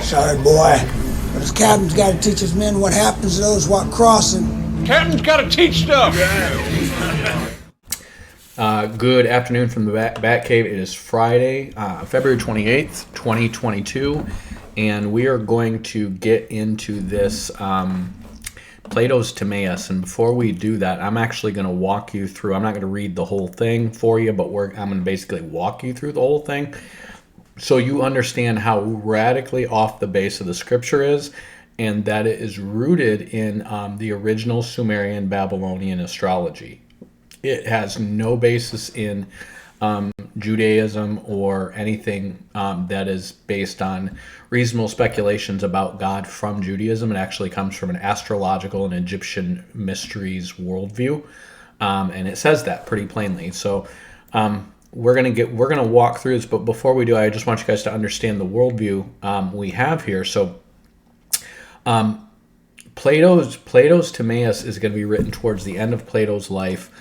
Sorry, boy, but his captain's got to teach his men what happens to those what crossing. Captain's got to teach stuff. Good afternoon from the Batcave. It is Friday, February 28th, 2022, and we are going to get into this Plato's Timaeus. And before we do that, I'm actually going to walk you through. I'm not going to read the whole thing for you, but I'm going to basically walk you through the whole thing so you understand how radically off the base of the scripture is, and that it is rooted in the original Sumerian Babylonian astrology. It has no basis in Judaism or anything that is based on reasonable speculations about God from Judaism. It actually comes from an astrological and Egyptian mysteries worldview, and it says that pretty plainly. So we're gonna walk through this, but before we do, I just want you guys to understand the worldview we have here. So Plato's Timaeus is going to be written towards the end of Plato's life.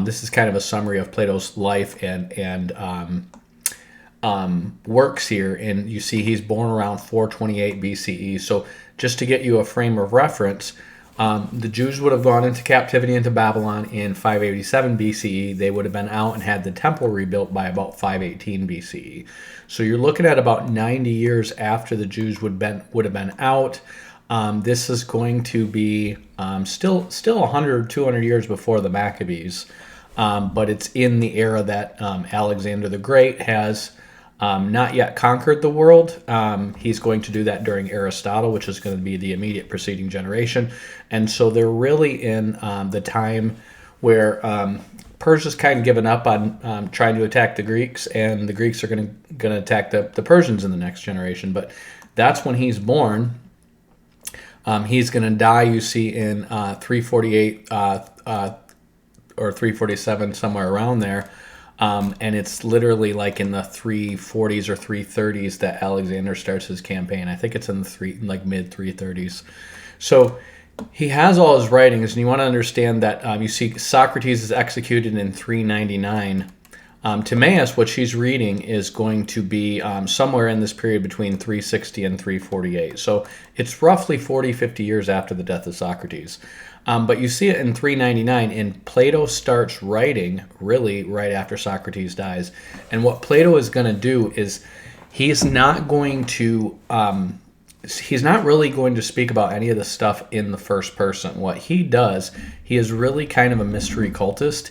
This is kind of a summary of Plato's life and works here, and you see he's born around 428 BCE. So just to get you a frame of reference, the Jews would have gone into captivity into Babylon in 587 BCE. They would have been out and had the temple rebuilt by about 518 BCE. So you're looking at about 90 years after the Jews would have been out. This is going to be still 100 or 200 years before the Maccabees, but it's in the era that Alexander the Great has not yet conquered the world. He's going to do that during Aristotle, which is going to be the immediate preceding generation. And so they're really in the time where Persia's kind of given up on trying to attack the Greeks, and the Greeks are going to attack the Persians in the next generation. But that's when he's born. He's going to die, you see, in 348 or 347, somewhere around there. And it's literally like in the 340s or 330s that Alexander starts his campaign. I think it's in the mid 330s. So he has all his writings, and you want to understand that you see Socrates is executed in 399. Timaeus, what she's reading, is going to be somewhere in this period between 360 and 348. So it's roughly 40, 50 years after the death of Socrates. But you see it in 399, and Plato starts writing really right after Socrates dies. And what Plato is going to do is he's not really going to speak about any of the stuff in the first person. What he does, he is really kind of a mystery cultist,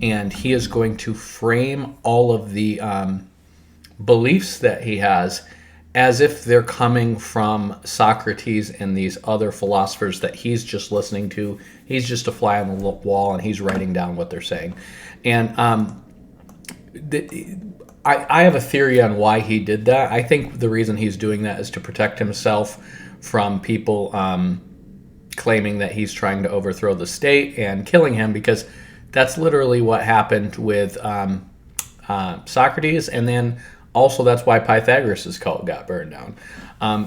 and he is going to frame all of the beliefs that he has as if they're coming from Socrates and these other philosophers that he's just listening to. He's just a fly on the wall, and he's writing down what they're saying. And I have a theory on why he did that. I think the reason he's doing that is to protect himself from people claiming that he's trying to overthrow the state and killing him, because that's literally what happened with Socrates, and then also that's why Pythagoras' cult got burned down.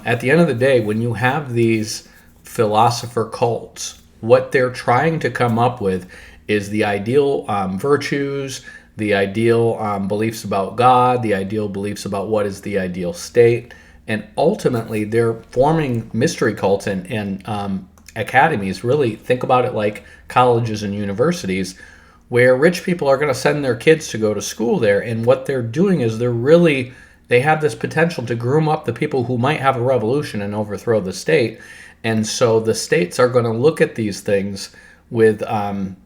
At the end of the day, when you have these philosopher cults, what they're trying to come up with is the ideal virtues, the ideal beliefs about God, the ideal beliefs about what is the ideal state, and ultimately they're forming mystery cults and academies. Really think about it like colleges and universities, where rich people are going to send their kids to go to school there, and what they're doing is they have this potential to groom up the people who might have a revolution and overthrow the state. And so the states are going to look at these things with a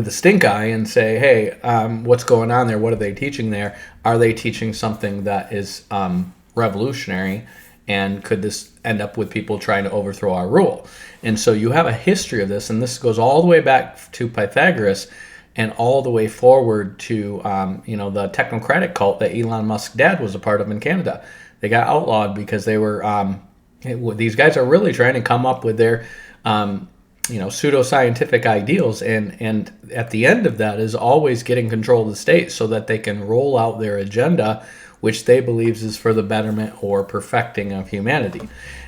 stink eye and say, hey, what's going on there? What are they teaching there? Are they teaching something that is revolutionary? And could this end up with people trying to overthrow our rule? And so you have a history of this, and this goes all the way back to Pythagoras and all the way forward to the technocratic cult that Elon Musk's dad was a part of in Canada. They got outlawed because they were these guys are really trying to come up with their pseudoscientific ideals, and at the end of that is always getting control of the state so that they can roll out their agenda, which they believe is for the betterment or perfecting of humanity.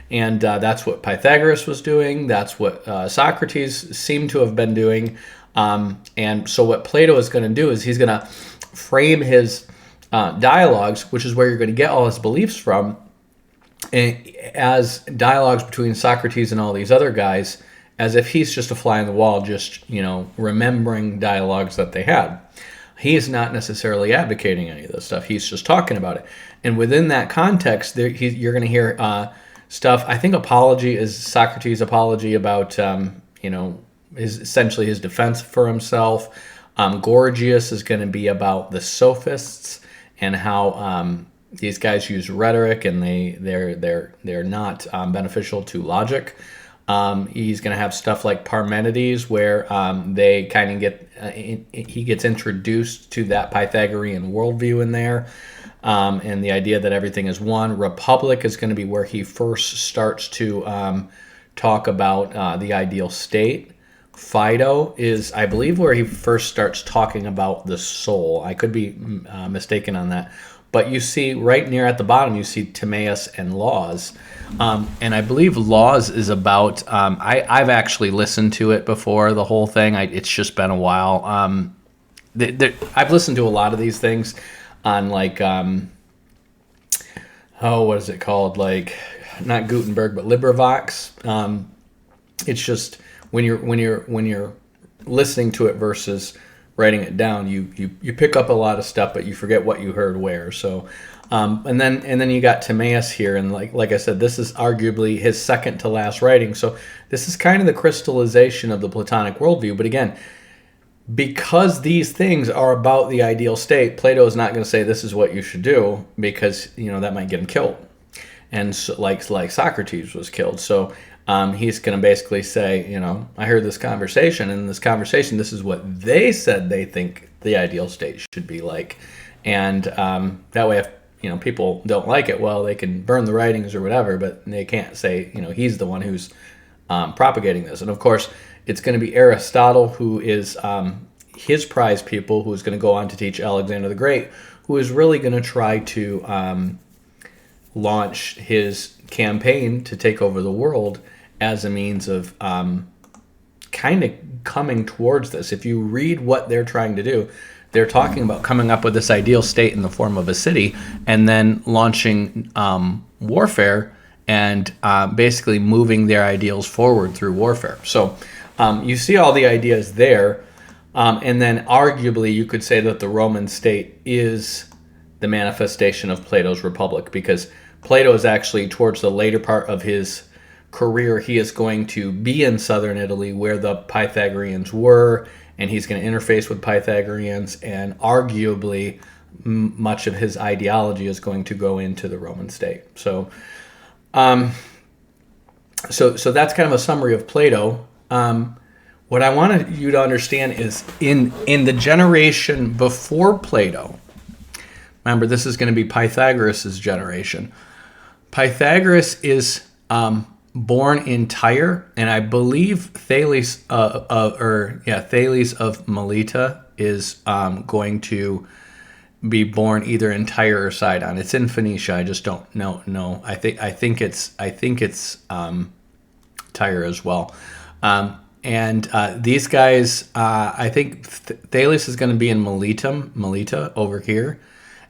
And that's what Pythagoras was doing. That's what Socrates seemed to have been doing. And so what Plato is going to do is he's going to frame his dialogues, which is where you're going to get all his beliefs from, as dialogues between Socrates and all these other guys, as if he's just a fly on the wall, just, remembering dialogues that they had. He's not necessarily advocating any of this stuff. He's just talking about it. And within that context, you're going to hear stuff. I think Apology is Socrates' apology about, essentially his defense for himself. Gorgias is going to be about the sophists and how these guys use rhetoric and they're not beneficial to logic. He's going to have stuff like Parmenides, where they kind of he gets introduced to that Pythagorean worldview in there, and the idea that everything is one. Republic is going to be where he first starts to talk about the ideal state. Phaedo is, I believe, where he first starts talking about the soul. I could be mistaken on that. But you see right near at the bottom, you see Timaeus and Laws. And I believe Laws is about, I've actually listened to it before, the whole thing. It's just been a while. I've listened to a lot of these things on what is it called? Like, not Gutenberg, but LibriVox. It's just when you're listening to it versus writing it down, you pick up a lot of stuff, but you forget what you heard where. So, and then you got Timaeus here, and like I said, this is arguably his second to last writing. So this is kind of the crystallization of the Platonic worldview. But again, because these things are about the ideal state, Plato is not going to say this is what you should do, because that might get him killed, and so, like Socrates was killed. So he's going to basically say, I heard this conversation, and in this conversation, this is what they said they think the ideal state should be like. And that way, if people don't like it, well, they can burn the writings or whatever, but they can't say, he's the one who's propagating this. And of course, it's going to be Aristotle, who is his prize pupil, who's going to go on to teach Alexander the Great, who is really going to try to launch his campaign to take over the world as a means of kind of coming towards this. If you read what they're trying to do, they're talking about coming up with this ideal state in the form of a city, and then launching warfare and basically moving their ideals forward through warfare. So you see all the ideas there, and then arguably you could say that the Roman state is the manifestation of Plato's Republic, because Plato is actually towards the later part of his career, he is going to be in southern Italy where the Pythagoreans were, and he's going to interface with Pythagoreans, and arguably much of his ideology is going to go into the Roman state. So so that's kind of a summary of Plato. What I want you to understand is in the generation before Plato, remember, this is going to be Pythagoras' generation. Pythagoras is born in Tyre, and I believe Thales Thales of Melita is going to be born either in Tyre or Sidon. It's in Phoenicia. I just don't know. No, I think it's Tyre as well. And these guys, I think Thales is going to be in Melita over here.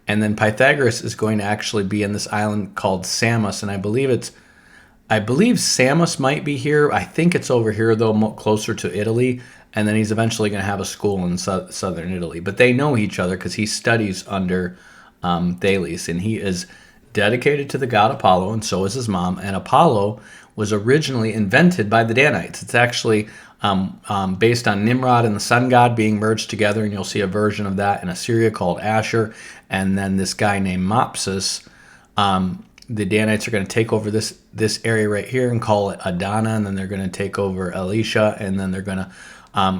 And then Pythagoras is going to actually be in this island called Samos, and I believe Samos might be here. I think it's over here, though, closer to Italy. And then he's eventually going to have a school in southern Italy. But they know each other because he studies under Thales, and he is dedicated to the god Apollo, and so is his mom. And Apollo was originally invented by the Danites. It's actually based on Nimrod and the sun god being merged together, and you'll see a version of that in Assyria called Asher. And then this guy named Mopsus, the Danites are going to take over this area right here and call it Adana, and then they're going to take over Elisha, and then they're going to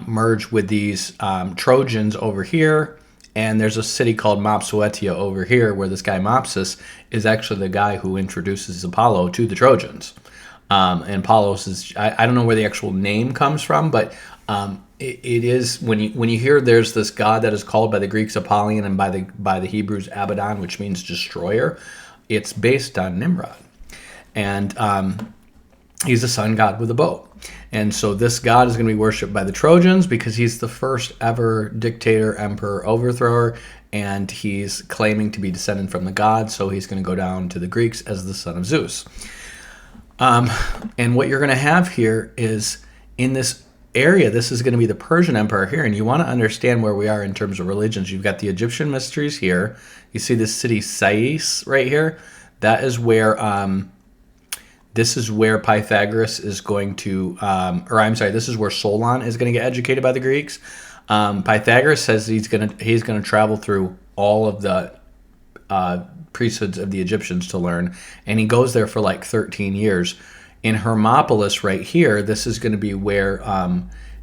merge with these Trojans over here. And there's a city called Mopsuestia over here, where this guy Mopsus is actually the guy who introduces Apollo to the Trojans. And Apollos is, I don't know where the actual name comes from, but it is, when you hear there's this god that is called by the Greeks Apollyon and by the Hebrews Abaddon, which means destroyer, it's based on Nimrod. And he's a sun god with a bow. And so this god is going to be worshipped by the Trojans because he's the first ever dictator, emperor, overthrower. and he's claiming to be descended from the gods, so he's going to go down to the Greeks as the son of Zeus. And what you're going to have here is in this area, this is going to be the Persian Empire here, and you want to understand where we are in terms of religions. You've got the Egyptian mysteries here. You see this city Sais right here. That is where this is where Pythagoras is going to, this is where Solon is going to get educated by the Greeks. Pythagoras says he's going to travel through all of the priesthoods of the Egyptians to learn, and he goes there for like 13 years. In Hermopolis right here, this is going to be where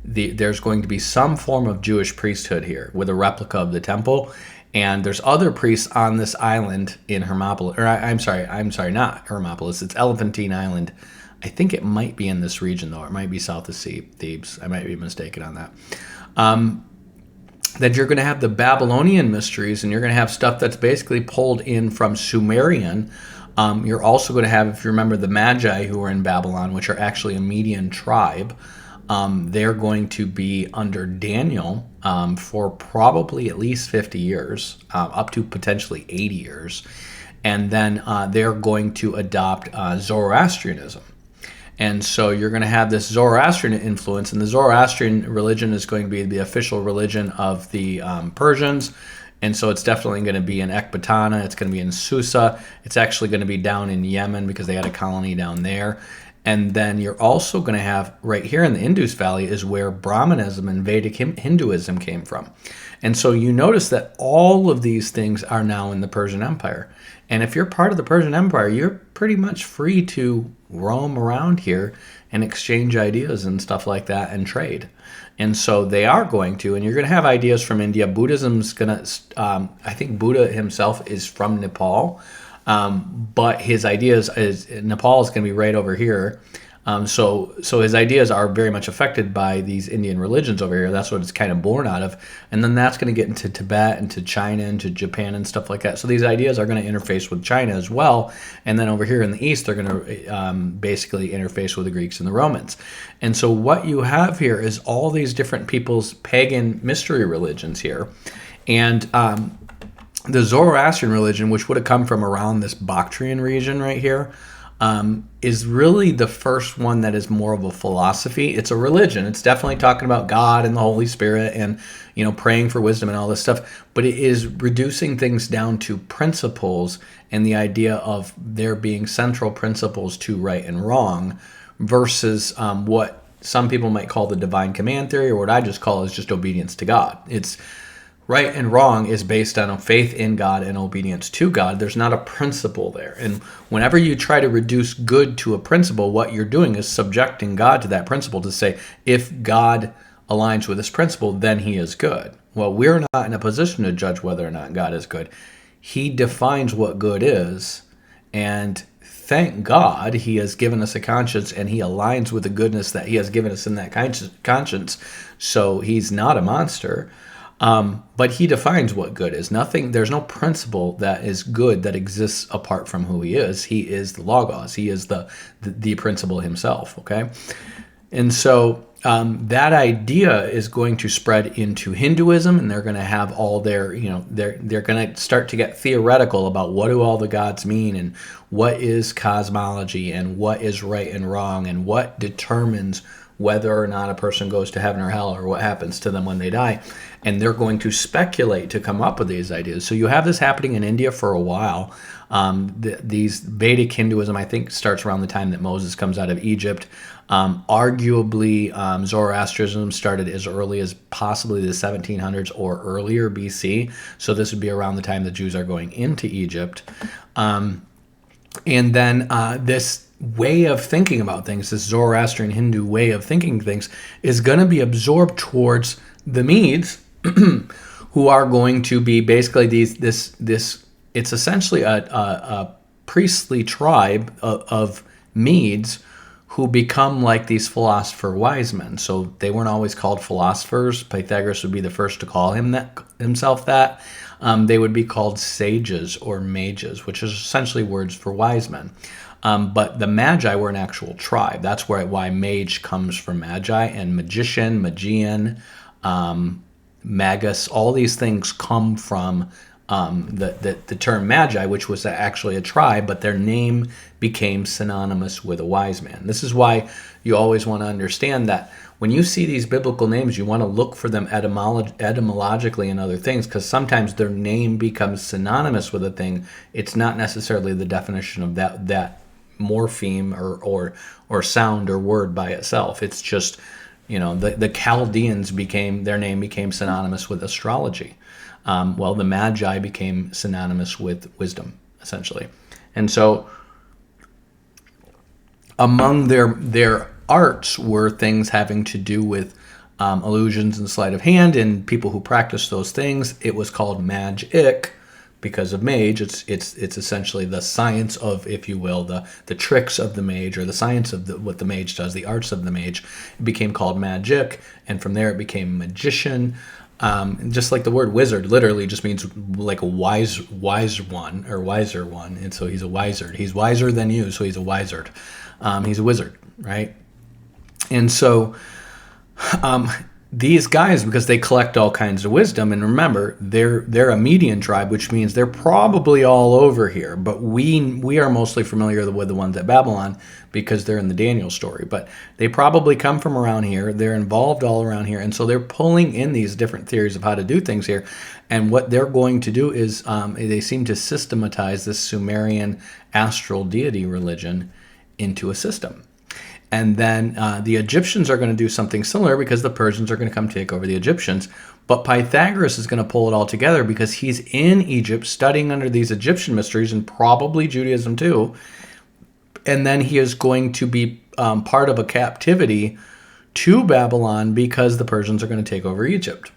there's going to be some form of Jewish priesthood here with a replica of the temple, and there's other priests on this island in Hermopolis, or I'm sorry, not Hermopolis, it's Elephantine Island. I think it might be in this region though, it might be south of Thebes, I might be mistaken on that. That you're going to have the Babylonian mysteries, and you're going to have stuff that's basically pulled in from Sumerian. You're also going to have, if you remember, the Magi who are in Babylon, which are actually a Median tribe. They're going to be under Daniel for probably at least 50 years, up to potentially 80 years. And then they're going to adopt Zoroastrianism. And so you're going to have this Zoroastrian influence, and the Zoroastrian religion is going to be the official religion of the Persians. And so it's definitely going to be in Ecbatana. It's going to be in Susa. It's actually going to be down in Yemen because they had a colony down there. And then you're also going to have right here in the Indus Valley is where Brahmanism and Vedic Hinduism came from. And so you notice that all of these things are now in the Persian Empire. And if you're part of the Persian Empire, you're pretty much free to roam around here and exchange ideas and stuff like that and trade. And so they are going to, and you're going to have ideas from India. Buddhism's going to, I think Buddha himself is from Nepal, but his ideas Nepal is going to be right over here. So his ideas are very much affected by these Indian religions over here. That's what it's kind of born out of. And then that's going to get into Tibet and to China and to Japan and stuff like that. So these ideas are going to interface with China as well. And then over here in the East, they're going to basically interface with the Greeks and the Romans. And so what you have here is all these different people's pagan mystery religions here. And the Zoroastrian religion, which would have come from around this Bactrian region right here, is really the first one that is more of a philosophy. It's a religion. It's definitely talking about God and the Holy Spirit and, praying for wisdom and all this stuff. But it is reducing things down to principles and the idea of there being central principles to right and wrong versus what some people might call the divine command theory, or what I just call is just obedience to God. It's right and wrong is based on a faith in God and obedience to God. There's not a principle there. And whenever you try to reduce good to a principle, what you're doing is subjecting God to that principle to say, if God aligns with this principle, then he is good. Well, we're not in a position to judge whether or not God is good. He defines what good is, and thank God he has given us a conscience, and he aligns with the goodness that he has given us in that conscience. So he's not a monster. But he defines what good is. There's no principle that is good that exists apart from who he is. He is the Logos. He is the principle himself, okay? And so that idea is going to spread into Hinduism, and they're going to have all their, they're going to start to get theoretical about what do all the gods mean, and what is cosmology, and what is right and wrong, and what determines whether or not a person goes to heaven or hell, or what happens to them when they die. And they're going to speculate to come up with these ideas. So you have this happening in India for a while. These Vedic Hinduism, I think, starts around the time that Moses comes out of Egypt. Arguably, Zoroastrianism started as early as possibly the 1700s or earlier BC. So this would be around the time the Jews are going into Egypt. And then this way of thinking about things, this Zoroastrian Hindu way of thinking things, is going to be absorbed towards the Medes, who are going to be basically this. It's essentially a priestly tribe of Medes who become like these philosopher wise men. So they weren't always called philosophers. Pythagoras would be the first to call himself that. They would be called sages or mages, which is essentially words for wise men. But the Magi were an actual tribe. That's why mage comes from Magi, and magician, Magian, magus, all these things come from the term magi, which was actually a tribe, but their name became synonymous with a wise man. This is why you always want to understand that when you see these biblical names, you want to look for them etymologically and other things, because sometimes their name becomes synonymous with a thing. It's not necessarily the definition of that morpheme or sound or word by itself. It's just, the Chaldeans their name became synonymous with astrology. Well, the Magi became synonymous with wisdom, essentially. And so among their arts were things having to do with illusions and sleight of hand, and people who practiced those things. It was called magic because of mage. It's essentially the science of, if you will, the tricks of the mage, or the science of what the mage does, the arts of the mage. It became called magic, and from there it became magician. Just like the word wizard literally just means like a wise one, or wiser one, and so he's a wizard. He's wiser than you, so he's a wizard. He's a wizard, right? And so these guys, because they collect all kinds of wisdom, and remember, they're a Median tribe, which means they're probably all over here, but we are mostly familiar with the ones at Babylon because they're in the Daniel story. But they probably come from around here. They're involved all around here, and so they're pulling in these different theories of how to do things here. And what they're going to do is they seem to systematize this Sumerian astral deity religion into a system. And then the Egyptians are going to do something similar, because the Persians are going to come take over the Egyptians. But Pythagoras is going to pull it all together because he's in Egypt studying under these Egyptian mysteries, and probably Judaism too. And then he is going to be part of a captivity to Babylon because the Persians are going to take over Egypt.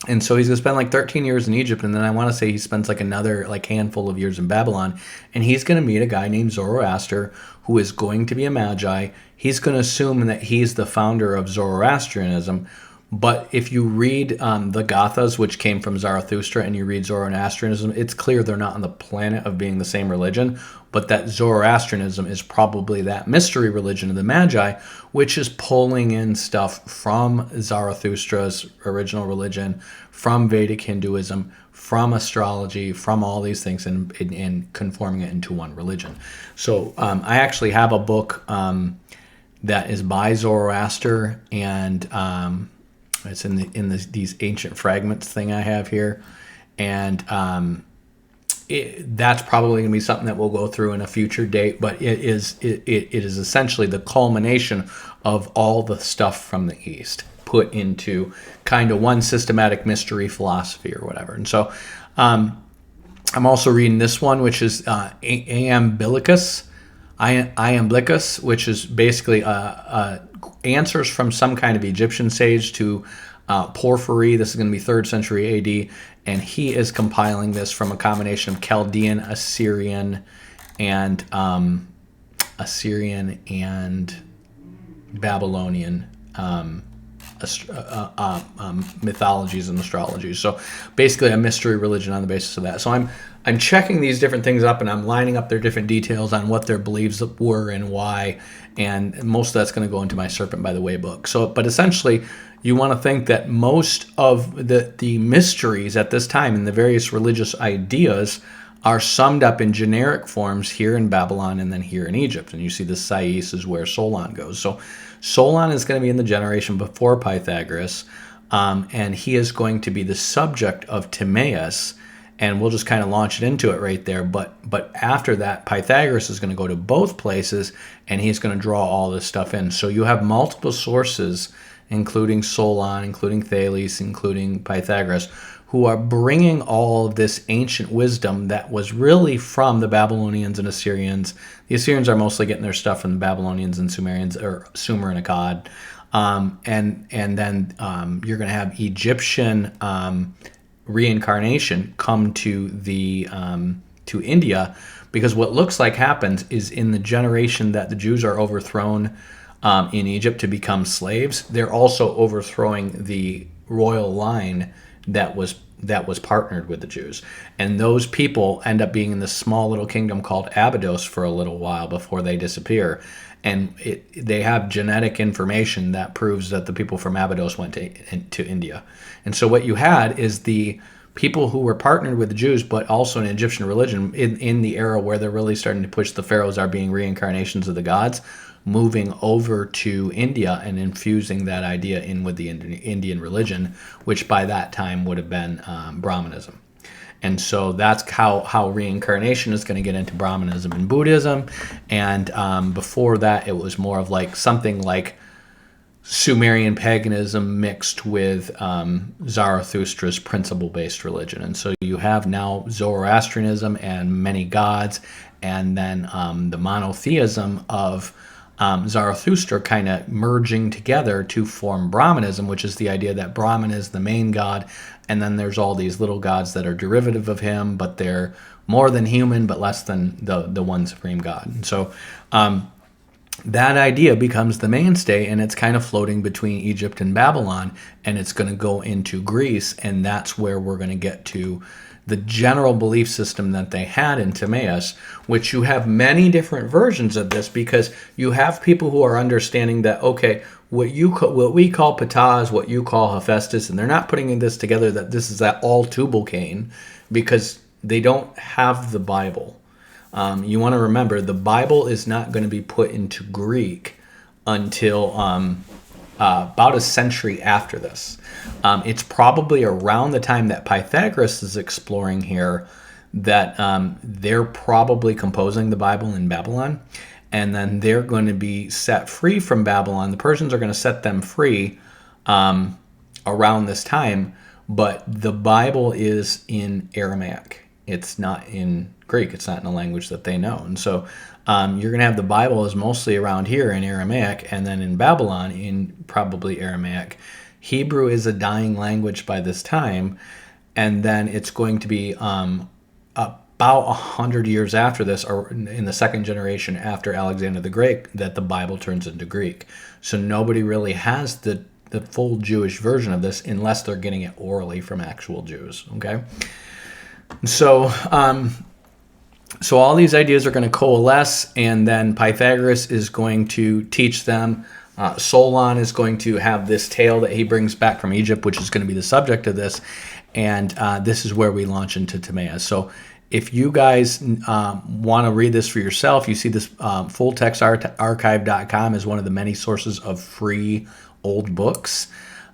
And so he's going to spend like 13 years in Egypt, and then I want to say he spends like another handful of years in Babylon, and he's going to meet a guy named Zoroaster, who is going to be a magi. He's going to assume that he's the founder of Zoroastrianism. But if you read the Gathas, which came from Zarathustra, and you read Zoroastrianism, it's clear they're not on the planet of being the same religion, but that Zoroastrianism is probably that mystery religion of the Magi, which is pulling in stuff from Zarathustra's original religion, from Vedic Hinduism, from astrology, from all these things, and conforming it into one religion. So I actually have a book that is by Zoroaster, and it's in these ancient fragments thing I have here, and that's probably going to be something that we'll go through in a future date. But it is essentially the culmination of all the stuff from the East put into kind of one systematic mystery philosophy or whatever. And so I'm also reading this one, which is Iamblichus, which is basically answers from some kind of Egyptian sage to Porphyry. This is going to be 3rd century AD, and he is compiling this from a combination of Chaldean, Assyrian, and Babylonian mythologies and astrologies. So basically a mystery religion on the basis of that. So I'm checking these different things up, and I'm lining up their different details on what their beliefs were and why, and most of that's going to go into my Serpent by the Way book. So, but essentially, you want to think that most of the mysteries at this time and the various religious ideas are summed up in generic forms here in Babylon and then here in Egypt. And you see the Sais is where Solon goes. So Solon is going to be in the generation before Pythagoras, and he is going to be the subject of Timaeus, and we'll just kind of launch it into it right there. But after that, Pythagoras is going to go to both places, and he's going to draw all this stuff in. So you have multiple sources, including Solon, including Thales, including Pythagoras, who are bringing all of this ancient wisdom that was really from the Babylonians and Assyrians. The Assyrians are mostly getting their stuff from the Babylonians and Sumerians, or Sumer and Akkad. And then you're going to have Egyptian reincarnation come to to India, because what looks like happens is in the generation that the Jews are overthrown in Egypt to become slaves, they're also overthrowing the royal line that was that was partnered with the Jews. And those people end up being in this small little kingdom called Abydos for a little while before they disappear. And they have genetic information that proves that the people from Abydos went to India. And so what you had is the people who were partnered with the Jews, but also in Egyptian religion in the era where they're really starting to push the pharaohs are being reincarnations of the gods, moving over to India and infusing that idea in with the Indian religion, which by that time would have been Brahmanism. And so that's how reincarnation is going to get into Brahmanism and Buddhism. And before that, it was more of like something like Sumerian paganism mixed with Zarathustra's principle-based religion. And so you have now Zoroastrianism and many gods, and then the monotheism of Zarathustra kind of merging together to form Brahmanism, which is the idea that Brahman is the main god, and then there's all these little gods that are derivative of him, but they're more than human, but less than the one supreme god. And so that idea becomes the mainstay, and it's kind of floating between Egypt and Babylon, and it's going to go into Greece, and that's where we're going to get to the general belief system that they had in Timaeus, which you have many different versions of this, because you have people who are understanding that, okay, what we call Ptah is what you call Hephaestus, and they're not putting this together that this is that all Tubal-Cain, because they don't have the Bible. You want to remember, the Bible is not going to be put into Greek until about a century after this. It's probably around the time that Pythagoras is exploring here that they're probably composing the Bible in Babylon, and then they're going to be set free from Babylon. The Persians are going to set them free around this time, but the Bible is in Aramaic. It's not in Greek. It's not in a language that they know. And so you're going to have the Bible is mostly around here in Aramaic, and then in Babylon in probably Aramaic. Hebrew is a dying language by this time, and then it's going to be about 100 years after this, or in the second generation after Alexander the Great, that the Bible turns into Greek. So nobody really has the full Jewish version of this unless they're getting it orally from actual Jews. Okay, so so all these ideas are going to coalesce, and then Pythagoras is going to teach them. Solon is going to have this tale that he brings back from Egypt, which is going to be the subject of this, and this is where we launch into Timaeus. So if you guys want to read this for yourself, you see this fulltextarchive.com is one of the many sources of free old books.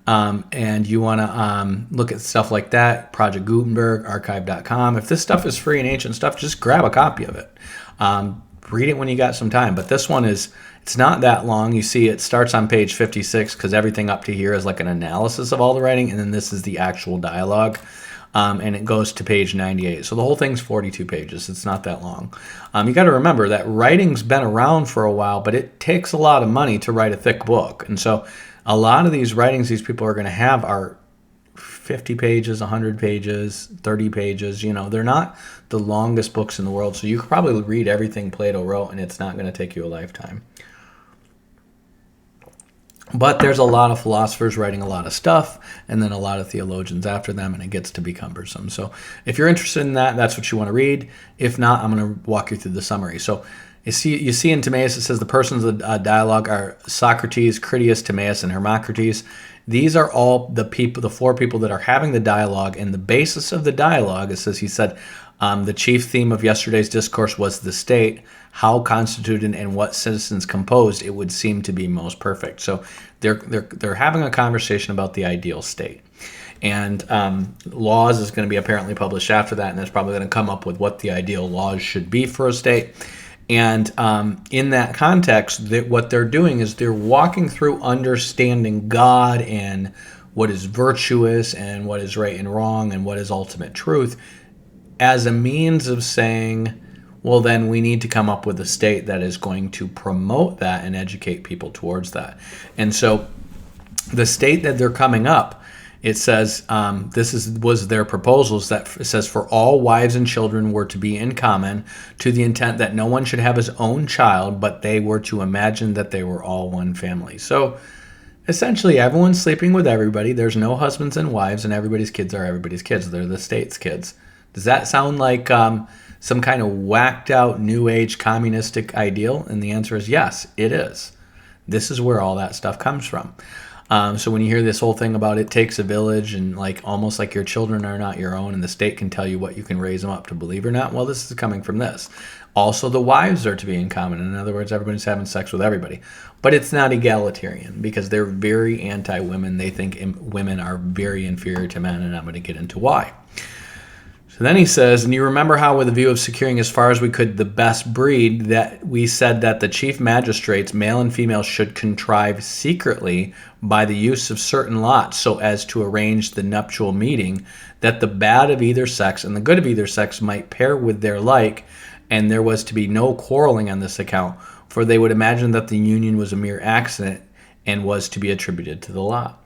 And you want to look at stuff like that, Project Gutenberg, archive.com. If this stuff is free and ancient stuff, just grab a copy of it. Read it when you got some time. But this one it's not that long. You see it starts on page 56 because everything up to here is like an analysis of all the writing, and then this is the actual dialogue. And it goes to page 98. So the whole thing's 42 pages. It's not that long. You got to remember that writing's been around for a while, but it takes a lot of money to write a thick book. And so a lot of these writings these people are going to have are 50 pages, 100 pages, 30 pages. They're not the longest books in the world. So you could probably read everything Plato wrote, and it's not going to take you a lifetime. But there's a lot of philosophers writing a lot of stuff, and then a lot of theologians after them, and it gets to be cumbersome. So if you're interested in that, that's what you want to read. If not, I'm going to walk you through the summary. So you see in Timaeus, it says the persons of the dialogue are Socrates, Critias, Timaeus, and Hermocrates. These are all the four people that are having the dialogue, and the basis of the dialogue, it says, he said, the chief theme of yesterday's discourse was the state, how constituted and what citizens composed, it would seem to be most perfect. So they're having a conversation about the ideal state. And laws is going to be apparently published after that, and that's probably going to come up with what the ideal laws should be for a state. And in that context, what they're doing is they're walking through understanding God and what is virtuous and what is right and wrong and what is ultimate truth as a means of saying, well, then we need to come up with a state that is going to promote that and educate people towards that. And so the state that they're coming up, it says, was their proposals that it says for all wives and children were to be in common, to the intent that no one should have his own child, but they were to imagine that they were all one family. So Essentially, everyone's sleeping with everybody. There's no husbands and wives, and everybody's kids are everybody's kids. They're the state's kids. Does that sound like some kind of whacked out New Age communistic ideal? And the answer is yes, it is. This is where all that stuff comes from. So when you hear this whole thing about it takes a village and like almost like your children are not your own and the state can tell you what you can raise them up to believe or not, well, this is coming from this. Also, the wives are to be in common. In other words, everybody's having sex with everybody. But it's not egalitarian because they're very anti-women. They think women are very inferior to men, and I'm going to get into why. So then he says, and you remember how with a view of securing as far as we could the best breed, that we said that the chief magistrates, male and female, should contrive secretly by the use of certain lots so as to arrange the nuptial meeting, that the bad of either sex and the good of either sex might pair with their like, and there was to be no quarreling on this account, for they would imagine that the union was a mere accident and was to be attributed to the lot.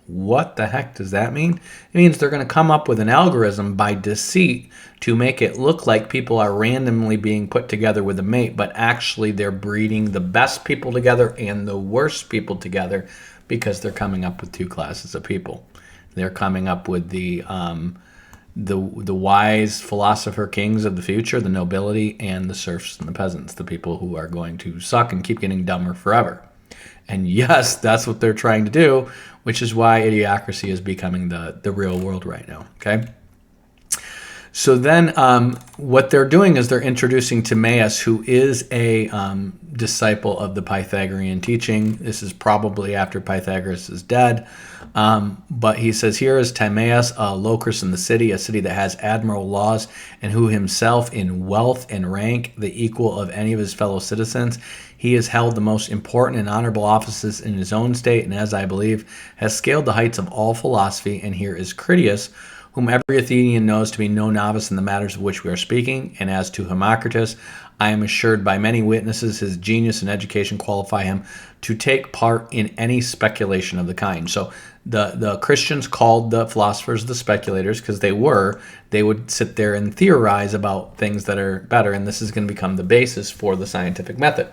What the heck does that mean? It means they're going to come up with an algorithm by deceit to make it look like people are randomly being put together with a mate, but actually they're breeding the best people together and the worst people together because they're coming up with two classes of people. They're coming up with the wise philosopher kings of the future, the nobility, and the serfs and the peasants, the people who are going to suck and keep getting dumber forever. And yes, that's what they're trying to do, which is why idiocracy is becoming the real world right now, okay? So then what they're doing is they're introducing Timaeus, who is a disciple of the Pythagorean teaching. This is probably after Pythagoras is dead. But he says, here is Timaeus, a locus in the city, a city that has admirable laws, and who himself in wealth and rank, the equal of any of his fellow citizens. He has held the most important and honorable offices in his own state, and as I believe, has scaled the heights of all philosophy. And here is Critias, whom every Athenian knows to be no novice in the matters of which we are speaking. And as to Hermocritus, I am assured by many witnesses his genius and education qualify him to take part in any speculation of the kind. So the Christians called the philosophers the speculators because they would sit there and theorize about things that are better, and this is going to become the basis for the scientific method.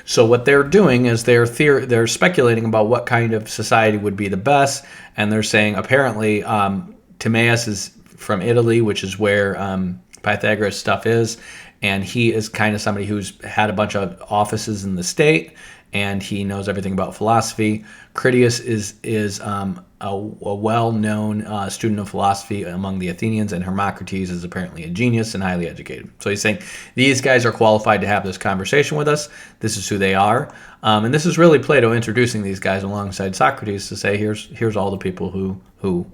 So what they're doing is they're speculating about what kind of society would be the best, and they're saying apparently Timaeus is from Italy, which is where Pythagoras stuff is, and he is kind of somebody who's had a bunch of offices in the state, and he knows everything about philosophy. Critias is a well-known student of philosophy among the Athenians, and Hermocrates is apparently a genius and highly educated. So he's saying these guys are qualified to have this conversation with us. This is who they are, and this is really Plato introducing these guys alongside Socrates to say here's all the people who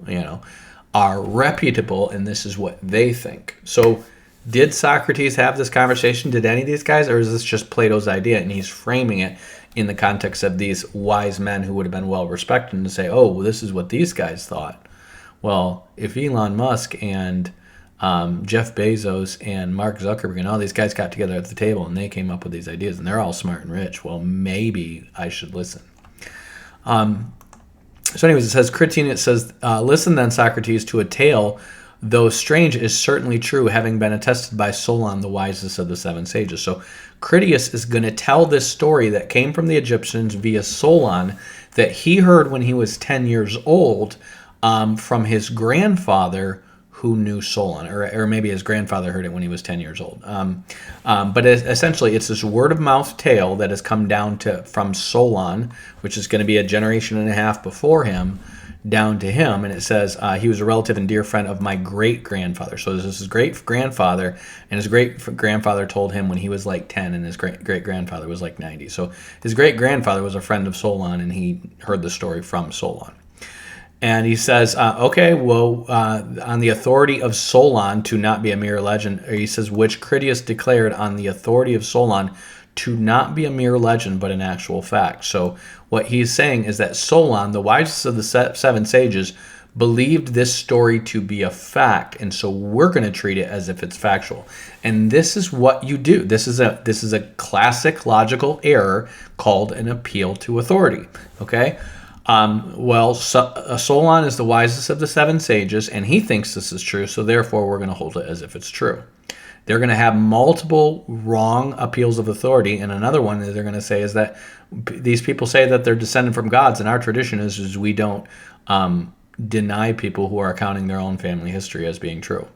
are reputable, and this is what they think. So did Socrates have this conversation? Did any of these guys, or is this just Plato's idea and he's framing it in the context of these wise men who would have been well respected and to say, oh, well, this is what these guys thought? Well, if Elon Musk and Jeff Bezos and Mark Zuckerberg and all these guys got together at the table and they came up with these ideas and they're all smart and rich, well, maybe I should listen. So anyways, it says, Critias says, listen then, Socrates, to a tale, though strange, is certainly true, having been attested by Solon, the wisest of the seven sages. So Critias is going to tell this story that came from the Egyptians via Solon that he heard when he was 10 years old from his grandfather who knew Solon, or maybe his grandfather heard it when he was 10 years old. But essentially, it's this word-of-mouth tale that has come down from Solon, which is going to be a generation and a half before him, down to him, and it says he was a relative and dear friend of my great-grandfather. So this is his great-grandfather, and his great-grandfather told him when he was like 10, and his great-grandfather was like 90. So his great-grandfather was a friend of Solon, and he heard the story from Solon. And he says, okay, well, on the authority of Solon to not be a mere legend, or he says, which Critias declared on the authority of Solon to not be a mere legend, but an actual fact. So what he's saying is that Solon, the wisest of the seven sages, believed this story to be a fact, and so we're going to treat it as if it's factual. And this is what you do. This is a classic logical error called an appeal to authority. Okay. Solon is the wisest of the seven sages, and he thinks this is true, so therefore we're going to hold it as if it's true. They're going to have multiple wrong appeals of authority. And another one that they're going to say is that these people say that they're descended from gods, and our tradition is we don't deny people who are counting their own family history as being true.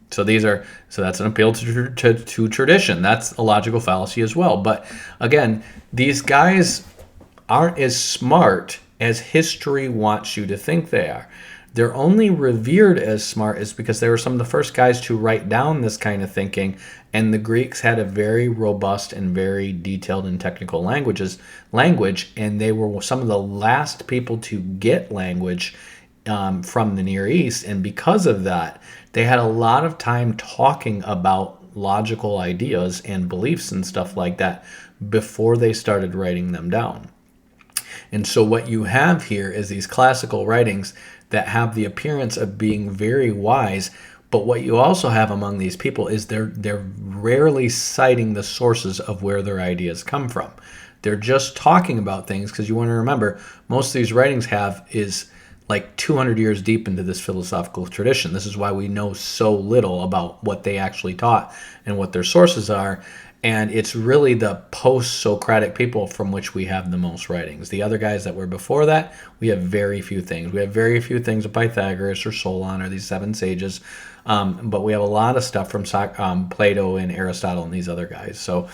So that's an appeal to tradition. That's a logical fallacy as well. But again, these guys aren't as smart as history wants you to think they are. They're only revered as smart is because they were some of the first guys to write down this kind of thinking, and the Greeks had a very robust and very detailed and technical language, and they were some of the last people to get language from the Near East, and because of that, they had a lot of time talking about logical ideas and beliefs and stuff like that before they started writing them down. And so what you have here is these classical writings that have the appearance of being very wise, but what you also have among these people is they're rarely citing the sources of where their ideas come from. They're just talking about things, because you want to remember, most of these writings is like 200 years deep into this philosophical tradition. This is why we know so little about what they actually taught and what their sources are. And it's really the post-Socratic people from which we have the most writings. The other guys that were before that, we have very few things. We have very few things of Pythagoras or Solon or these seven sages. But we have a lot of stuff from Plato and Aristotle and these other guys. So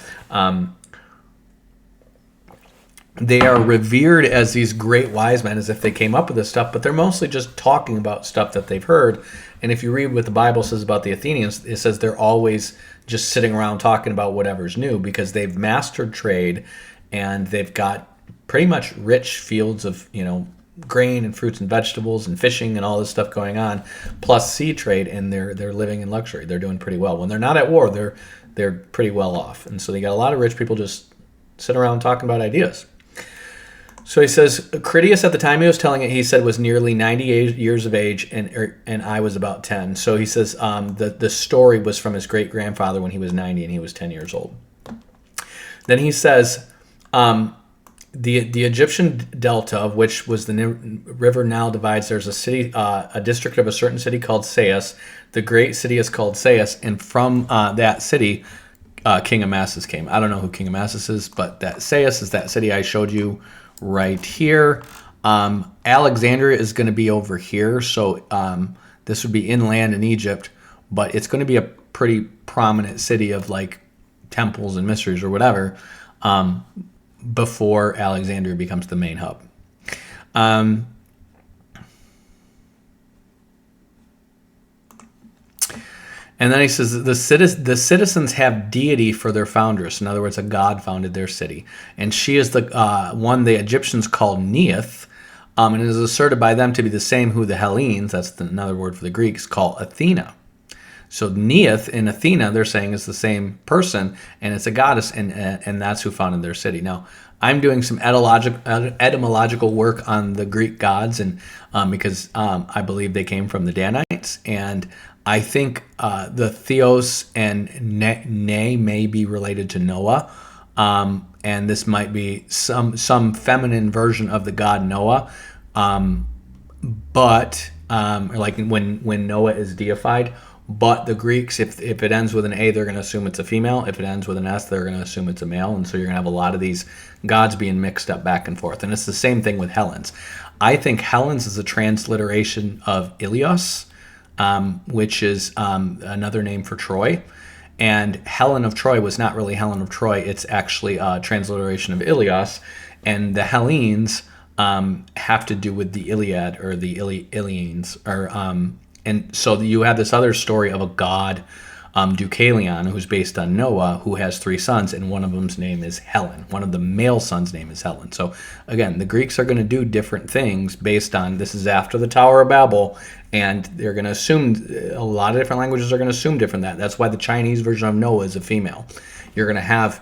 they are revered as these great wise men, as if they came up with this stuff, but they're mostly just talking about stuff that they've heard. And if you read what the Bible says about the Athenians, it says they're always just sitting around talking about whatever's new, because they've mastered trade and they've got pretty much rich fields of, grain and fruits and vegetables and fishing and all this stuff going on, plus sea trade, and they're living in luxury. They're doing pretty well. When they're not at war, they're pretty well off. And so they got a lot of rich people just sitting around talking about ideas. So he says, Critias at the time he was telling it, he said was nearly 98 years of age, and I was about 10. So he says the story was from his great-grandfather when he was 90 and he was 10 years old. Then he says, the Egyptian delta, of which was the river Nile divides, there's a city, a district of a certain city called Sais. The great city is called Sais, and from that city, King Amasis came. I don't know who King Amasis is, but that Sais is that city I showed you right here. Alexandria is going to be over here, so this would be inland in Egypt, but it's going to be a pretty prominent city of like temples and mysteries or whatever before Alexandria becomes the main hub. And then he says the citizens have deity for their foundress. In other words, a god founded their city. And she is the one the Egyptians called Neith, and it is asserted by them to be the same who the Hellenes, that's another word for the Greeks, call Athena. So Neith and Athena, they're saying, is the same person, and it's a goddess, and that's who founded their city. Now, I'm doing some etymological work on the Greek gods, and because I believe they came from the Danites, and I think the Theos and Ne may be related to Noah, and this might be some feminine version of the god Noah, but like when Noah is deified. But the Greeks, if it ends with an A, they're going to assume it's a female. If it ends with an S, they're going to assume it's a male. And so you're going to have a lot of these gods being mixed up back and forth. And it's the same thing with Helens. I think Helens is a transliteration of Ilios, which is another name for Troy. And Helen of Troy was not really Helen of Troy. It's actually a transliteration of Ilios. And the Hellenes have to do with the Iliad or the Ilians. And so you have this other story of a god, Deucalion, who's based on Noah, who has 3 sons, and one of them's name is Helen. One of the male sons' name is Helen. So again, the Greeks are going to do different things based on, this is after the Tower of Babel, and they're going to assume, a lot of different languages are going to assume different that. That's why the Chinese version of Noah is a female. You're going to have,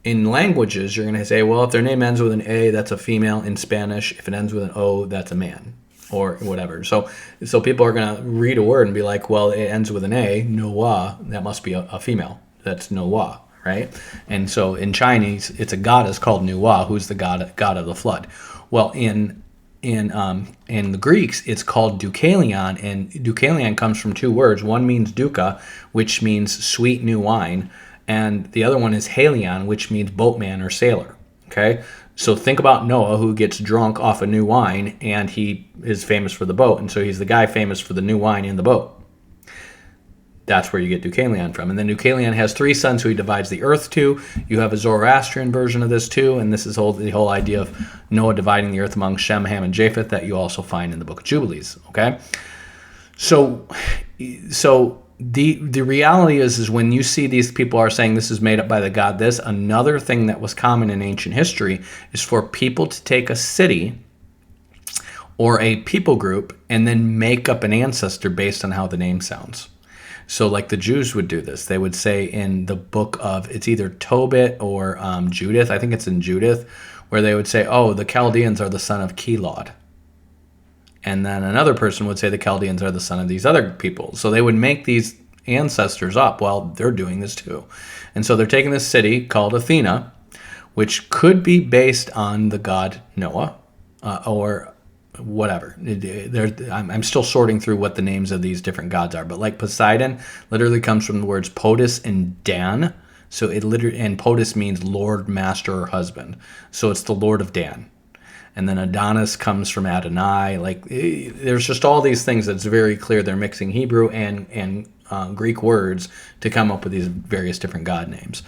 in languages, you're going to say, well, if their name ends with an A, that's a female. In Spanish, if it ends with an O, that's a man. Or whatever. So people are going to read a word and be like, well, it ends with an A, Noah, that must be a female. That's Noah, right? And so in Chinese, it's a goddess called Nuwa, who's the god of the flood. Well, in in the Greeks, it's called Deucalion, and Deucalion comes from two words. One means Duca, which means sweet new wine, and the other one is Halion, which means boatman or sailor. Okay, so think about Noah, who gets drunk off of new wine, and he is famous for the boat, and so he's the guy famous for the new wine in the boat. That's where you get Deucalion from. And then Deucalion has three sons who he divides the earth to. You have a Zoroastrian version of this too, and this is the whole idea of Noah dividing the earth among Shem, Ham, and Japheth that you also find in the Book of Jubilees. Okay, so the reality is when you see these people are saying this is made up by the god this, another thing that was common in ancient history is for people to take a city or a people group and then make up an ancestor based on how the name sounds. So like the Jews would do this. They would say in the book of, it's either Tobit or Judith, I think it's in Judith, where they would say, oh, the Chaldeans are the son of Kelod. And then another person would say the Chaldeans are the son of these other people. So they would make these ancestors up. Well, they're doing this too. And so they're taking this city called Athena, which could be based on the god Noah or whatever. I'm still sorting through what the names of these different gods are, but like Poseidon literally comes from the words Potus and Dan. So it literally, and Potus means Lord, Master, or Husband. So it's the Lord of Dan. And then Adonis comes from Adonai. Like there's just all these things that's very clear. They're mixing Hebrew and Greek words to come up with these various different god names.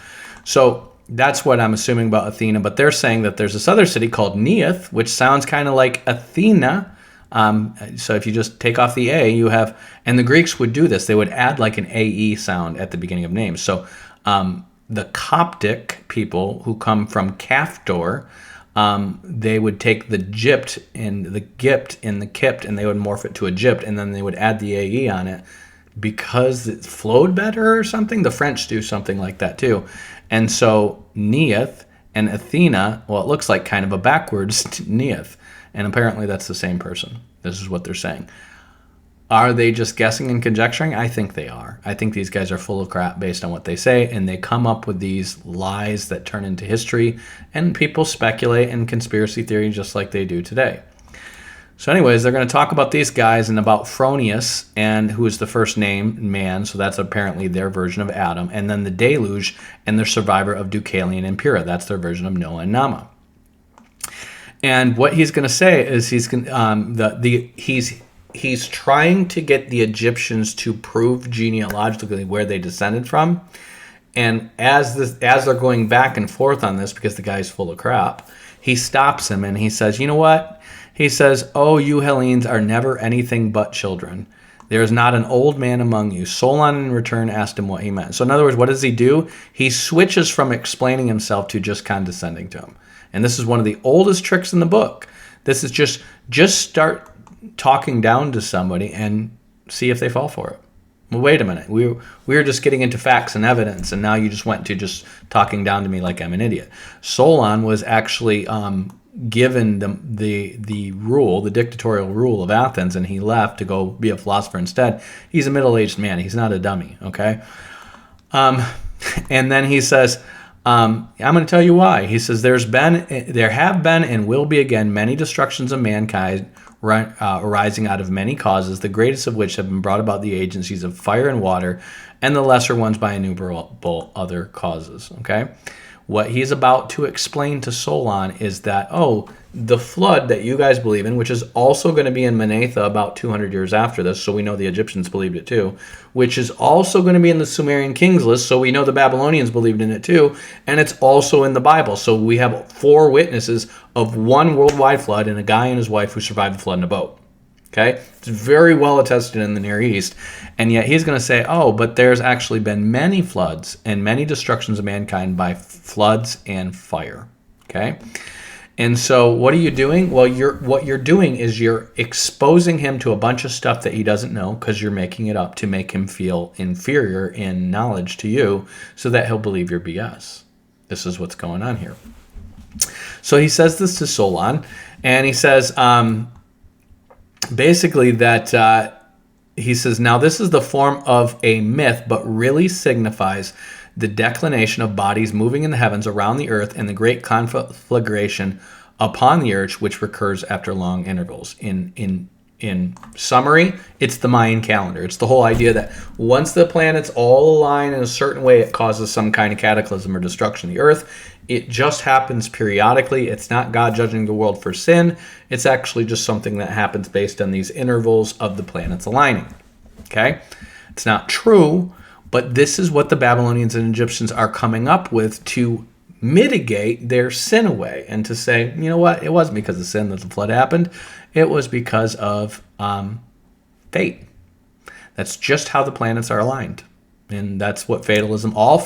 So that's what I'm assuming about Athena, but they're saying that there's this other city called Neath, which sounds kind of like Athena. So if you just take off the A, you have, and the Greeks would do this. They would add like an AE sound at the beginning of names. So the Coptic people who come from Kaftor, they would take the Gypt and the Gipt and the Kipt, and they would morph it to Egypt, and then they would add the AE on it because it flowed better or something. The French do something like that too. And so Neath and Athena, well, it looks like kind of a backwards Neath. And apparently that's the same person. This is what they're saying. Are they just guessing and conjecturing? I think they are. I think these guys are full of crap based on what they say, and they come up with these lies that turn into history, and people speculate in conspiracy theory just like they do today. So anyways, they're going to talk about these guys and about Phronius, and who is the first name, man, so that's apparently their version of Adam, and then the deluge and the survivor of Deucalion and Pyrrha. That's their version of Noah and Nama. And what he's going to say is he's trying to get the Egyptians to prove genealogically where they descended from. And as they're going back and forth on this, because the guy's full of crap, he stops him and he says, you know what? He says, oh, you Hellenes are never anything but children. There is not an old man among you. Solon in return asked him what he meant. So in other words, what does he do? He switches from explaining himself to just condescending to him. And this is one of the oldest tricks in the book. This is just start talking down to somebody and see if they fall for it. Well, wait a minute. We were just getting into facts and evidence, and now you just went to just talking down to me like I'm an idiot. Solon was actually given the rule, the dictatorial rule of Athens, and he left to go be a philosopher instead. He's a middle-aged man. He's not a dummy, okay? And then he says, I'm going to tell you why. He says, there have been and will be again many destructions of mankind arising out of many causes, the greatest of which have been brought about the agencies of fire and water, and the lesser ones by innumerable other causes, okay? What he's about to explain to Solon is that, the flood that you guys believe in, which is also going to be in Manetha about 200 years after this, so we know the Egyptians believed it too, which is also going to be in the Sumerian kings list, so we know the Babylonians believed in it too, and it's also in the Bible. So we have 4 witnesses of one worldwide flood and a guy and his wife who survived the flood in a boat. Okay? It's very well attested in the Near East. And yet he's going to say, but there's actually been many floods and many destructions of mankind by floods and fire. Okay? And so what are you doing? Well, what you're doing is you're exposing him to a bunch of stuff that he doesn't know because you're making it up to make him feel inferior in knowledge to you so that he'll believe your BS. This is what's going on here. So he says this to Solon, and he says basically that he says, now this is the form of a myth, but really signifies the declination of bodies moving in the heavens around the earth and the great conflagration upon the earth, which recurs after long intervals. In summary, it's the Mayan calendar. It's the whole idea that once the planets all align in a certain way, it causes some kind of cataclysm or destruction of the earth. It just happens periodically. It's not God judging the world for sin. It's actually just something that happens based on these intervals of the planets aligning. Okay? It's not true, but this is what the Babylonians and Egyptians are coming up with to mitigate their sin away and to say, you know what? It wasn't because of sin that the flood happened. It was because of fate. That's just how the planets are aligned. And that's what fatalism, all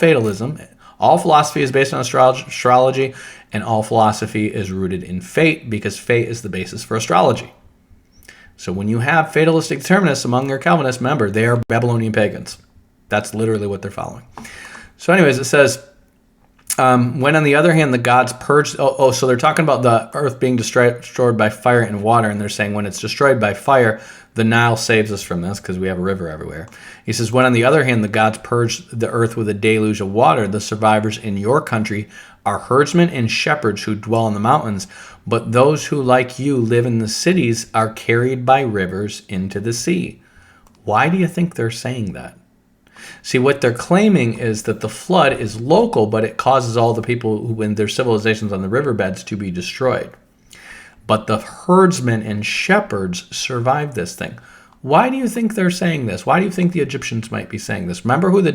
philosophy is based on astrology, and all philosophy is rooted in fate because fate is the basis for astrology. So when you have fatalistic determinists among your Calvinists, remember, they are Babylonian pagans. That's literally what they're following. So anyways, it says, when on the other hand the gods purged, so they're talking about the earth being destroyed by fire and water, and they're saying when it's destroyed by fire, the Nile saves us from this because we have a river everywhere. He says, when on the other hand the gods purged the earth with a deluge of water, the survivors in your country are herdsmen and shepherds who dwell in the mountains, but those who like you live in the cities are carried by rivers into the sea. Why do you think they're saying that? See, what they're claiming is that the flood is local, but it causes all the people who in their civilizations on the riverbeds to be destroyed. But the herdsmen and shepherds survived this thing. Why do you think they're saying this? Why do you think the Egyptians might be saying this? Remember who the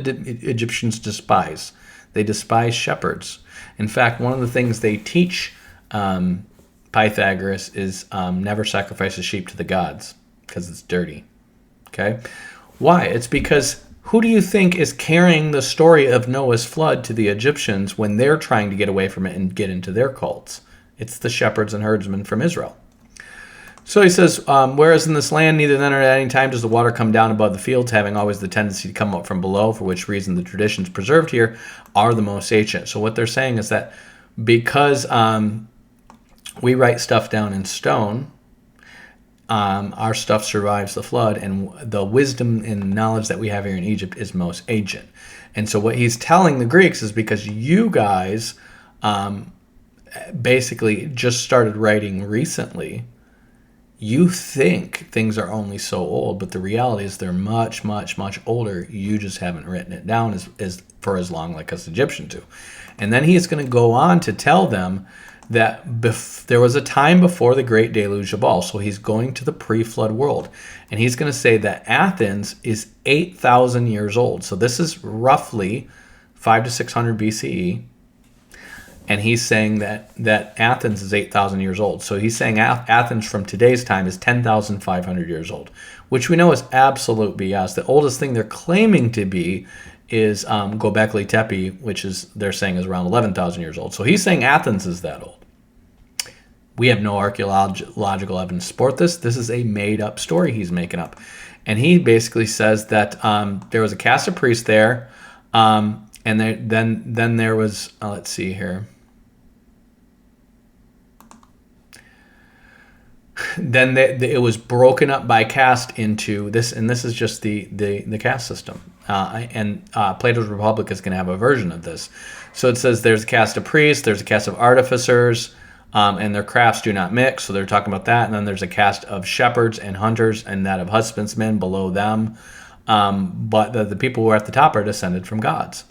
Egyptians despise. They despise shepherds. In fact, one of the things they teach Pythagoras is never sacrifice a sheep to the gods because it's dirty. Okay? Why? It's because who do you think is carrying the story of Noah's flood to the Egyptians when they're trying to get away from it and get into their cults? It's the shepherds and herdsmen from Israel. So he says, whereas in this land, neither then or at any time does the water come down above the fields, having always the tendency to come up from below, for which reason the traditions preserved here are the most ancient. So what they're saying is that because we write stuff down in stone, our stuff survives the flood, and the wisdom and knowledge that we have here in Egypt is most ancient. And so what he's telling the Greeks is because you guys basically just started writing recently, you think things are only so old, but the reality is they're much, much, much older. You just haven't written it down as for as long like us Egyptians do. And then he is going to go on to tell them that there was a time before the great deluge of all. So he's going to the pre-flood world. And he's going to say that Athens is 8,000 years old. So this is roughly 500 to 600 BCE. And he's saying that Athens is 8,000 years old. So he's saying Athens from today's time is 10,500 years old, which we know is absolute BS. The oldest thing they're claiming to be is Göbekli Tepe, which is they're saying is around 11,000 years old. So he's saying Athens is that old. We have no archaeological evidence to support this. This is a made-up story he's making up. And he basically says that there was a caste of priests there, and then there was, let's see here. Then it was broken up by caste into this, and this is just the caste system. And Plato's Republic is going to have a version of this. So it says there's a caste of priests, there's a caste of artificers, and their crafts do not mix. So they're talking about that. And then there's a caste of shepherds and hunters and that of husbandmen below them. But the people who are at the top are descended from gods.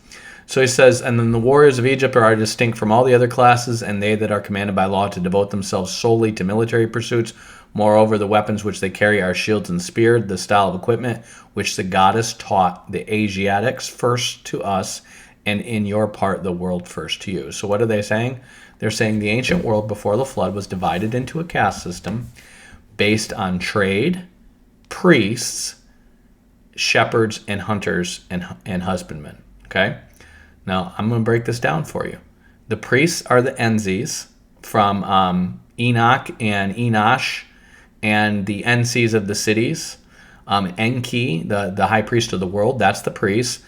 So he says, and then the warriors of Egypt are distinct from all the other classes, and they that are commanded by law to devote themselves solely to military pursuits. Moreover, the weapons which they carry are shields and spears, the style of equipment which the goddess taught the Asiatics first to us, and in your part the world first to you. So what are they saying? They're saying the ancient world before the flood was divided into a caste system based on trade, priests, shepherds, and hunters, and husbandmen. Okay? Now, I'm going to break this down for you. The priests are the Enzis from Enoch and Enosh, and the Ensis of the cities. Enki, the high priest of the world, that's the priest.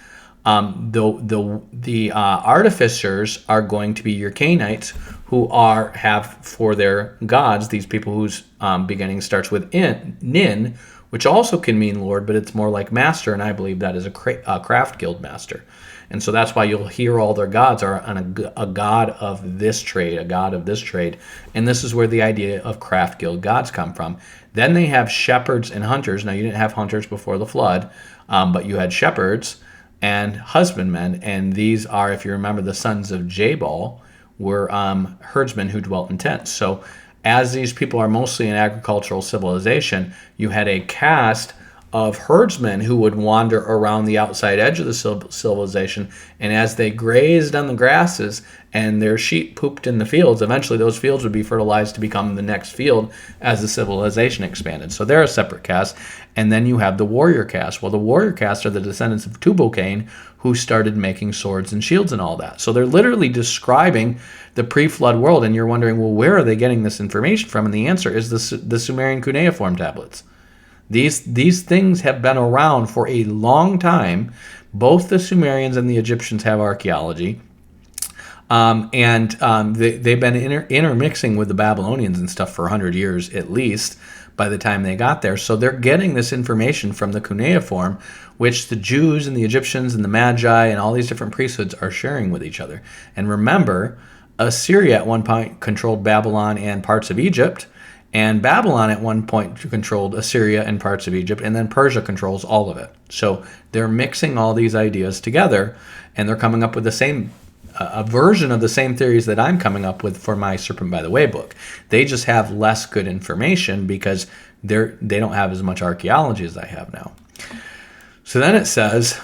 The artificers are going to be your Canaanites, who have for their gods these people whose beginning starts with Nin, which also can mean Lord, but it's more like master, and I believe that is a craft guild master. And so that's why you'll hear all their gods are a god of this trade, a god of this trade. And this is where the idea of craft guild gods come from. Then they have shepherds and hunters. Now, you didn't have hunters before the flood, but you had shepherds and husbandmen. And these are, if you remember, the sons of Jabal were herdsmen who dwelt in tents. So as these people are mostly an agricultural civilization, you had a caste of herdsmen who would wander around the outside edge of the civilization, and as they grazed on the grasses and their sheep pooped in the fields, eventually those fields would be fertilized to become the next field as the civilization expanded. So they're a separate caste. And then you have the warrior caste. Well, the warrior caste are the descendants of Tubal-Cain, who started making swords and shields and all that. So they're literally describing the pre-flood world, and you're wondering, well, where are they getting this information from? And the answer is the Sumerian cuneiform tablets. These things have been around for a long time. Both the Sumerians and the Egyptians have archaeology. They've been intermixing with the Babylonians and stuff for 100 years at least by the time they got there. So they're getting this information from the cuneiform, which the Jews and the Egyptians and the Magi and all these different priesthoods are sharing with each other. And remember, Assyria at one point controlled Babylon and parts of Egypt, and Babylon at one point controlled Assyria and parts of Egypt, and then Persia controls all of it. So they're mixing all these ideas together, and they're coming up with the same a version of the same theories that I'm coming up with for my Serpent by the Way book. They just have less good information because they don't have as much archaeology as I have now. So then it says,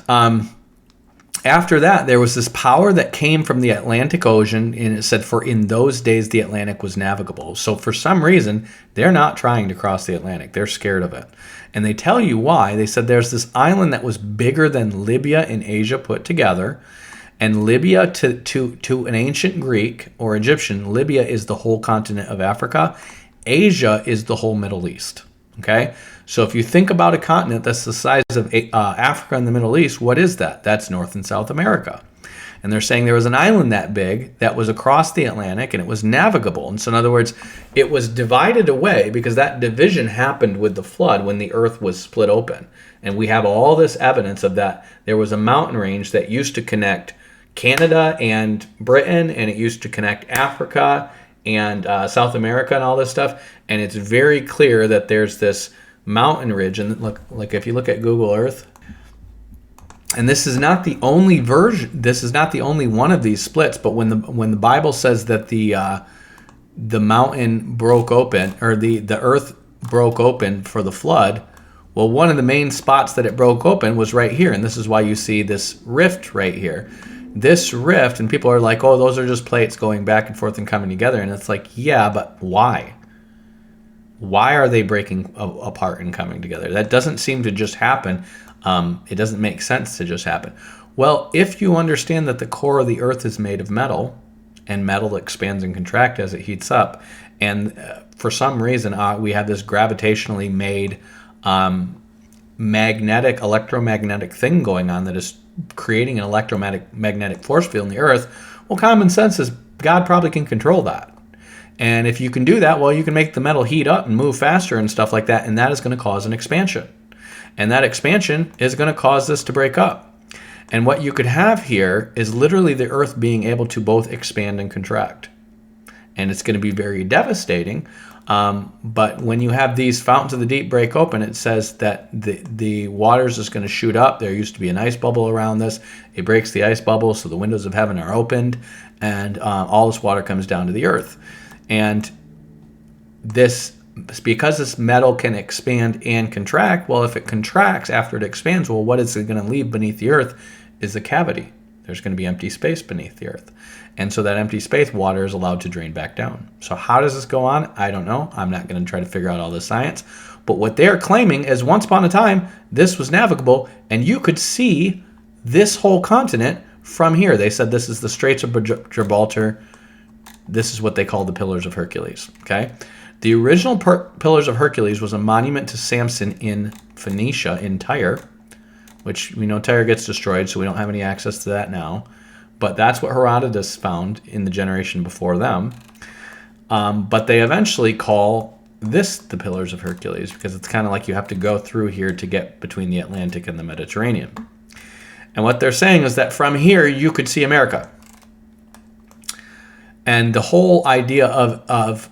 after that, there was this power that came from the Atlantic Ocean, and it said, for in those days the Atlantic was navigable. So for some reason, they're not trying to cross the Atlantic. They're scared of it. And they tell you why. They said there's this island that was bigger than Libya and Asia put together. And Libya, to an ancient Greek or Egyptian, Libya is the whole continent of Africa. Asia is the whole Middle East. Okay? So if you think about a continent that's the size of Africa and the Middle East, what is that? That's North and South America. And they're saying there was an island that big that was across the Atlantic, and it was navigable. And so in other words, it was divided away because that division happened with the flood when the earth was split open. And we have all this evidence of that. There was a mountain range that used to connect Canada and Britain, and it used to connect Africa and South America and all this stuff. And it's very clear that there's this mountain ridge. And look, like if you look at Google Earth, and this is not the only version, this is not the only one of these splits, but when the Bible says that the mountain broke open, or the earth broke open for the flood, well, one of the main spots that it broke open was right here. And this is why you see this rift right here. This rift, and people are like, oh, those are just plates going back and forth and coming together. And it's like, yeah, but why? Why are they breaking apart and coming together? That doesn't seem to just happen. It doesn't make sense to just happen. Well, if you understand that the core of the earth is made of metal, and metal expands and contracts as it heats up, and for some reason we have this gravitationally made electromagnetic thing going on that is creating an electromagnetic force field in the earth, well, common sense is God probably can control that. And if you can do that, well, you can make the metal heat up and move faster and stuff like that, and that is going to cause an expansion. And that expansion is going to cause this to break up. And what you could have here is literally the earth being able to both expand and contract. And it's going to be very devastating. But when you have these fountains of the deep break open, it says that the waters is going to shoot up. There used to be an ice bubble around this. It breaks the ice bubble, so the windows of heaven are opened, and all this water comes down to the earth. And this, because this metal can expand and contract, well, if it contracts after it expands, well, what is it going to leave beneath the earth is a cavity. There's going to be empty space beneath the earth. And so that empty space, water is allowed to drain back down. So how does this go on? I don't know. I'm not going to try to figure out all the science. But what they're claiming is once upon a time, this was navigable, and you could see this whole continent from here. They said this is the Straits of Gibraltar. This is what they call the Pillars of Hercules. Okay? The original Pillars of Hercules was a monument to Samson in Phoenicia, in Tyre, which we know Tyre gets destroyed, so we don't have any access to that now. But that's what Herodotus found in the generation before them. But they eventually call this the Pillars of Hercules because it's kind of like you have to go through here to get between the Atlantic and the Mediterranean. And what they're saying is that from here, you could see America. And the whole idea of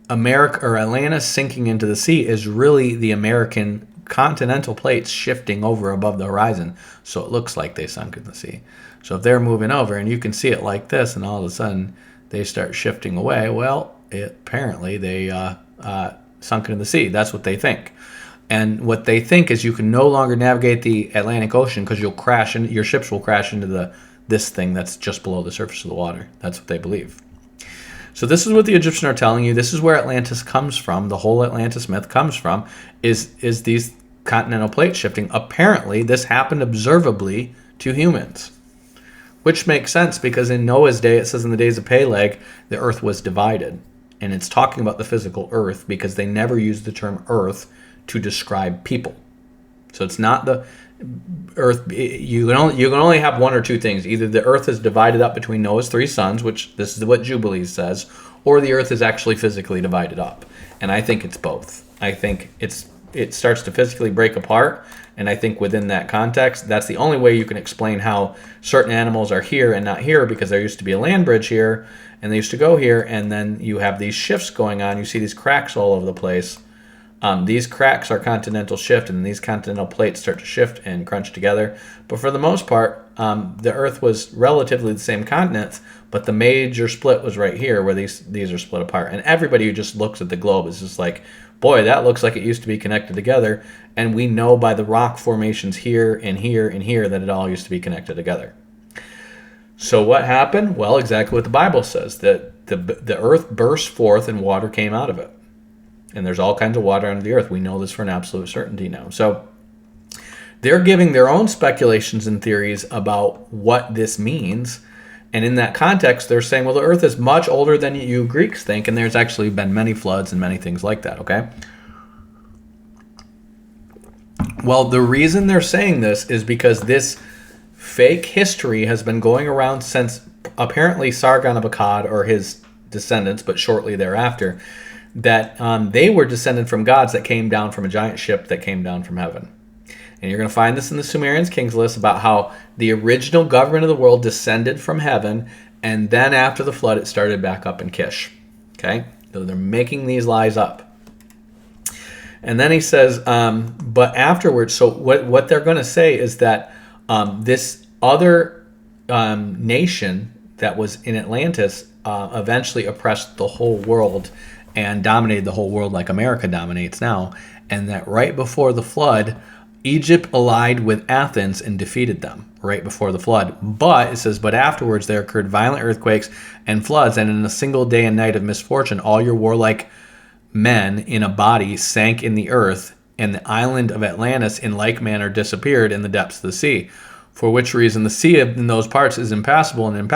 America or Atlantis sinking into the sea is really the American continental plates shifting over above the horizon. So it looks like they sunk in the sea. So if they're moving over and you can see it like this and all of a sudden they start shifting away, well, apparently they sunk into the sea. That's what they think. And what they think is you can no longer navigate the Atlantic Ocean because you'll crash and your ships will crash into this thing that's just below the surface of the water. That's what they believe. So this is what the Egyptians are telling you. This is where Atlantis comes from. The whole Atlantis myth comes from, is these continental plates shifting. Apparently, this happened observably to humans, which makes sense because in Noah's day, it says in the days of Peleg, the earth was divided. And it's talking about the physical earth because they never used the term earth to describe people. So it's not the earth. You can only have one or two things. Either the earth is divided up between Noah's 3 sons, which this is what Jubilees says, or the earth is actually physically divided up. And I think it's both. I think it starts to physically break apart, and I think within that context, that's the only way you can explain how certain animals are here and not here, because there used to be a land bridge here, and they used to go here, and then you have these shifts going on. You see these cracks all over the place. These cracks are continental shift, and these continental plates start to shift and crunch together. But for the most part, the Earth was relatively the same continents, but the major split was right here where these are split apart. And everybody who just looks at the globe is just like, boy, that looks like it used to be connected together. And we know by the rock formations here and here and here that it all used to be connected together. So what happened? Well, exactly what the Bible says, that the Earth burst forth and water came out of it. And there's all kinds of water under the earth. We know this for an absolute certainty now. So they're giving their own speculations and theories about what this means. And in that context, they're saying, well, the earth is much older than you Greeks think, and there's actually been many floods and many things like that, okay? Well, the reason they're saying this is because this fake history has been going around since apparently Sargon of Akkad or his descendants, but shortly thereafter, that they were descended from gods that came down from a giant ship that came down from heaven. And you're going to find this in the Sumerians' Kings list about how the original government of the world descended from heaven, and then after the flood, it started back up in Kish. Okay? So they're making these lies up. And then he says, but afterwards, so what they're going to say is that this other nation that was in Atlantis eventually oppressed the whole world and dominated the whole world like America dominates now, and that right before the flood, Egypt allied with Athens and defeated them right before the flood. But, it says, but afterwards there occurred violent earthquakes and floods, and in a single day and night of misfortune, all your warlike men in a body sank in the earth, and the island of Atlantis in like manner disappeared in the depths of the sea. For which reason the sea in those parts is impassable and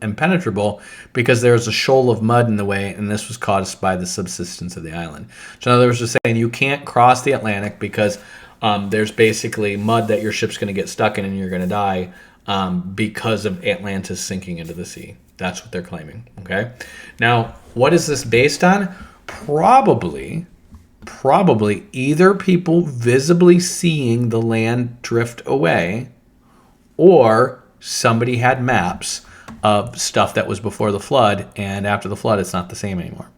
impenetrable, because there is a shoal of mud in the way, and this was caused by the subsidence of the island. So in other words, they're saying you can't cross the Atlantic because there's basically mud that your ship's going to get stuck in and you're going to die because of Atlantis sinking into the sea. That's what they're claiming. Okay. Now, what is this based on? Probably either people visibly seeing the land drift away, or somebody had maps of stuff that was before the flood, and after the flood, it's not the same anymore.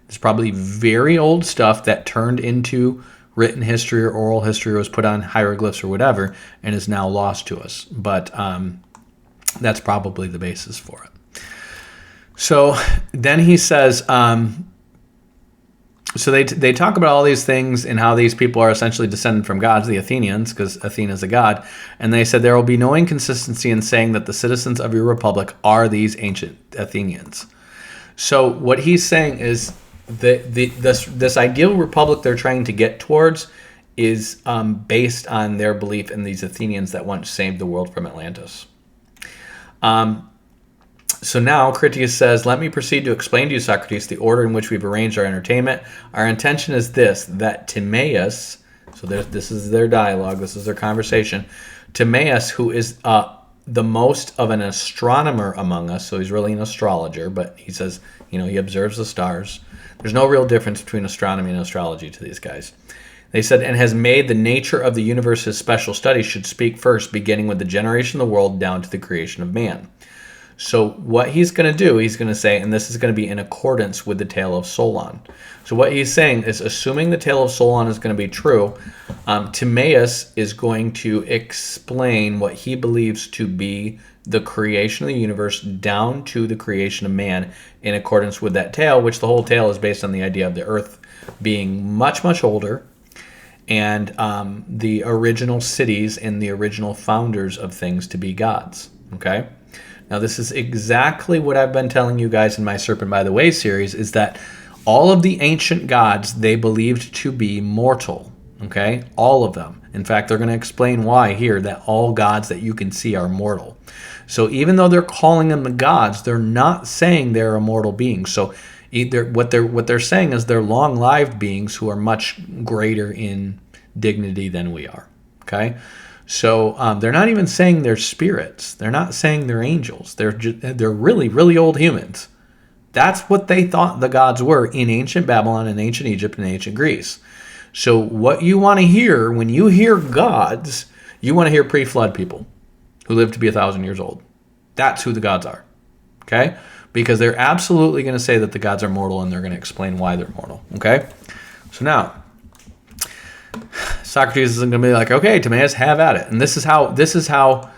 There's probably very old stuff that turned into written history or oral history, or was put on hieroglyphs or whatever, and is now lost to us. But that's probably the basis for it. So then he says, so they talk about all these things and how these people are essentially descended from gods, the Athenians, because Athena is a god. And they said there will be no inconsistency in saying that the citizens of your republic are these ancient Athenians. So what he's saying is this ideal republic they're trying to get towards is based on their belief in these Athenians that once saved the world from Atlantis. So now Critias says, let me proceed to explain to you, Socrates, the order in which we've arranged our entertainment. Our intention is this, that Timaeus, so this is their dialogue, this is their conversation, Timaeus, who is the most of an astronomer among us, so he's really an astrologer, but he says, he observes the stars. There's no real difference between astronomy and astrology to these guys. They said, and has made the nature of the universe his special study, should speak first, beginning with the generation of the world down to the creation of man. So what he's going to do, he's going to say, and this is going to be in accordance with the tale of Solon. So what he's saying is, assuming the tale of Solon is going to be true, Timaeus is going to explain what he believes to be the creation of the universe down to the creation of man in accordance with that tale, which the whole tale is based on the idea of the earth being much, much older, and the original cities and the original founders of things to be gods. Okay? Now, this is exactly what I've been telling you guys in my Serpent by the Way series, is that all of the ancient gods, they believed to be mortal. Okay? All of them. In fact, they're going to explain why here, that all gods that you can see are mortal. So even though they're calling them the gods, they're not saying they're immortal beings. So either what they're saying is they're long-lived beings who are much greater in dignity than we are. Okay? So they're not even saying they're spirits. They're not saying they're angels. They're really, really old humans. That's what they thought the gods were in ancient Babylon and ancient Egypt and ancient Greece. So what you want to hear when you hear gods, you want to hear pre-flood people who lived to be 1,000 years old. That's who the gods are. Okay? Because they're absolutely going to say that the gods are mortal, and they're going to explain why they're mortal. Okay? So now, Socrates isn't going to be like, okay, Timaeus, have at it. And this is how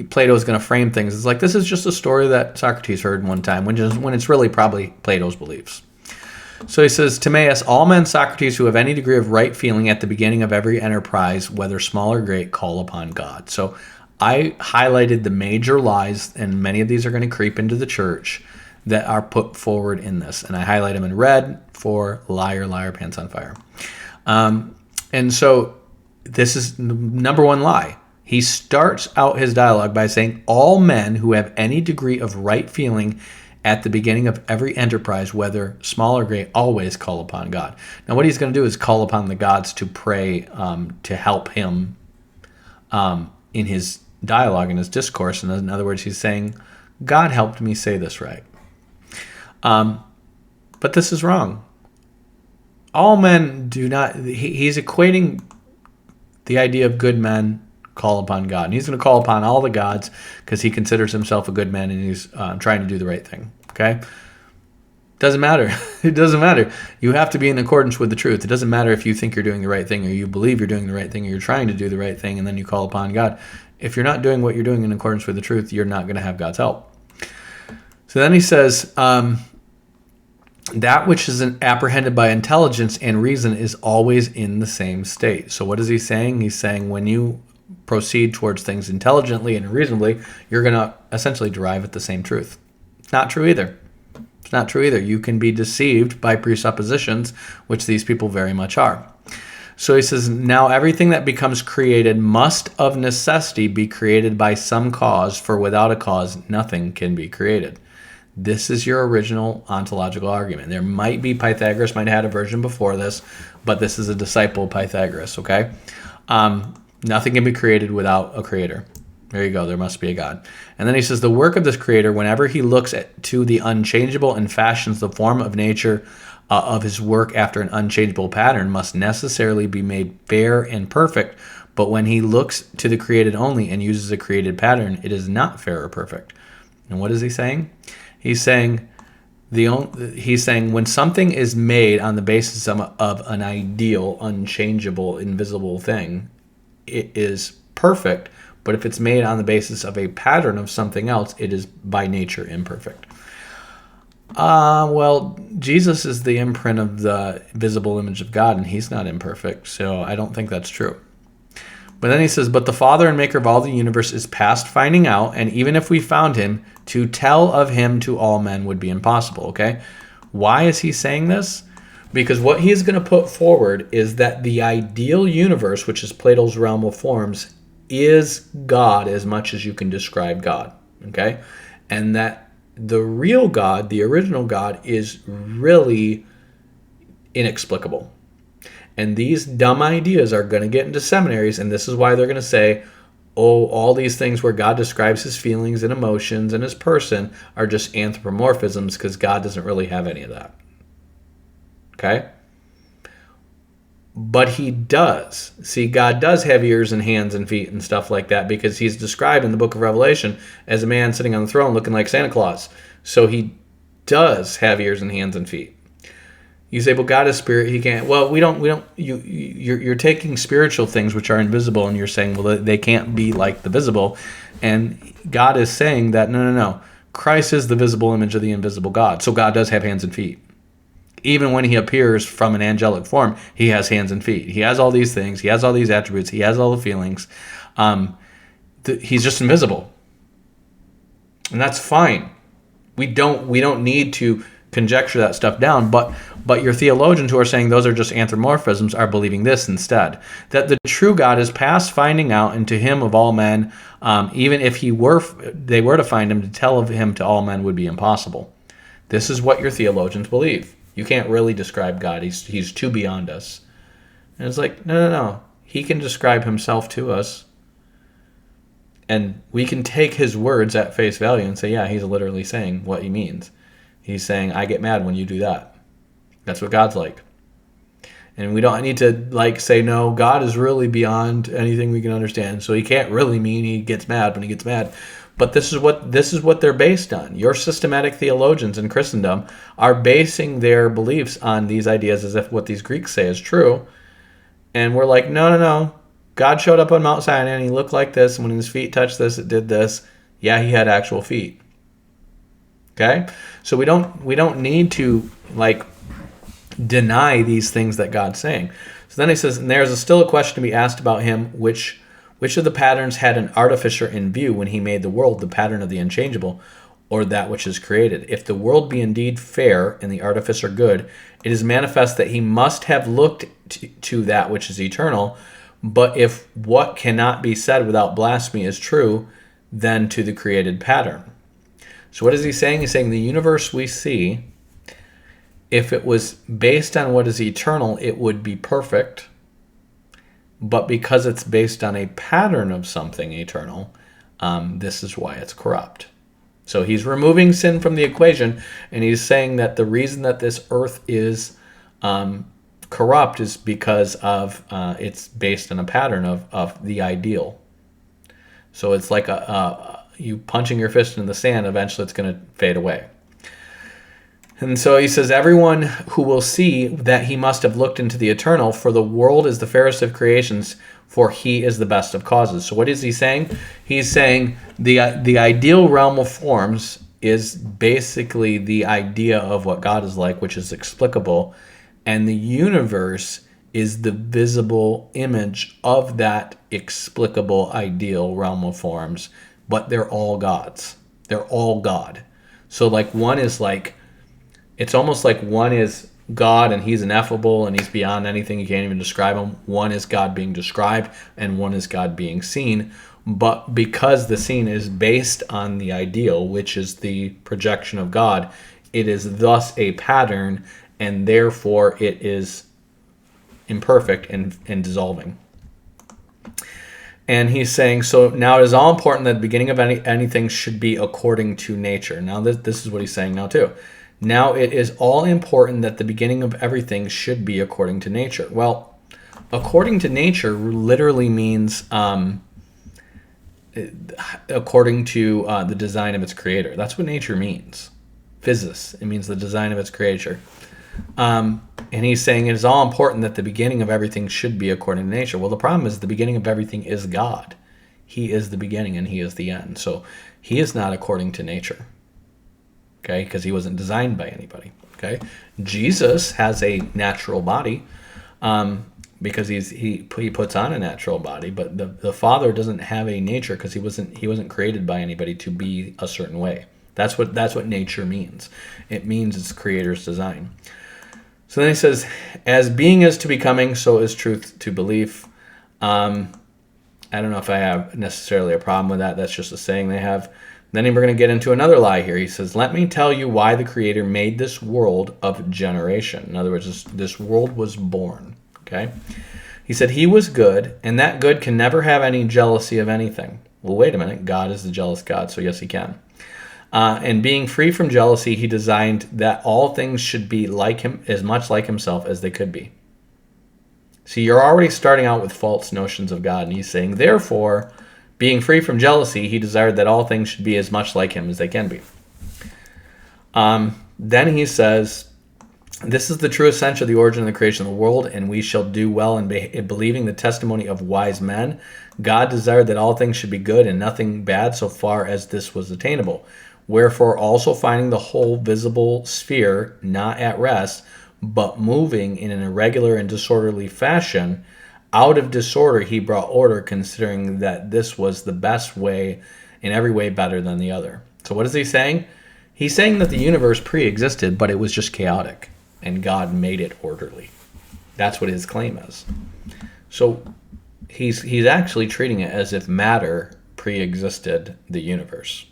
Plato is going to frame things. It's like, this is just a story that Socrates heard one time, when it's really probably Plato's beliefs. So he says, Timaeus, all men, Socrates, who have any degree of right feeling at the beginning of every enterprise, whether small or great, call upon God. So I highlighted the major lies, and many of these are going to creep into the church, that are put forward in this. And I highlight them in red for liar, liar, pants on fire. And so this is number one lie. He starts out his dialogue by saying, all men who have any degree of right feeling at the beginning of every enterprise, whether small or great, always call upon God. Now what he's going to do is call upon the gods to pray, to help him in his dialogue, in his discourse. And in other words, he's saying, God helped me say this right. But this is wrong. All men do not, he's equating the idea of good men call upon God. And he's going to call upon all the gods because he considers himself a good man, and he's trying to do the right thing. Okay? Doesn't matter. It doesn't matter. You have to be in accordance with the truth. It doesn't matter if you think you're doing the right thing, or you believe you're doing the right thing, or you're trying to do the right thing, and then you call upon God. If you're not doing what you're doing in accordance with the truth, you're not going to have God's help. So then he says, that which is apprehended by intelligence and reason is always in the same state. So what is he saying? He's saying when you proceed towards things intelligently and reasonably, you're going to essentially derive at the same truth. It's not true either. It's not true either. You can be deceived by presuppositions, which these people very much are. So he says, now everything that becomes created must of necessity be created by some cause, for without a cause, nothing can be created. This is your original ontological argument. There might be, Pythagoras might have had a version before this, but this is a disciple of Pythagoras, okay? Nothing can be created without a creator. There you go. There must be a God. And then he says, the work of this creator, whenever he looks to the unchangeable and fashions the form of nature of his work after an unchangeable pattern, must necessarily be made fair and perfect. But when he looks to the created only and uses a created pattern, it is not fair or perfect. And what is he saying? He's saying when something is made on the basis of an ideal, unchangeable, invisible thing, it is perfect. But if it's made on the basis of a pattern of something else, it is by nature imperfect. Well, Jesus is the imprint of the visible image of God, and he's not imperfect, so I don't think that's true. But then he says, but the Father and Maker of all the universe is past finding out, and even if we found him, to tell of him to all men would be impossible, okay? Why is he saying this? Because what he is going to put forward is that the ideal universe, which is Plato's realm of forms, is God as much as you can describe God, okay? And that the real God, the original God, is really inexplicable. And these dumb ideas are going to get into seminaries, and this is why they're going to say, oh, all these things where God describes his feelings and emotions and his person are just anthropomorphisms because God doesn't really have any of that. Okay? But he does. See, God does have ears and hands and feet and stuff like that, because he's described in the book of Revelation as a man sitting on the throne looking like Santa Claus. So he does have ears and hands and feet. You say, well, God is spirit. He can't. Well, we don't. You're taking spiritual things which are invisible, and you're saying, well, they can't be like the visible. And God is saying that no. Christ is the visible image of the invisible God. So God does have hands and feet. Even when he appears from an angelic form, he has hands and feet. He has all these things. He has all these attributes. He has all the feelings. He's just invisible, and that's fine. We don't need to conjecture that stuff down. But your theologians who are saying those are just anthropomorphisms are believing this instead: that the true God is past finding out, and to him of all men, even if they were to find him, to tell of him to all men would be impossible. This is what your theologians believe. You can't really describe God. He's too beyond us. And it's like, no. He can describe himself to us. And we can take his words at face value and say, yeah, he's literally saying what he means. He's saying, I get mad when you do that. That's what God's like. And we don't need to say, no, God is really beyond anything we can understand. So he can't really mean he gets mad when he gets mad. But this is what they're based on. Your systematic theologians in Christendom are basing their beliefs on these ideas as if what these Greeks say is true. And we're like, no. God showed up on Mount Sinai and he looked like this. And when his feet touched this, it did this. Yeah, he had actual feet. Okay? So we don't need to deny these things that God's saying. So then he says, and there's still a question to be asked about him, which of the patterns had an artificer in view when he made the world, the pattern of the unchangeable, or that which is created? If the world be indeed fair and the artificer good, it is manifest that he must have looked to that which is eternal. But if what cannot be said without blasphemy is true, then to the created pattern. So what is he saying? He's saying the universe we see, if it was based on what is eternal, it would be perfect. But because it's based on a pattern of something eternal, this is why it's corrupt. So he's removing sin from the equation, and he's saying that the reason that this earth is corrupt is because of it's based on a pattern of the ideal. So it's like you punching your fist in the sand, eventually it's going to fade away. And so he says, everyone who will see that he must have looked into the eternal, for the world is the fairest of creations, for he is the best of causes. So what is he saying? He's saying the ideal realm of forms is basically the idea of what God is like, which is explicable. And the universe is the visible image of that explicable ideal realm of forms. But they're all gods. They're all God. So one is it's almost like one is God and he's ineffable and he's beyond anything. You can't even describe him. One is God being described and one is God being seen. But because the scene is based on the ideal, which is the projection of God, it is thus a pattern, and therefore it is imperfect and dissolving. And he's saying, so now it is all important that the beginning of anything should be according to nature. Now this is what he's saying now too. Now it is all important that the beginning of everything should be according to nature. Well, according to nature literally means according to the design of its creator. That's what nature means. Physis. It means the design of its creator. And he's saying it is all important that the beginning of everything should be according to nature. Well, the problem is the beginning of everything is God. He is the beginning and he is the end. So he is not according to nature. Okay, because he wasn't designed by anybody. Okay, Jesus has a natural body because he puts on a natural body, but the Father doesn't have a nature because he wasn't created by anybody to be a certain way. That's what nature means. It means it's Creator's design. So then he says, as being is to becoming, so is truth to belief. I don't know if I have necessarily a problem with that. That's just a saying they have. Then we're going to get into another lie here. He says, let me tell you why the Creator made this world of generation. In other words, this world was born. Okay? He said he was good, and that good can never have any jealousy of anything. Well, wait a minute. God is the jealous God, so yes, he can. And being free from jealousy, he designed that all things should be like him, as much like himself as they could be. See, you're already starting out with false notions of God, and he's saying, therefore, being free from jealousy, he desired that all things should be as much like him as they can be. Then he says, this is the true essential of the origin of the creation of the world, and we shall do well in believing the testimony of wise men. God desired that all things should be good and nothing bad so far as this was attainable. Wherefore, also finding the whole visible sphere not at rest, but moving in an irregular and disorderly fashion, out of disorder he brought order, considering that this was the best way, in every way better than the other. So what is he saying? He's saying that the universe pre-existed, but it was just chaotic, and God made it orderly. That's what his claim is. So he's actually treating it as if matter pre-existed the universe.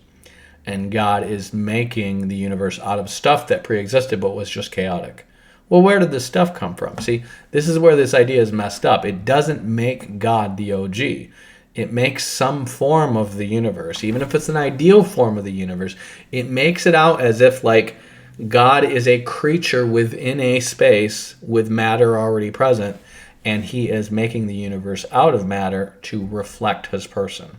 And God is making the universe out of stuff that pre-existed but was just chaotic. Well, where did this stuff come from? See, this is where this idea is messed up. It doesn't make God the OG. It makes some form of the universe. Even if it's an ideal form of the universe, it makes it out as if like God is a creature within a space with matter already present, and he is making the universe out of matter to reflect his person.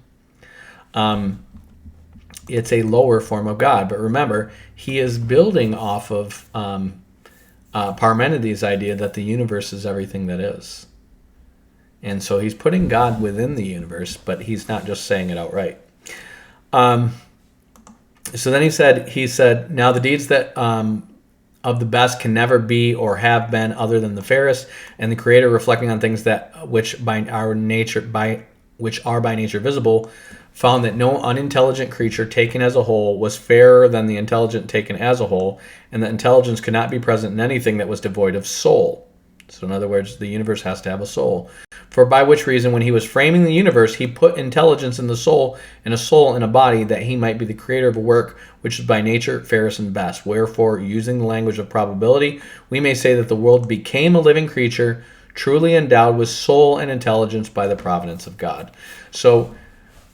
It's a lower form of God, but remember, he is building off of Parmenides' idea that the universe is everything that is. And so he's putting God within the universe, but he's not just saying it outright. So then he said, now the deeds that of the best can never be or have been other than the fairest, and the Creator reflecting on things that which are by nature visible, found that no unintelligent creature taken as a whole was fairer than the intelligent taken as a whole, and that intelligence could not be present in anything that was devoid of soul. So in other words, the universe has to have a soul. For by which reason, when he was framing the universe, he put intelligence in the soul, and a soul in a body, that he might be the creator of a work which is by nature fairest and best. Wherefore, using the language of probability, we may say that the world became a living creature, truly endowed with soul and intelligence by the providence of God. So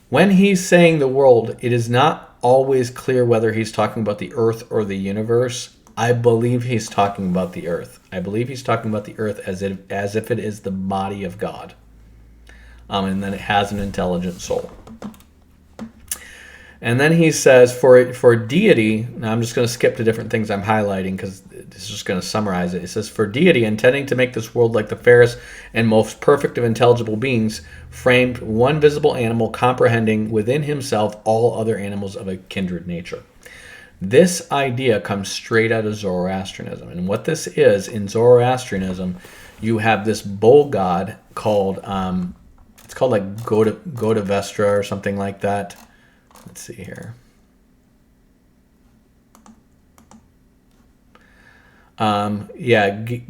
when he's saying the world, it is not always clear whether he's talking about the earth or the universe. I believe he's talking about the earth. I believe he's talking about the earth as if it is the body of God. And then it has an intelligent soul. And then he says, for deity, now I'm just going to skip to different things I'm highlighting because this is just going to summarize it. It says, for deity, intending to make this world like the fairest and most perfect of intelligible beings, framed one visible animal comprehending within himself all other animals of a kindred nature. This idea comes straight out of Zoroastrianism. And what this is, in Zoroastrianism, you have this bull god called, it's called like Godavestra or something like that. Let's see here.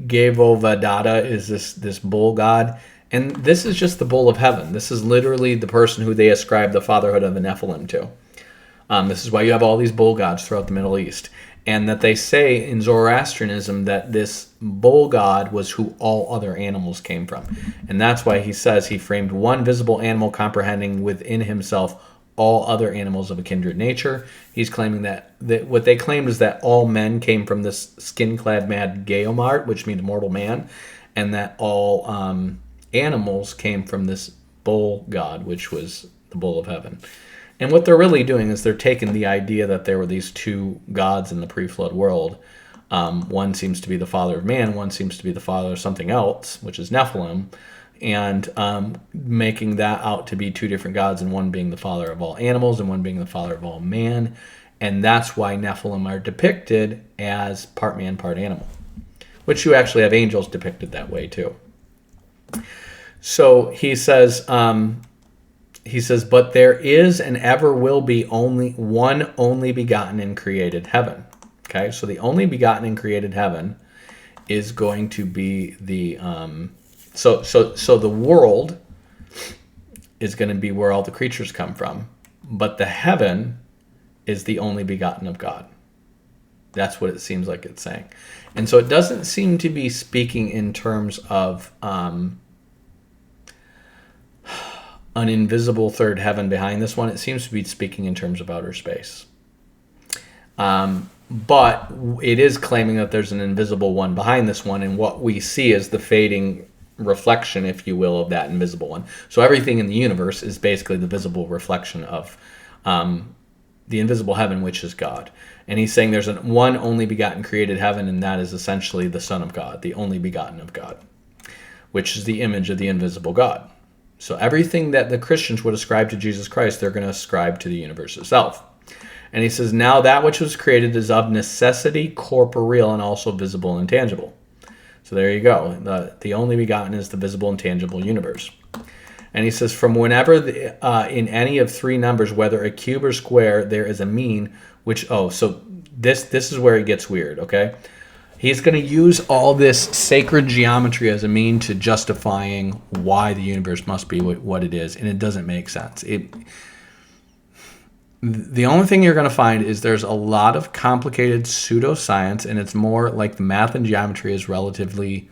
Gavovadata is this bull god. And this is just the bull of heaven. This is literally the person who they ascribe the fatherhood of the Nephilim to. This is why you have all these bull gods throughout the Middle East. And that they say in Zoroastrianism that this bull god was who all other animals came from. And that's why he says he framed one visible animal comprehending within himself all other animals of a kindred nature. He's claiming that what they claimed is that all men came from this skin-clad mad Geomart, which means mortal man, and that all animals came from this bull god, which was the bull of heaven. And what they're really doing is they're taking the idea that there were these two gods in the pre-flood world. One seems to be the father of man, one seems to be the father of something else, which is Nephilim, and making that out to be two different gods, and one being the father of all animals and one being the father of all man. And that's why Nephilim are depicted as part man, part animal, which you actually have angels depicted that way too. So he says, but there is and ever will be only one only begotten in created heaven. Okay, so the only begotten in created heaven is going to be the so the world is going to be where all the creatures come from, but the heaven is the only begotten of God. That's what it seems like it's saying. And so it doesn't seem to be speaking in terms of an invisible third heaven behind this one. It seems to be speaking in terms of outer space. But it is claiming that there's an invisible one behind this one, and what we see is the fading reflection, if you will, of that invisible one. So everything in the universe is basically the visible reflection of the invisible heaven, which is God. And he's saying there's one only begotten created heaven, and that is essentially the Son of God, the only begotten of God, which is the image of the invisible God. So everything that the Christians would ascribe to Jesus Christ, they're going to ascribe to the universe itself. And he says, now that which was created is of necessity corporeal and also visible and tangible. So there you go. The only begotten is the visible and tangible universe. And he says, from whenever in any of three numbers, whether a cube or square, there is a mean, which, so this is where it gets weird, okay? He's going to use all this sacred geometry as a mean to justifying why the universe must be what it is, and it doesn't make sense. The only thing you're going to find is there's a lot of complicated pseudoscience, and it's more like the math and geometry is relatively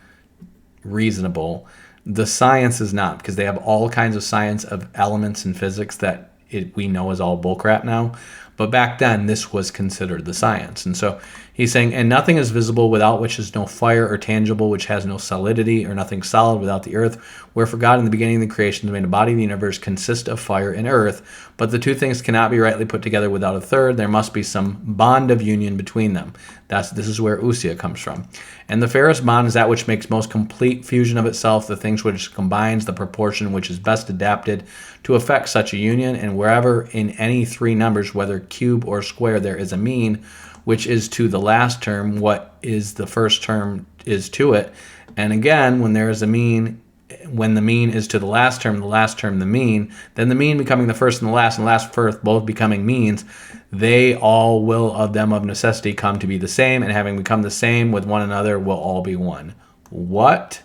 reasonable. The science is not, because they have all kinds of science of elements in physics that we know is all bullcrap now. But back then, this was considered the science. And so he's saying, and nothing is visible without which is no fire, or tangible which has no solidity, or nothing solid without the earth. Wherefore God in the beginning of the creation made a body of the universe consist of fire and earth. But the two things cannot be rightly put together without a third. There must be some bond of union between them. This is where ousia comes from. And the fairest bond is that which makes most complete fusion of itself, the things which combines the proportion which is best adapted to effect such a union. And wherever in any three numbers, whether cube or square, there is a mean, which is to the last term what is the first term is to it. And again, when there is a mean, when the mean is to the last term the mean, then the mean becoming the first and the last first, both becoming means, they all will of them of necessity come to be the same, and having become the same with one another will all be one. What?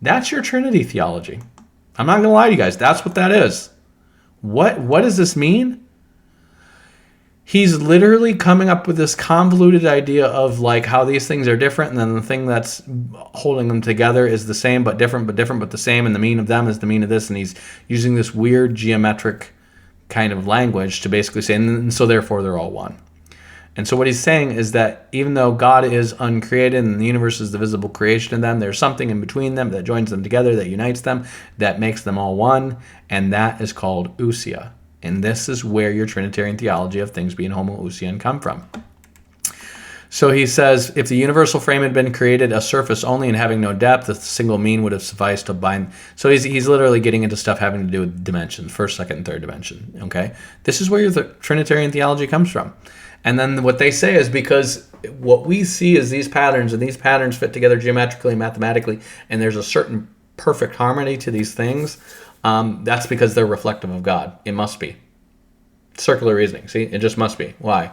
That's your Trinity theology. I'm not going to lie to you guys. That's what that is. What does this mean? He's literally coming up with this convoluted idea of like how these things are different, and then the thing that's holding them together is the same but different but the same, and the mean of them is the mean of this, and he's using this weird geometric kind of language to basically say, and so therefore they're all one. And so what he's saying is that even though God is uncreated and the universe is the visible creation of them, there's something in between them that joins them together, that unites them, that makes them all one, and that is called ousia. And this is where your Trinitarian theology of things being homoousian come from. So he says, if the universal frame had been created a surface only and having no depth, a single mean would have sufficed to bind. So he's literally getting into stuff having to do with dimensions, first, second, and third dimension. Okay, this is where your Trinitarian theology comes from. And then what they say is because what we see is these patterns, and these patterns fit together geometrically, mathematically, and there's a certain perfect harmony to these things. That's because they're reflective of God. It must be. Circular reasoning. See, it just must be. Why?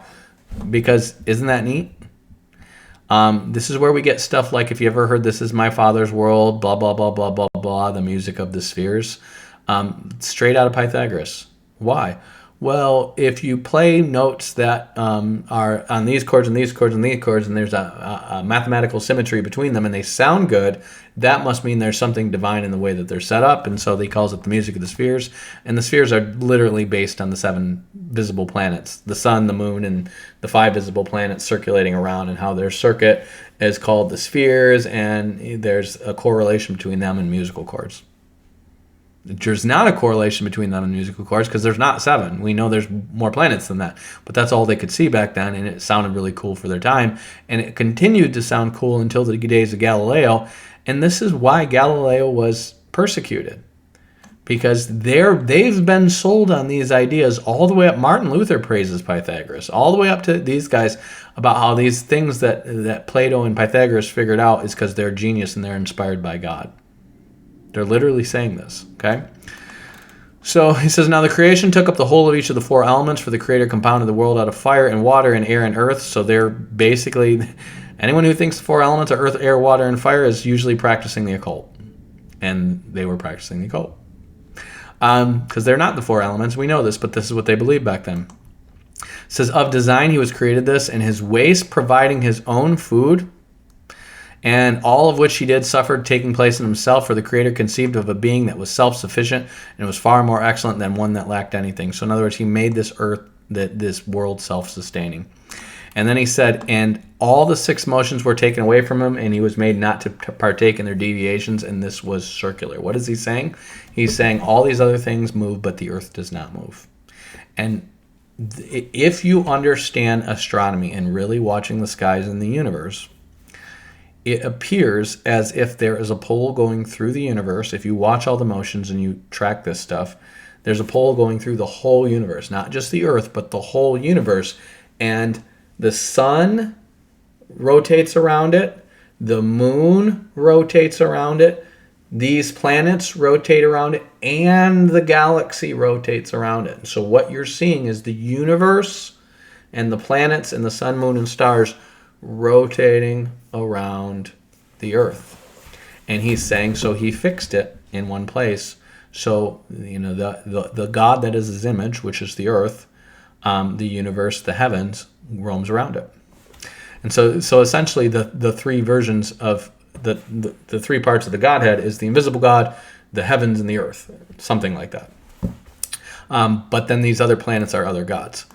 Because isn't that neat? This is where we get stuff like, if you ever heard "This Is My Father's World," blah blah blah blah blah blah, the music of the spheres, straight out of Pythagoras. Why? Well, if you play notes that are on these chords and these chords and these chords, and there's a mathematical symmetry between them, and they sound good, that must mean there's something divine in the way that they're set up, and so he calls it the music of the spheres. And the spheres are literally based on the 7 visible planets, the sun, the moon, and the 5 visible planets circulating around, and how their circuit is called the spheres, and there's a correlation between them and musical chords. There's not a correlation between them and musical chords because there's not 7. We know there's more planets than that. But that's all they could see back then, and it sounded really cool for their time. And it continued to sound cool until the days of Galileo. And this is why Galileo was persecuted. Because they've been sold on these ideas all the way up. Martin Luther praises Pythagoras, all the way up to these guys, about how these things that Plato and Pythagoras figured out is because they're genius and they're inspired by God. They're literally saying this, okay? So he says, now the creation took up the whole of each of the 4 elements, for the Creator compounded the world out of fire and water and air and earth. So they're basically, anyone who thinks the 4 elements are earth, air, water, and fire is usually practicing the occult. And they were practicing the occult. Because they're not the 4 elements. We know this, but this is what they believed back then. It says, of design he was created this, and his waste providing his own food, and all of which he did suffered taking place in himself, for the Creator conceived of a being that was self-sufficient and was far more excellent than one that lacked anything. So in other words, he made this earth, this world self-sustaining. And then he said, and all the 6 motions were taken away from him, and he was made not to partake in their deviations, and this was circular. What is he saying? He's saying all these other things move, but the earth does not move. And if you understand astronomy and really watching the skies in the universe, it appears as if there is a pole going through the universe. If you watch all the motions and you track this stuff, there's a pole going through the whole universe, not just the earth, but the whole universe. And the sun rotates around it, the moon rotates around it, these planets rotate around it, and the galaxy rotates around it. So what you're seeing is the universe and the planets and the sun, moon, and stars rotating around the earth. And he's saying, so he fixed it in one place. So, the God that is his image, which is the earth, the universe, the heavens, roams around it. And so essentially the 3 versions of the 3 parts of the Godhead is the invisible God, the heavens, and the earth, something like that. But then these other planets are other gods.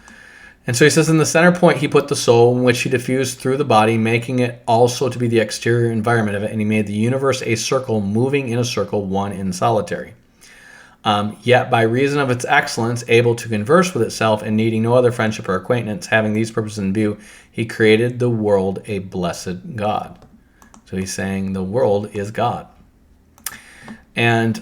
And so he says, in the center point he put the soul, in which he diffused through the body, making it also to be the exterior environment of it, and he made the universe a circle, moving in a circle, one in solitary. Yet by reason of its excellence, able to converse with itself and needing no other friendship or acquaintance, having these purposes in view, he created the world a blessed God. So he's saying the world is God. And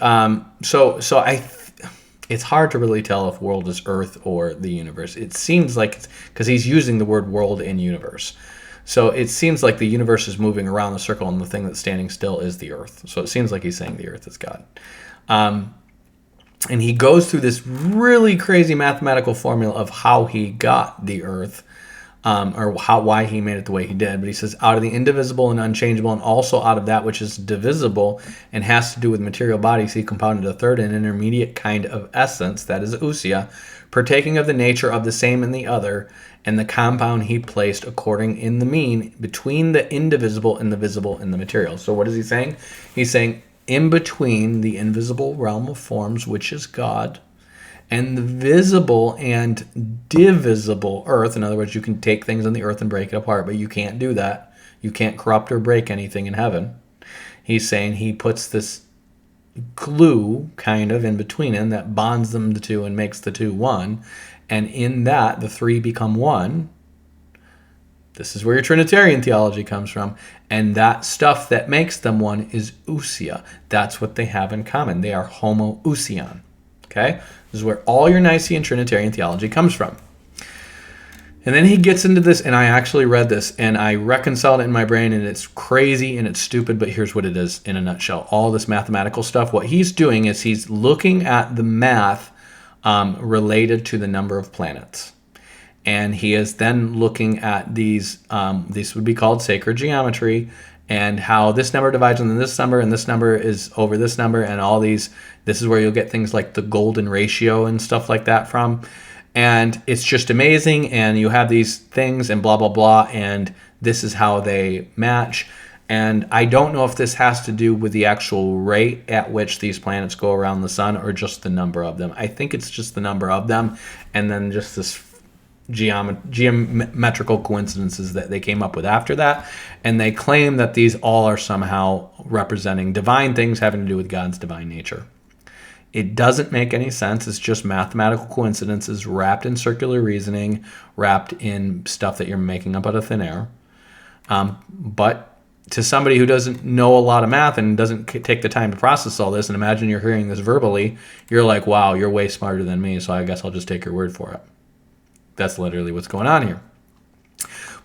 it's hard to really tell if world is earth or the universe. It seems like, because he's using the word world and universe. So it seems like the universe is moving around the circle and the thing that's standing still is the earth. So it seems like he's saying the earth is God. And he goes through this really crazy mathematical formula of how he got the earth, why he made it the way he did. But he says, out of the indivisible and unchangeable, and also out of that which is divisible and has to do with material bodies, he compounded a third and intermediate kind of essence, that is ousia, partaking of the nature of the same and the other, and the compound he placed according in the mean between the indivisible and the visible and the material. So what is he saying? He's saying, in between the invisible realm of forms, which is God, and the visible and divisible earth. In other words, you can take things on the earth and break it apart, but you can't do that. You can't corrupt or break anything in heaven. He's saying he puts this glue kind of in between them that bonds them the two and makes the two one. And in that, the 3 become one. This is where your Trinitarian theology comes from. And that stuff that makes them one is ousia. That's what they have in common. They are homoousion. Okay? This is where all your Nicene Trinitarian theology comes from. And then he gets into this, and I actually read this, and I reconciled it in my brain, and it's crazy and it's stupid, but here's what it is in a nutshell. All this mathematical stuff, what he's doing is he's looking at the math related to the number of planets. And he is then looking at these would be called sacred geometry, and how this number divides into this number, and this number is over this number, and all these, this is where you'll get things like the golden ratio and stuff like that from. And it's just amazing, and you have these things and blah, blah, blah, and this is how they match. And I don't know if this has to do with the actual rate at which these planets go around the sun or just the number of them. I think it's just the number of them, and then just this geometrical coincidences that they came up with after that. And they claim that these all are somehow representing divine things having to do with God's divine nature. It doesn't make any sense. It's just mathematical coincidences wrapped in circular reasoning, wrapped in stuff that you're making up out of thin air. But to somebody who doesn't know a lot of math and doesn't take the time to process all this, and imagine you're hearing this verbally, you're like, wow, you're way smarter than me, so I guess I'll just take your word for it. That's literally what's going on here.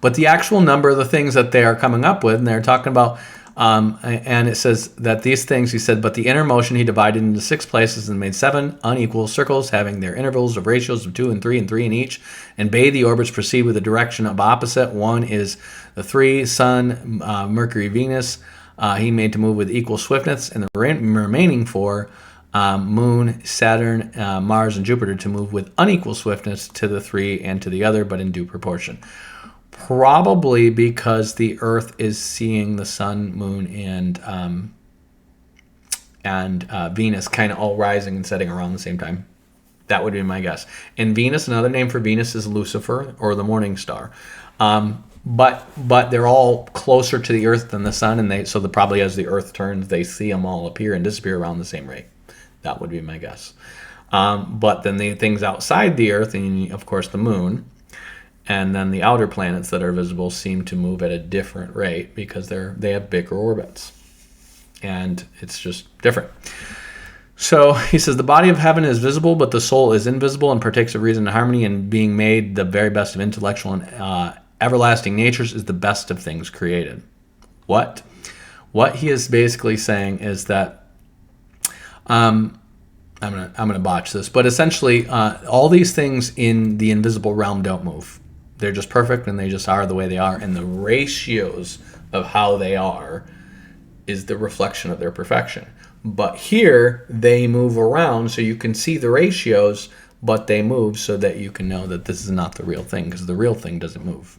But the actual number of the things that they are coming up with, and they're talking about, and it says that these things, he said, but the inner motion he divided into 6 places and made 7 unequal circles, having their intervals of ratios of 2 and 3 and 3 in each, and bade the orbits proceed with a direction of opposite. One is the 3, Sun, Mercury, Venus, he made to move with equal swiftness, and the remaining 4, Moon, Saturn, Mars, and Jupiter to move with unequal swiftness to the 3 and to the other, but in due proportion. Probably because the Earth is seeing the Sun, Moon, and Venus kind of all rising and setting around the same time. That would be my guess. And Venus, another name for Venus is Lucifer, or the morning star. But they're all closer to the Earth than the Sun, and probably as the Earth turns, they see them all appear and disappear around the same rate. That would be my guess. But then the things outside the Earth, and of course the Moon, and then the outer planets that are visible seem to move at a different rate because they have bigger orbits, and it's just different. So he says the body of heaven is visible, but the soul is invisible and partakes of reason and harmony, and being made the very best of intellectual and everlasting natures is the best of things created. What he is basically saying is that I'm gonna botch this, but essentially all these things in the invisible realm don't move. They're just perfect, and they just are the way they are, and the ratios of how they are is the reflection of their perfection. But here they move around, so you can see the ratios, but they move so that you can know that this is not the real thing, because the real thing doesn't move.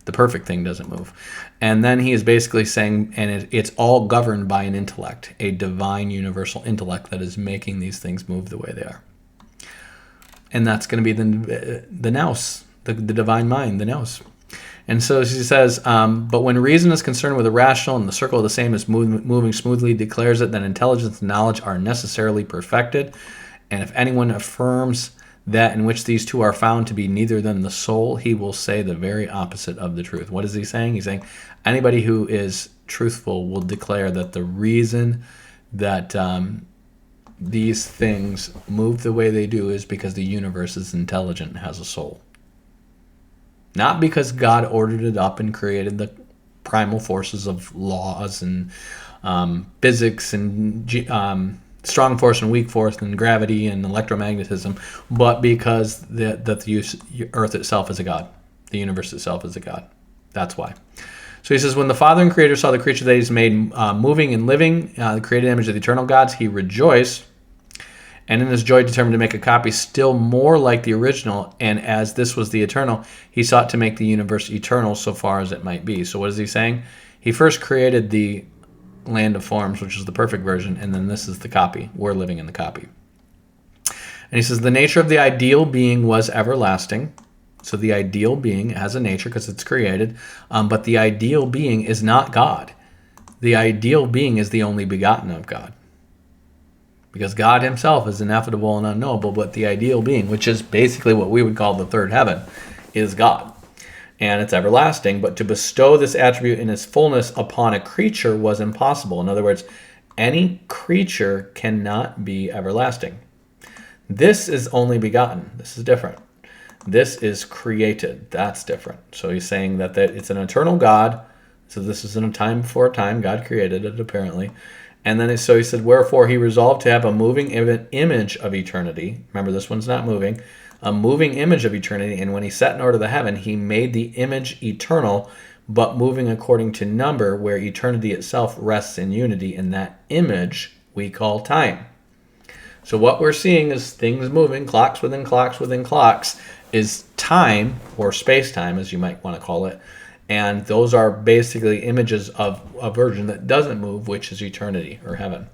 The perfect thing doesn't move. And then he is basically saying, and it's all governed by an intellect, a divine universal intellect that is making these things move the way they are. And that's going to be the nous, the divine mind, the nous. And so he says, but when reason is concerned with the rational, and the circle of the same is moving smoothly, declares it that intelligence and knowledge are necessarily perfected. And if anyone affirms that in which these two are found to be neither than the soul, he will say the very opposite of the truth. What is he saying? He's saying anybody who is truthful will declare that the reason that these things move the way they do is because the universe is intelligent and has a soul. Not because God ordered it up and created the primal forces of laws and physics and strong force and weak force and gravity and electromagnetism, but because the earth itself is a god. The universe itself is a god. That's why. So he says, when the Father and Creator saw the creature that he's made moving and living, the created image of the eternal gods, he rejoiced, and in his joy determined to make a copy still more like the original, and as this was the eternal, he sought to make the universe eternal so far as it might be. So what is he saying? He first created the land of forms, which is the perfect version, and then this is the copy. We're living in the copy. And he says, the nature of the ideal being was everlasting. So the ideal being has a nature because it's created, but the ideal being is not God. The ideal being is the only begotten of God. Because God himself is ineffable and unknowable, but the ideal being, which is basically what we would call the third heaven, is God. And it's everlasting, but to bestow this attribute in its fullness upon a creature was impossible. In other words, any creature cannot be everlasting. This is only begotten. This is different. This is created. That's different. So he's saying that it's an eternal God. So this is in a time before time. God created it, apparently. And then so he said, wherefore he resolved to have a moving image of eternity. Remember, this one's not moving. A moving image of eternity. And when he set in order the heaven, he made the image eternal, but moving according to number, where eternity itself rests in unity. And that image we call time. So what we're seeing is things moving, clocks within clocks within clocks, is time, or space-time, as you might want to call it. And those are basically images of a version that doesn't move, which is eternity, or heaven.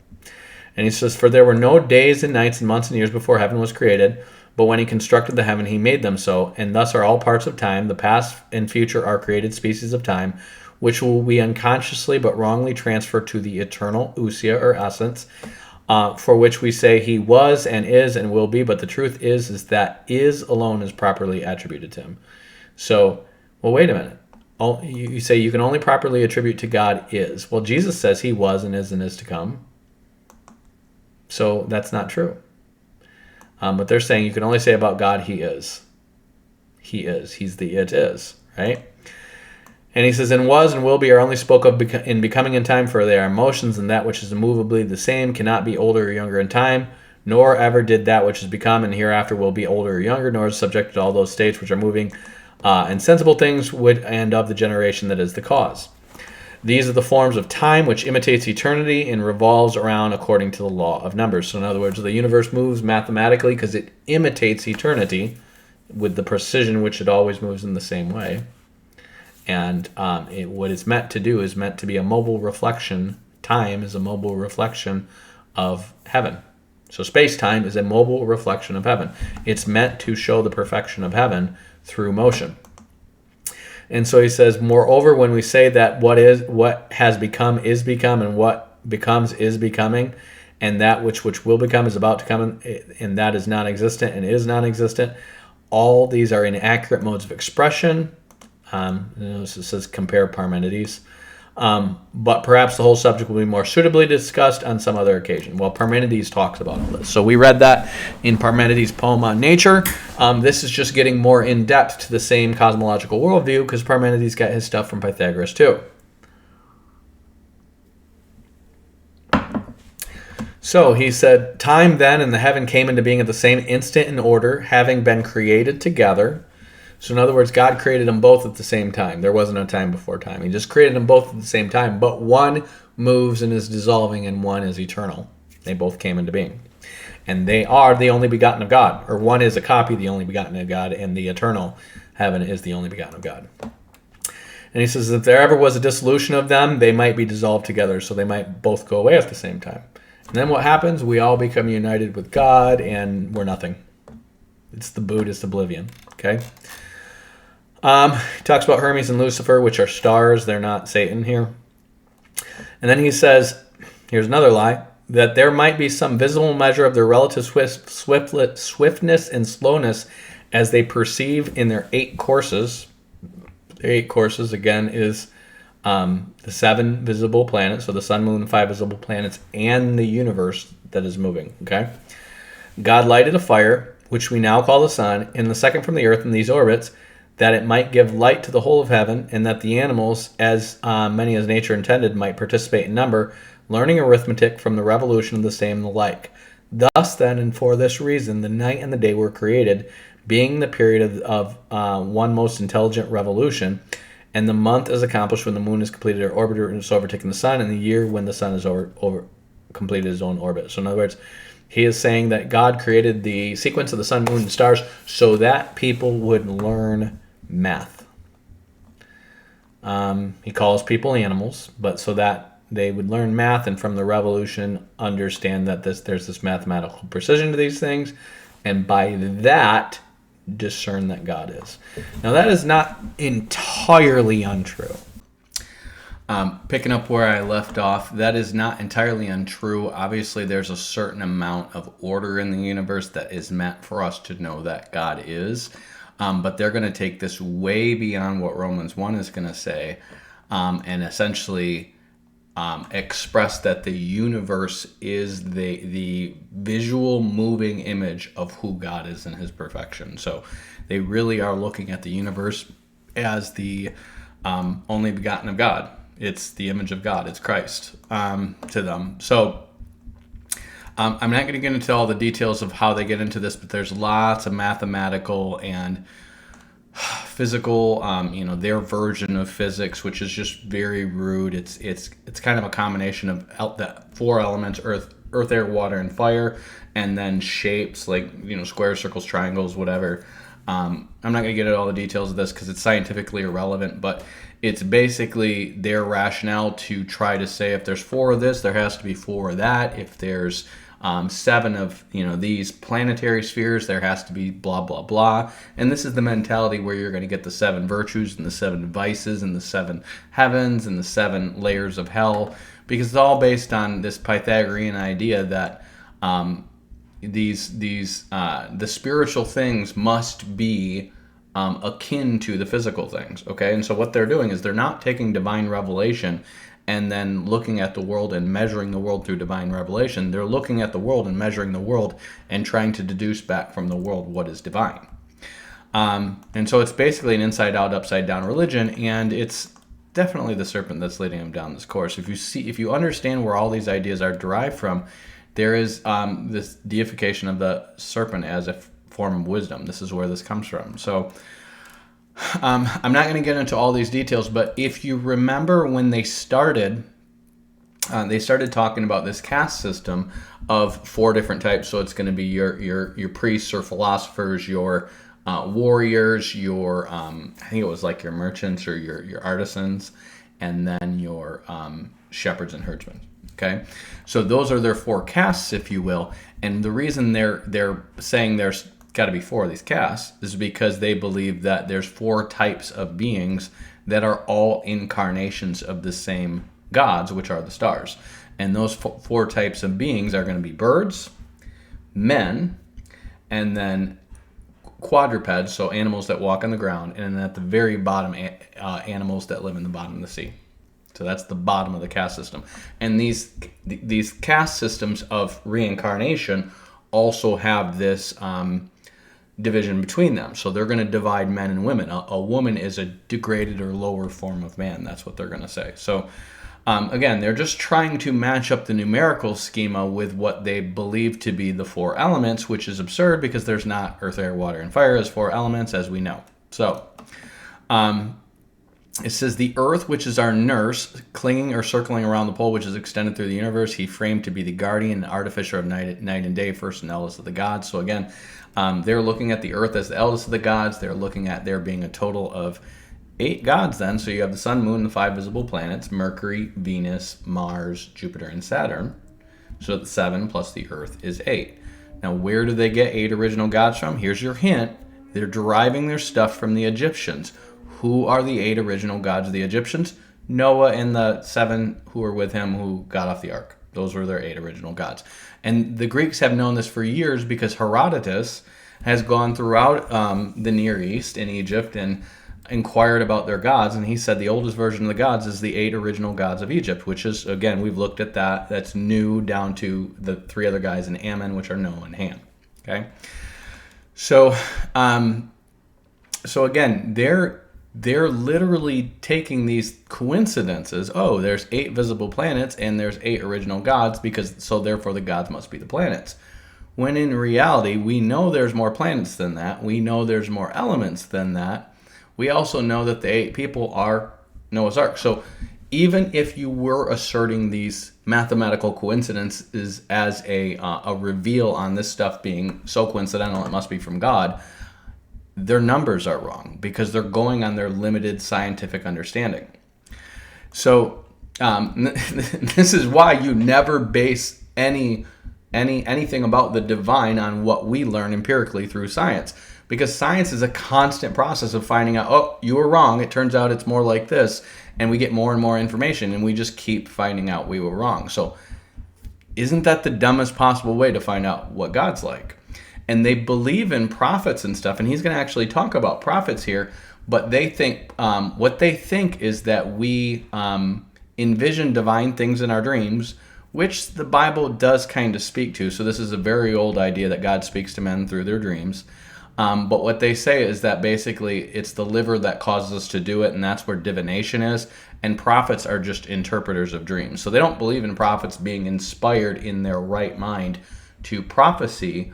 And he says, for there were no days and nights and months and years before heaven was created, but when he constructed the heaven, he made them so, and thus are all parts of time. The past and future are created species of time, which will we unconsciously but wrongly transfer to the eternal ousia, or essence, for which we say he was and is and will be, but the truth is that is alone is properly attributed to him. So, well, wait a minute. You say you can only properly attribute to God is. Well, Jesus says he was and is to come. So that's not true. But they're saying you can only say about God he is. He is. He's the it is, right? And he says, and was and will be are only spoke of in becoming in time, for they are motions, and that which is immovably the same cannot be older or younger in time, nor ever did that which is become and hereafter will be older or younger, nor is subject to all those states which are moving and sensible things and of the generation that is the cause. These are the forms of time which imitates eternity and revolves around according to the law of numbers. So in other words, the universe moves mathematically because it imitates eternity with the precision which it always moves in the same way. And what it's meant to do is meant to be a mobile reflection. Time is a mobile reflection of heaven. So space-time is a mobile reflection of heaven. It's meant to show the perfection of heaven through motion. And so he says, moreover, when we say that what has become is become, and what becomes is becoming, and that which will become is about to come, and that is non-existent and is non-existent, all these are inaccurate modes of expression. It says compare Parmenides. But perhaps the whole subject will be more suitably discussed on some other occasion. Well, Parmenides talks about all this. So we read that in Parmenides' poem on nature. This is just getting more in depth to the same cosmological worldview, because Parmenides got his stuff from Pythagoras too. So he said, time then and the heaven came into being at the same instant in order, having been created together. So in other words, God created them both at the same time. There wasn't a time before time. He just created them both at the same time. But one moves and is dissolving, and one is eternal. They both came into being. And they are the only begotten of God. Or one is a copy of the only begotten of God, and the eternal heaven is the only begotten of God. And he says, if there ever was a dissolution of them, they might be dissolved together. So they might both go away at the same time. And then what happens? We all become united with God, and we're nothing. It's the Buddhist oblivion. Okay? He talks about Hermes and Lucifer, which are stars. They're not Satan here. And then he says, here's another lie, that there might be some visible measure of their relative swiftness and slowness as they perceive in their 8 courses. Their 8 courses, again, is the 7 visible planets, so the sun, moon, and 5 visible planets, and the universe that is moving. Okay? God lighted a fire, which we now call the sun, in the second from the earth in these orbits, that it might give light to the whole of heaven, and that the animals, as many as nature intended, might participate in number, learning arithmetic from the revolution of the same and the like. Thus, then, and for this reason, the night and the day were created, being the period of one most intelligent revolution, and the month is accomplished when the moon is completed her orbit and is overtaken the sun, and the year when the sun is over completed his own orbit. So in other words, he is saying that God created the sequence of the sun, moon, and stars so that people would learn math. He calls people animals, but so that they would learn math, and from the revolution understand that there's this mathematical precision to these things, and by that discern that God is. Now that is not entirely untrue. Picking up where I left off, that is not entirely untrue. Obviously, there's a certain amount of order in the universe that is meant for us to know that God is. But they're going to take this way beyond what Romans 1 is going to say, and essentially express that the universe is the visual moving image of who God is in his perfection. So they really are looking at the universe as the only begotten of God. It's the image of God. It's Christ to them. So I'm not going to get into all the details of how they get into this, but there's lots of mathematical and physical, their version of physics, which is just very rude. It's kind of a combination of the 4 elements: earth, air, water, and fire, and then shapes like squares, circles, triangles, whatever. I'm not going to get into all the details of this because it's scientifically irrelevant, but it's basically their rationale to try to say if there's 4 of this, there has to be 4 of that. If there's 7 of these planetary spheres, there has to be blah blah blah. And this is the mentality where you're going to get the 7 virtues and the 7 vices and the 7 heavens and the 7 layers of hell, because it's all based on this Pythagorean idea that the spiritual things must be akin to the physical things. Okay, and so what they're doing is they're not taking divine revelation and then looking at the world and measuring the world through divine revelation. They're looking at the world and measuring the world and trying to deduce back from the world what is divine. And so it's basically an inside-out, upside-down religion, and it's definitely the serpent that's leading them down this course. If you understand where all these ideas are derived from, there is this deification of the serpent as a form of wisdom. This is where this comes from. So I'm not going to get into all these details, but if you remember when they started talking about this caste system of 4 different types. So it's going to be your priests or philosophers, your warriors, your I think it was like your merchants or your artisans, and then your shepherds and herdsmen. Okay, so those are their 4 castes, if you will. And the reason they're saying there's got to be 4 of these castes is because they believe that there's 4 types of beings that are all incarnations of the same gods, which are the stars. And those 4 types of beings are going to be birds, men, and then quadrupeds, so animals that walk on the ground, and then at the very bottom, animals that live in the bottom of the sea. So that's the bottom of the caste system. And these caste systems of reincarnation also have this division between them. So they're going to divide men and women. A woman is a degraded or lower form of man. That's what they're going to say. So again, they're just trying to match up the numerical schema with what they believe to be the 4 elements, which is absurd because there's not earth, air, water, and fire as 4 elements, as we know. So it says, the earth, which is our nurse, clinging or circling around the pole, which is extended through the universe, he framed to be the guardian and artificer of night and day, first and eldest of the gods. So again, they're looking at the earth as the eldest of the gods. They're looking at there being a total of 8 gods then. So you have the sun, moon, and the 5 visible planets, Mercury, Venus, Mars, Jupiter, and Saturn. So the 7 plus the earth is 8. Now, where do they get 8 original gods from? Here's your hint. They're deriving their stuff from the Egyptians. Who are the 8 original gods of the Egyptians? Noah and the 7 who were with him who got off the ark. Those were their 8 original gods. And the Greeks have known this for years because Herodotus has gone throughout the Near East in Egypt and inquired about their gods, and he said the oldest version of the gods is the 8 original gods of Egypt, which is, again, we've looked at that. That's new down to the 3 other guys in Ammon, which are Noah and Ham. Okay? So again, they're literally taking these coincidences. Oh, there's 8 visible planets and there's 8 original gods so therefore the gods must be the planets. When in reality, we know there's more planets than that. We know there's more elements than that. We also know that the 8 people are Noah's Ark. So even if you were asserting these mathematical coincidences as a reveal on this stuff being so coincidental it must be from God, their numbers are wrong because they're going on their limited scientific understanding. So this is why you never base anything about the divine on what we learn empirically through science, because science is a constant process of finding out, oh, you were wrong, it turns out it's more like this, and we get more and more information, and we just keep finding out we were wrong. So isn't that the dumbest possible way to find out what God's like? And they believe in prophets and stuff, and he's going to actually talk about prophets here, but they think, what they think is that we envision divine things in our dreams, which the Bible does kind of speak to. So this is a very old idea that God speaks to men through their dreams. But what they say is that basically it's the liver that causes us to do it, and that's where divination is. And prophets are just interpreters of dreams. So they don't believe in prophets being inspired in their right mind to prophecy.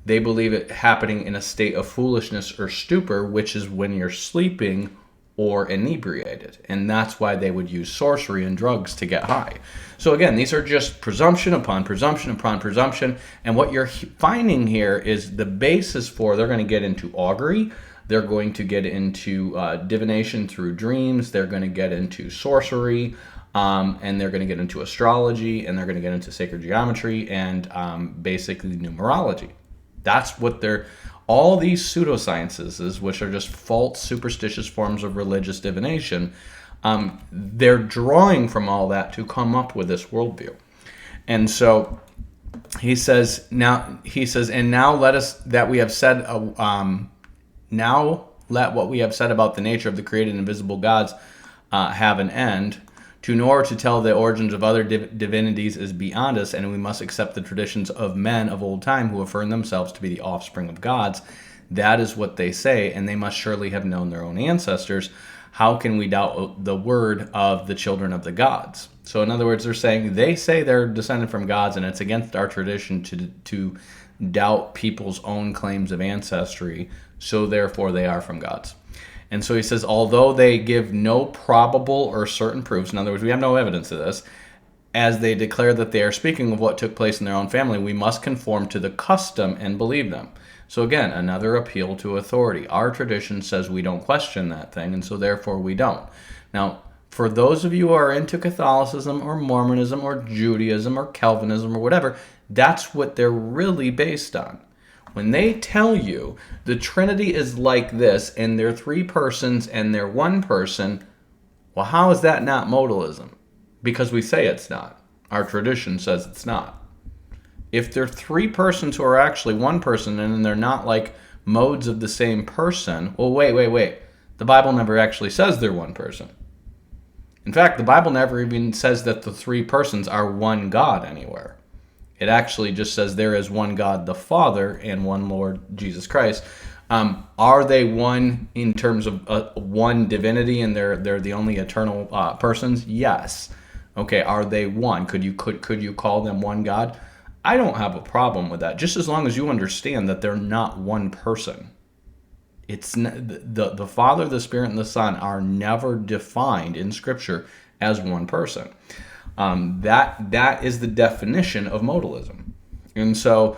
They believe it happening in a state of foolishness or stupor, which is when you're sleeping or inebriated. And that's why they would use sorcery and drugs to get high. So again, these are just presumption upon presumption upon presumption. And what you're finding here is the basis for, they're going to get into augury. They're going to get into divination through dreams. They're going to get into sorcery. And they're going to get into astrology. And they're going to get into sacred geometry and basically numerology. That's what all these pseudosciences, which are just false, superstitious forms of religious divination, they're drawing from all that to come up with this worldview. And so he says, and now let us that we have said, now let what we have said about the nature of the created and invisible gods have an end. To know or to tell the origins of other divinities is beyond us, and we must accept the traditions of men of old time who affirm themselves to be the offspring of gods. That is what they say, and they must surely have known their own ancestors. How can we doubt the word of the children of the gods? So in other words, they say they're descended from gods, and it's against our tradition to doubt people's own claims of ancestry, so therefore they are from gods. And so he says, although they give no probable or certain proofs, in other words, we have no evidence of this, as they declare that they are speaking of what took place in their own family, we must conform to the custom and believe them. So again, another appeal to authority. Our tradition says we don't question that thing, and so therefore we don't. Now, for those of you who are into Catholicism or Mormonism or Judaism or Calvinism or whatever, that's what they're really based on. When they tell you the Trinity is like this, and they're three persons and they're one person, well, how is that not modalism? Because we say it's not. Our tradition says it's not. If they're three persons who are actually one person and they're not like modes of the same person, well, wait. The Bible never actually says they're one person. In fact, the Bible never even says that the three persons are one God anywhere. It actually just says there is one God, the Father, and one Lord, Jesus Christ. Are they one in terms of one divinity and they're the only eternal persons? Yes. Okay, are they one? Could you call them one God? I don't have a problem with that, just as long as you understand that they're not one person. It's the Father, the Spirit, and the Son are never defined in Scripture as one person. That is the definition of modalism. And so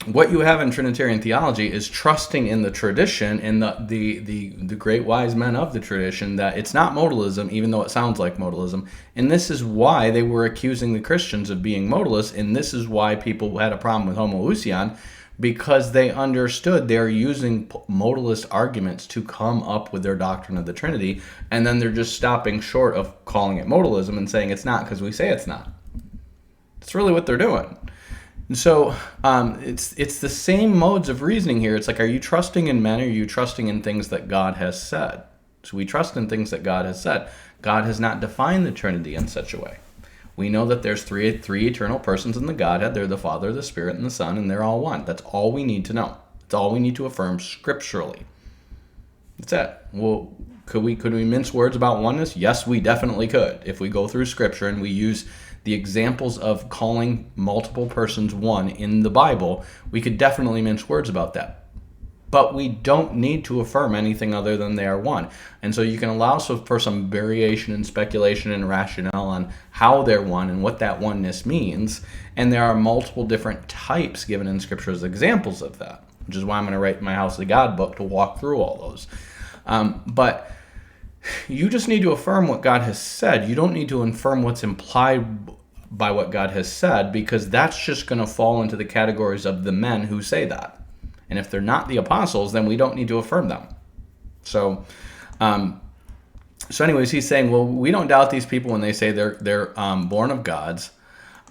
what you have in Trinitarian theology is trusting in the tradition and the great wise men of the tradition that it's not modalism, even though it sounds like modalism. And this is why they were accusing the Christians of being modalists, and this is why people had a problem with homoousion, because they understood they're using modalist arguments to come up with their doctrine of the Trinity, and then they're just stopping short of calling it modalism and saying it's not because we say it's not. That's really what they're doing. And so it's the same modes of reasoning here. It's like, are you trusting in men, or are you trusting in things that God has said? So we trust in things that God has said. God has not defined the Trinity in such a way. We know that there's three eternal persons in the Godhead. They're the Father, the Spirit, and the Son, and they're all one. That's all we need to know. That's all we need to affirm scripturally. That's it. Well, could we mince words about oneness? Yes, we definitely could. If we go through Scripture and we use the examples of calling multiple persons one in the Bible, we could definitely mince words about that. But we don't need to affirm anything other than they are one. And so you can allow for some variation and speculation and rationale on how they're one and what that oneness means. And there are multiple different types given in Scripture as examples of that, which is why I'm going to write my House of God book to walk through all those. But you just need to affirm what God has said. You don't need to affirm what's implied by what God has said, because that's just going to fall into the categories of the men who say that. And if they're not the apostles, then we don't need to affirm them. So anyways, he's saying, well, we don't doubt these people when they say they're born of gods.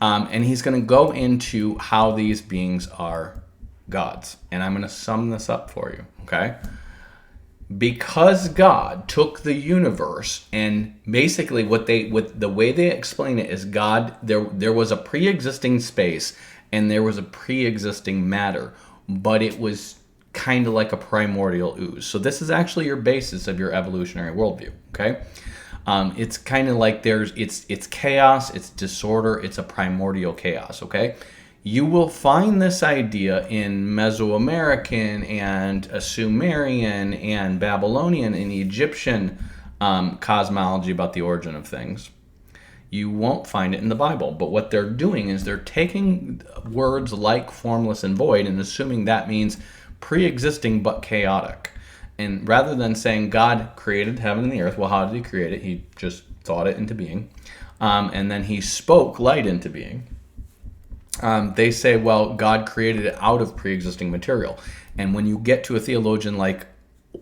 And he's going to go into how these beings are gods. And I'm going to sum this up for you, okay? Because God took the universe, and basically the way they explain it is God, there was a pre-existing space and there was a pre-existing matter, but it was kind of like a primordial ooze. So this is actually your basis of your evolutionary worldview, okay? It's kind of like it's chaos, it's disorder, it's a primordial chaos, okay? You will find this idea in Mesoamerican and Sumerian and Babylonian and Egyptian cosmology about the origin of things. You won't find it in the Bible. But what they're doing is they're taking words like formless and void and assuming that means pre-existing but chaotic. And rather than saying God created heaven and the earth, well, how did he create it? He just thought it into being. And then he spoke light into being. They say, well, God created it out of pre-existing material. And when you get to a theologian like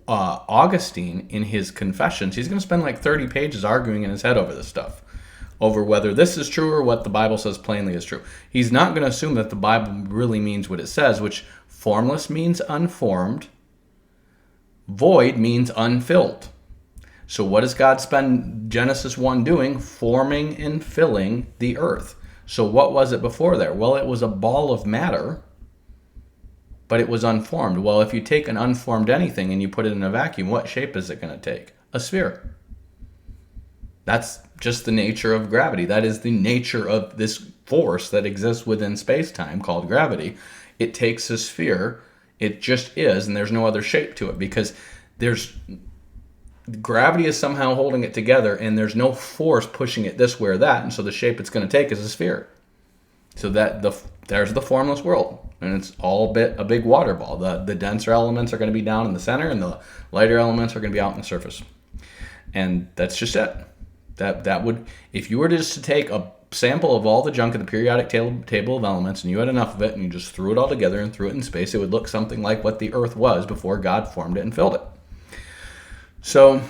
Augustine in his Confessions, he's going to spend like 30 pages arguing in his head over this stuff, over whether this is true or what the Bible says plainly is true. He's not going to assume that the Bible really means what it says, which formless means unformed, void means unfilled. So what does God spend Genesis 1 doing? Forming and filling the earth. So what was it before there? Well, it was a ball of matter, but it was unformed. Well, if you take an unformed anything and you put it in a vacuum, what shape is it going to take? A sphere. That's just the nature of gravity. That is the nature of this force that exists within space-time called gravity. It takes a sphere. It just is, and there's no other shape to it because gravity is somehow holding it together, and there's no force pushing it this way or that, and so the shape it's going to take is a sphere. So there's the formless world, and it's all a big water ball. The denser elements are going to be down in the center, and the lighter elements are going to be out on the surface. And that's just it. That would, if you were just to take a sample of all the junk in the periodic table of elements, and you had enough of it, and you just threw it all together and threw it in space, it would look something like what the Earth was before God formed it and filled it. So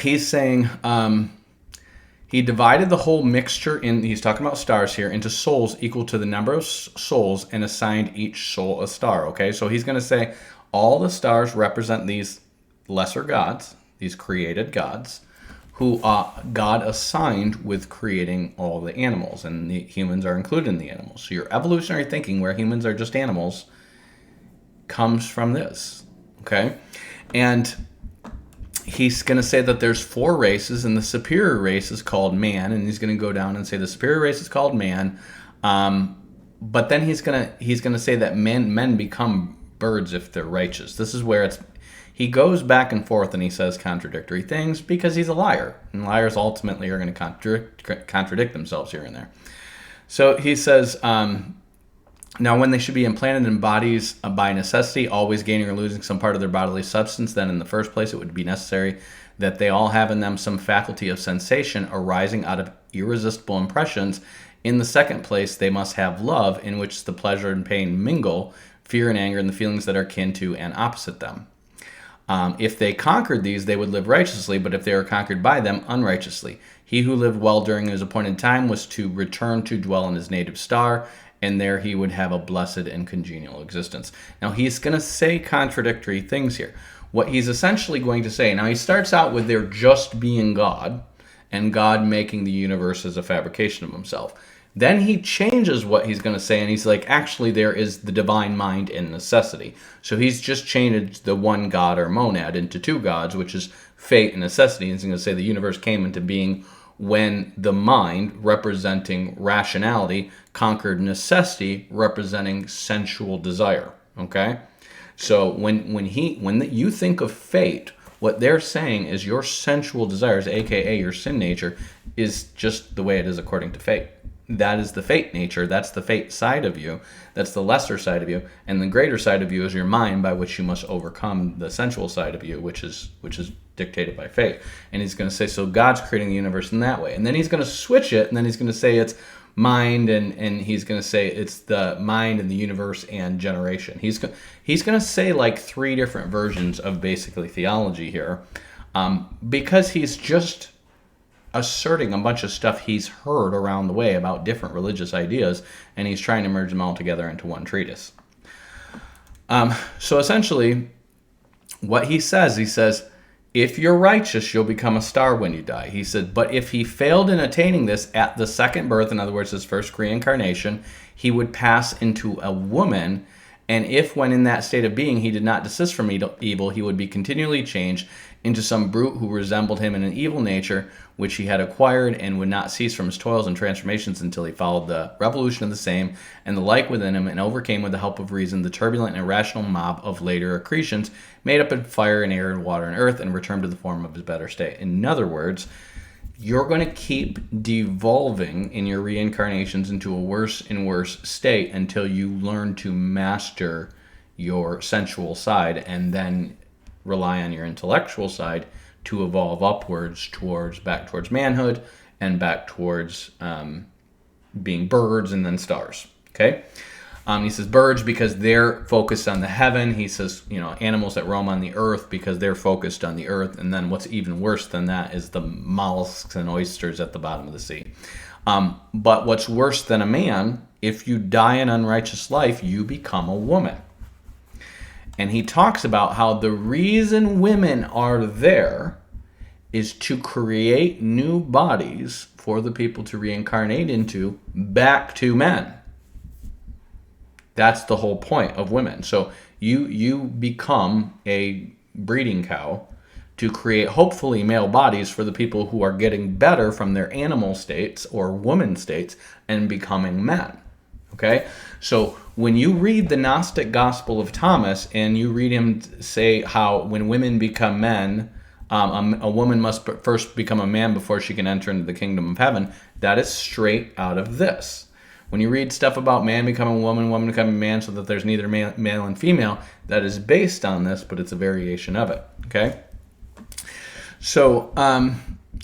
he's saying he divided the whole mixture he's talking about stars here, into souls equal to the number of souls, and assigned each soul a star. Okay, so he's going to say all the stars represent these lesser gods, these created gods, who God assigned with creating all the animals, and the humans are included in the animals. So your evolutionary thinking, where humans are just animals, comes from this. Okay, and he's going to say that there's 4 races, and the superior race is called man, and he's going to go down and say the superior race is called man. But then he's going to say that men become birds if they're righteous. This is where he goes back and forth, and he says contradictory things because he's a liar, and liars ultimately are going to contradict themselves here and there. So he says, now when they should be implanted in bodies by necessity, always gaining or losing some part of their bodily substance, then in the first place it would be necessary that they all have in them some faculty of sensation arising out of irresistible impressions. In the second place, they must have love, in which the pleasure and pain mingle, fear and anger, and the feelings that are kin to and opposite them. If they conquered these, they would live righteously, but if they were conquered by them, unrighteously. He who lived well during his appointed time was to return to dwell in his native star, and there he would have a blessed and congenial existence. Now, he's going to say contradictory things here. What he's essentially going to say, now he starts out with there just being God, and God making the universe as a fabrication of himself. Then he changes what he's going to say, and he's like, actually, there is the divine mind in necessity. So he's just changed the one God or monad into 2 gods, which is fate and necessity. And he's going to say the universe came into being when the mind, representing rationality, conquered necessity, representing sensual desire. Okay? So when you think of fate, what they're saying is your sensual desires, aka your sin nature, is just the way it is according to fate. That is the fate nature. That's the fate side of you. That's the lesser side of you. And the greater side of you is your mind, by which you must overcome the sensual side of you, which is dictated by fate. And he's going to say, so God's creating the universe in that way. And then he's going to switch it, and then he's going to say it's mind, and he's going to say it's the mind and the universe and generation. He's going to say like 3 different versions of basically theology here, because he's just asserting a bunch of stuff he's heard around the way about different religious ideas, and he's trying to merge them all together into one treatise. So essentially, what he says, if you're righteous, you'll become a star when you die. He said, but if he failed in attaining this at the second birth, in other words, his first reincarnation, he would pass into a woman, and if when in that state of being he did not desist from evil, he would be continually changed into some brute who resembled him in an evil nature, which he had acquired, and would not cease from his toils and transformations until he followed the revolution of the same and the like within him, and overcame with the help of reason the turbulent and irrational mob of later accretions, made up of fire and air and water and earth, and returned to the form of his better state. In other words, you're going to keep devolving in your reincarnations into a worse and worse state until you learn to master your sensual side, and then rely on your intellectual side to evolve upwards back towards manhood, and back towards being birds and then stars. Okay? He says birds because they're focused on the heaven. He says, animals that roam on the earth because they're focused on the earth. And then what's even worse than that is the mollusks and oysters at the bottom of the sea. But what's worse than a man, if you die an unrighteous life, you become a woman. And he talks about how the reason women are there is to create new bodies for the people to reincarnate into back to men. That's the whole point of women. So you become a breeding cow to create hopefully male bodies for the people who are getting better from their animal states or woman states and becoming men. Okay? So when you read the Gnostic Gospel of Thomas and you read him say how when women become men, a woman must first become a man before she can enter into the kingdom of heaven, that is straight out of this. When you read stuff about man becoming a woman, woman becoming a man, so that there's neither male and female, that is based on this, but it's a variation of it. Okay? So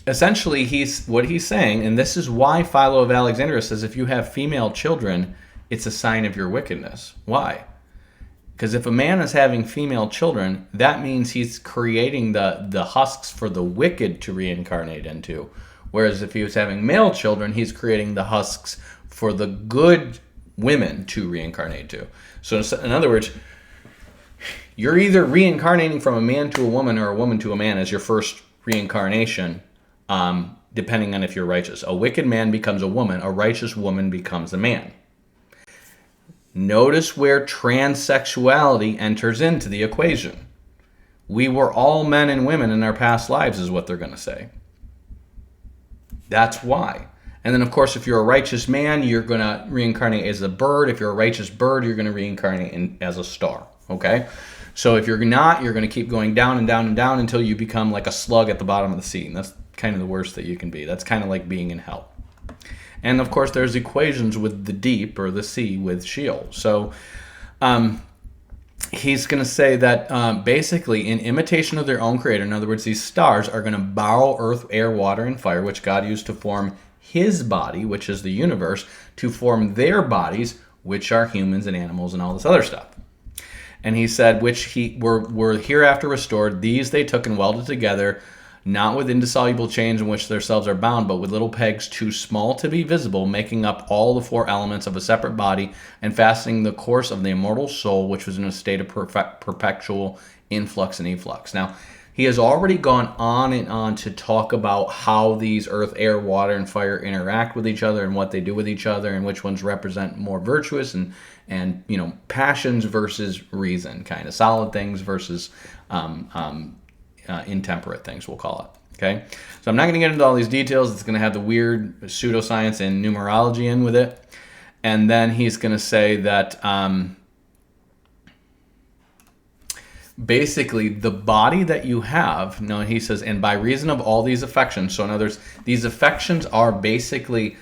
essentially, what he's saying, and this is why Philo of Alexandria says if you have female children, it's a sign of your wickedness. Why? Because if a man is having female children, that means he's creating the husks for the wicked to reincarnate into. Whereas if he was having male children, he's creating the husks for the good women to reincarnate to. So in other words, you're either reincarnating from a man to a woman or a woman to a man as your first reincarnation, depending on if you're righteous. A wicked man becomes a woman. A righteous woman becomes a man. Notice where transsexuality enters into the equation. We were all men and women in our past lives is what they're going to say. That's why. And then, of course, if you're a righteous man, you're going to reincarnate as a bird. If you're a righteous bird, you're going to reincarnate as a star. Okay? So if you're not, you're going to keep going down and down and down until you become like a slug at the bottom of the sea. And that's kind of the worst that you can be. That's kind of like being in hell. And, of course, there's equations with the deep or the sea with Sheol. So he's going to say that basically in imitation of their own creator, in other words, these stars are going to borrow earth, air, water, and fire, which God used to form his body, which is the universe, to form their bodies, which are humans and animals and all this other stuff. And he said, which were hereafter restored, these they took and welded together, not with indissoluble chains in which themselves are bound, but with little pegs too small to be visible, making up all the four elements of a separate body, and fastening the course of the immortal soul, which was in a state of perpetual influx and efflux. Now, he has already gone on and on to talk about how these earth, air, water, and fire interact with each other and what they do with each other and which ones represent more virtuous and passions versus reason, kind of solid things versus intemperate things, we'll call it. Okay, so I'm not going to get into all these details. It's going to have the weird pseudoscience and numerology in with it. And then he's going to say that basically the body that you have, no, he says, and by reason of all these affections, so in other words, these affections are basically,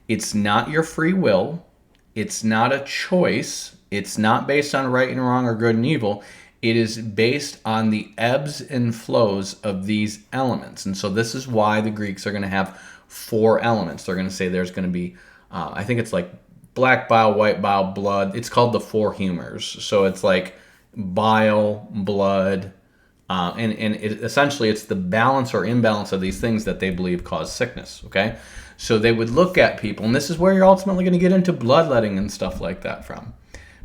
it's not your free will, it's not a choice, it's not based on right and wrong or good and evil, it is based on the ebbs and flows of these elements. And so this is why the Greeks are going to have four elements. They're going to say there's going to be, I think it's like black bile, white bile, blood. It's called the four humors. So it's like bile, blood, and essentially it's the balance or imbalance of these things that they believe cause sickness, okay? So they would look at people, and this is where you're ultimately going to get into bloodletting and stuff like that from.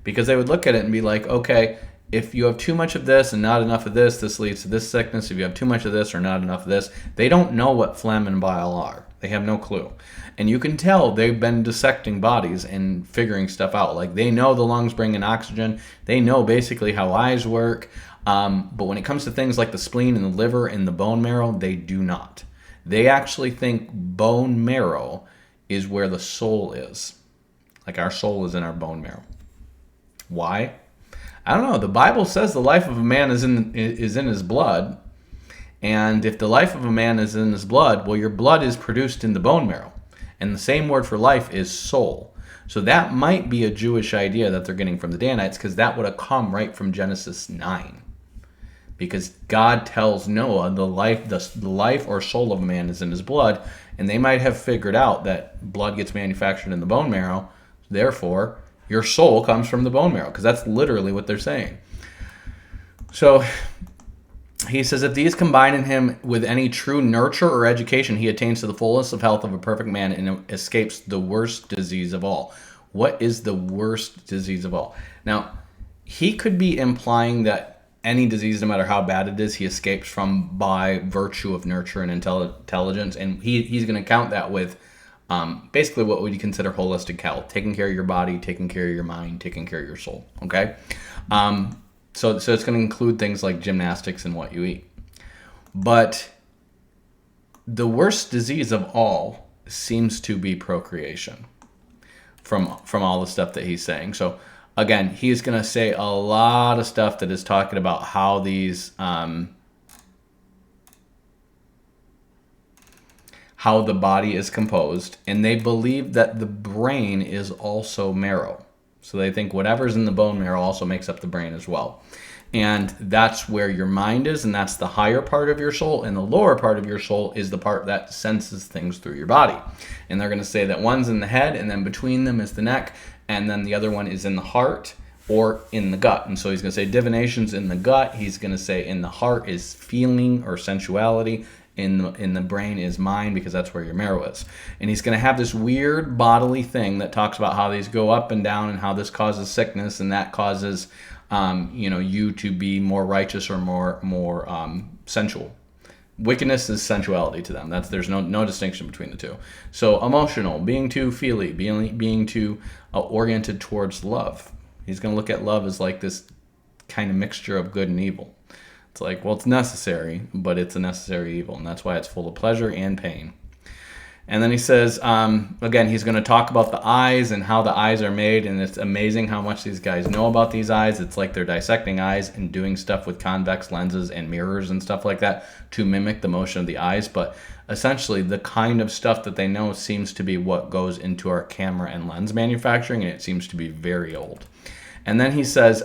Because they would look at it and be like, okay, if you have too much of this and not enough of this, this leads to this sickness. If you have too much of this or not enough of this, they don't know what phlegm and bile are. They have no clue. And you can tell they've been dissecting bodies and figuring stuff out. Like they know the lungs bring in oxygen. They know basically how eyes work. But when it comes to things like the spleen and the liver and the bone marrow, they do not. They actually think bone marrow is where the soul is. Like our soul is in our bone marrow. Why? I don't know. The Bible says the life of a man is in his blood. And if the life of a man is in his blood, well, your blood is produced in the bone marrow. And the same word for life is soul. So that might be a Jewish idea that they're getting from the Danites, because that would have come right from Genesis 9. Because God tells Noah the life or soul of a man is in his blood. And they might have figured out that blood gets manufactured in the bone marrow. Therefore, your soul comes from the bone marrow, because that's literally what they're saying. So he says, if these combine in him with any true nurture or education, he attains to the fullness of health of a perfect man and escapes the worst disease of all. What is the worst disease of all? Now, he could be implying that any disease, no matter how bad it is, he escapes from by virtue of nurture and intelligence, and he's going to count that with basically what would you consider holistic health, taking care of your body, taking care of your mind, taking care of your soul, okay? So it's going to include things like gymnastics and what you eat. But the worst disease of all seems to be procreation from all the stuff that he's saying. So again, he's going to say a lot of stuff that is talking about how these how the body is composed, and they believe that the brain is also marrow. So they think whatever's in the bone marrow also makes up the brain as well. And that's where your mind is, and that's the higher part of your soul, and the lower part of your soul is the part that senses things through your body. And they're going to say that one's in the head, and then between them is the neck, and then the other one is in the heart or in the gut. And so he's going to say divination's in the gut. He's going to say in the heart is feeling or sensuality. In the brain is mind, because that's where your marrow is. And he's going to have this weird bodily thing that talks about how these go up and down, and how this causes sickness, and that causes you to be more righteous or more sensual. Wickedness is sensuality to them. There's no distinction between the two. So emotional, being too feely, being too oriented towards love. He's going to look at love as like this kind of mixture of good and evil. It's like, well, it's necessary, but it's a necessary evil, and that's why it's full of pleasure and pain. And then he says, again, he's going to talk about the eyes and how the eyes are made, and it's amazing how much these guys know about these eyes. It's like they're dissecting eyes and doing stuff with convex lenses and mirrors and stuff like that to mimic the motion of the eyes. But essentially, the kind of stuff that they know seems to be what goes into our camera and lens manufacturing, and it seems to be very old. And then he says,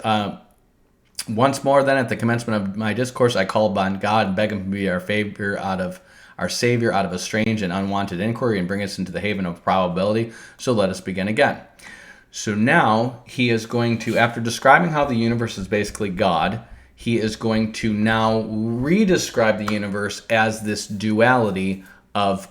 once more, then, at the commencement of my discourse, I call upon God and beg him to be our Savior out of a strange and unwanted inquiry, and bring us into the haven of probability. So let us begin again. So now he is going to, after describing how the universe is basically God, he is going to now re-describe the universe as this duality he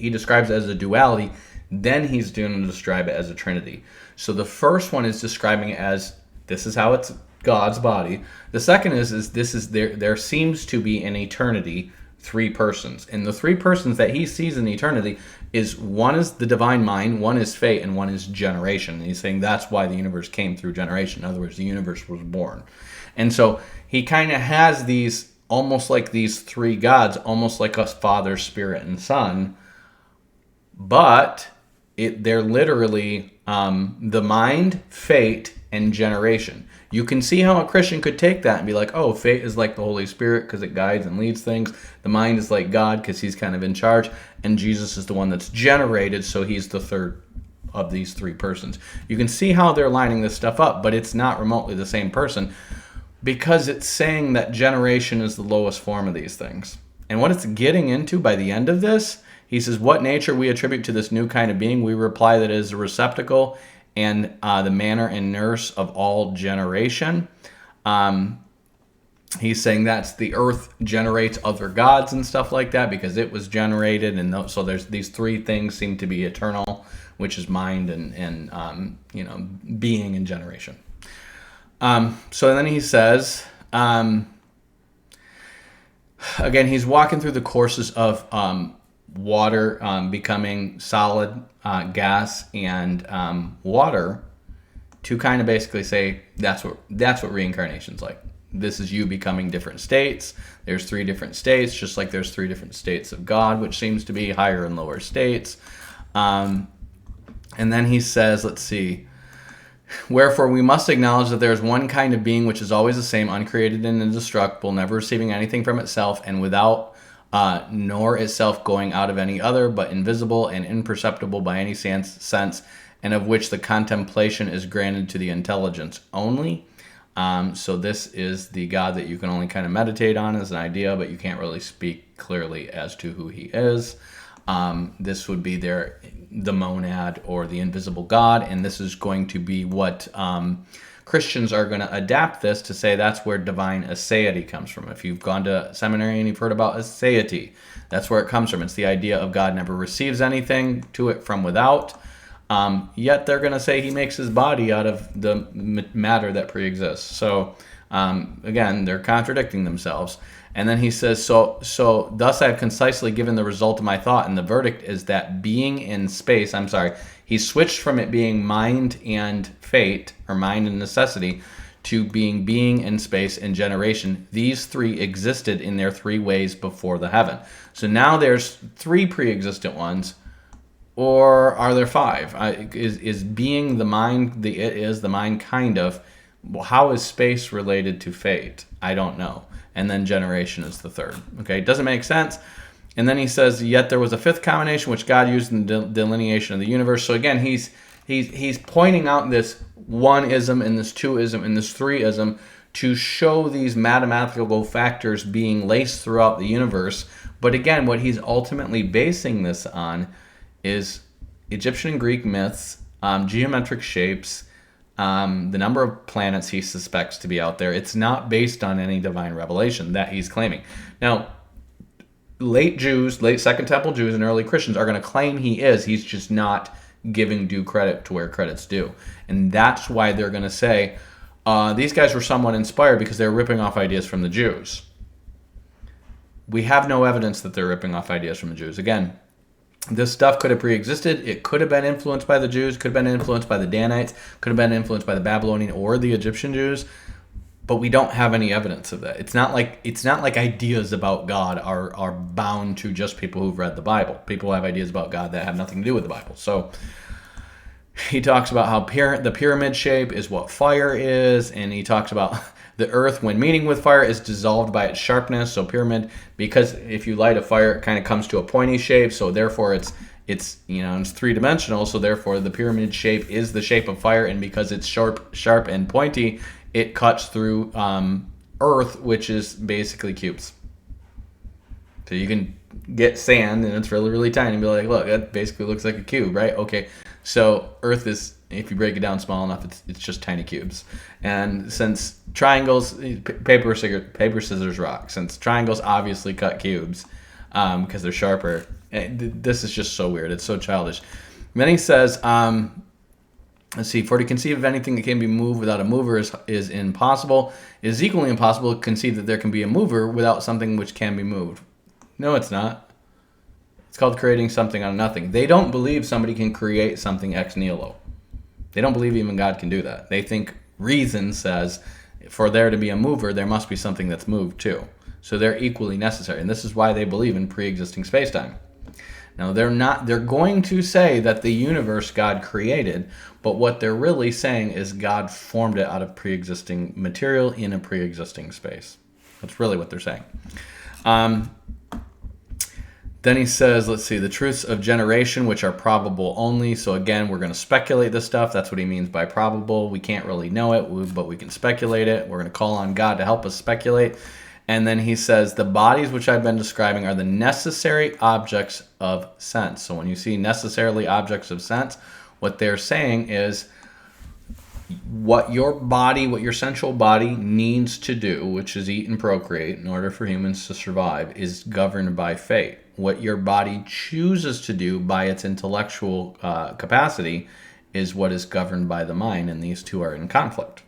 describes it as a duality. Then he's going to describe it as a trinity. So the first one is describing it as, this is how it's God's body. The second is there seems to be in eternity three persons. And the three persons that he sees in eternity is, one is the divine mind, one is fate, and one is generation. And he's saying that's why the universe came through generation. In other words, the universe was born. And so he kind of has these, almost like these three gods, almost like us, Father, Spirit, and Son. But they're literally the mind, fate, and generation. You can see how a Christian could take that and be like, oh, fate is like the Holy Spirit because it guides and leads things. The mind is like God because he's kind of in charge. And Jesus is the one that's generated, so he's the third of these three persons. You can see how they're lining this stuff up, but it's not remotely the same person, because it's saying that generation is the lowest form of these things. And what it's getting into by the end of this, he says, what nature we attribute to this new kind of being, we reply that it is a receptacle and the manner and nurse of all generation. He's saying that's the earth generates other gods and stuff like that because it was generated. And so there's these three things seem to be eternal, which is mind and being and generation. So then he says, again, he's walking through the courses of water becoming solid, gas, and water, to kind of basically say that's what reincarnation's like. This is you becoming different states. There's three different states, just like there's three different states of God, which seems to be higher and lower states. And then he says, let's see, wherefore we must acknowledge that there is one kind of being which is always the same, uncreated and indestructible, never receiving anything from itself, and without nor itself going out of any other, but invisible and imperceptible by any sense, and of which the contemplation is granted to the intelligence only. So this is the God that you can only kind of meditate on as an idea, but you can't really speak clearly as to who he is. This would be the monad or the invisible God, and this is going to be what Christians are going to adapt this to say that's where divine aseity comes from. If you've gone to seminary and you've heard about aseity, that's where it comes from. It's the idea of God never receives anything to it from without, yet they're going to say he makes his body out of the matter that pre-exists. So again, they're contradicting themselves. And then he says, so thus I have concisely given the result of my thought, and the verdict is that being in space, he switched from it being mind and fate, or mind and necessity, to being in space and generation. These three existed in their three ways before the heaven. So now there's three pre-existent ones, or are there five? Is being the mind, it is the mind kind of? Well, how is space related to fate? I don't know. And then generation is the third. Okay, it doesn't make sense. And then he says, yet there was a fifth combination which God used in the delineation of the universe. So again, he's He's pointing out this one-ism and this two-ism and this three-ism to show these mathematical factors being laced throughout the universe. But again, what he's ultimately basing this on is Egyptian and Greek myths, geometric shapes, the number of planets he suspects to be out there. It's not based on any divine revelation that he's claiming. Now, late Second Temple Jews and early Christians are going to claim he is. He's just not giving due credit to where credit's due. And that's why they're going to say, these guys were somewhat inspired because they're ripping off ideas from the Jews. We have no evidence that they're ripping off ideas from the Jews. Again, this stuff could have pre-existed. It could have been influenced by the Jews, could have been influenced by the Danites, could have been influenced by the Babylonian or the Egyptian Jews, but we don't have any evidence of that. It's not like ideas about God are bound to just people who've read the Bible. People have ideas about God that have nothing to do with the Bible. So he talks about how the pyramid shape is what fire is, and he talks about the earth, when meeting with fire, is dissolved by its sharpness. So pyramid, because if you light a fire, it kind of comes to a pointy shape. So therefore, it's three-dimensional. So therefore, the pyramid shape is the shape of fire, and because it's sharp and pointy, it cuts through earth, which is basically cubes. So you can get sand, and it's really, really tiny, and be like, look, that basically looks like a cube, right? Okay, so earth is, if you break it down small enough, it's just tiny cubes. And since triangles, paper, scissors, rock. Since triangles obviously cut cubes because they're sharper, this is just so weird. It's so childish. And then he says, let's see, for to conceive of anything that can be moved without a mover is impossible. It is equally impossible to conceive that there can be a mover without something which can be moved. No, it's not. It's called creating something out of nothing. They don't believe somebody can create something ex nihilo. They don't believe even God can do that. They think reason says for there to be a mover, there must be something that's moved too. So they're equally necessary. And this is why they believe in pre-existing space-time. Now, they're going to say that the universe God created, but what they're really saying is God formed it out of pre-existing material in a pre-existing space. That's really what they're saying. Then he says, let's see, the truths of generation, which are probable only. So again, we're going to speculate this stuff. That's what he means by probable. We can't really know it, but we can speculate it. We're going to call on God to help us speculate. And then he says, the bodies which I've been describing are the necessary objects of sense. So when you see necessarily objects of sense, what they're saying is what your sensual body needs to do, which is eat and procreate in order for humans to survive, is governed by fate. What your body chooses to do by its intellectual capacity is what is governed by the mind, and these two are in conflict.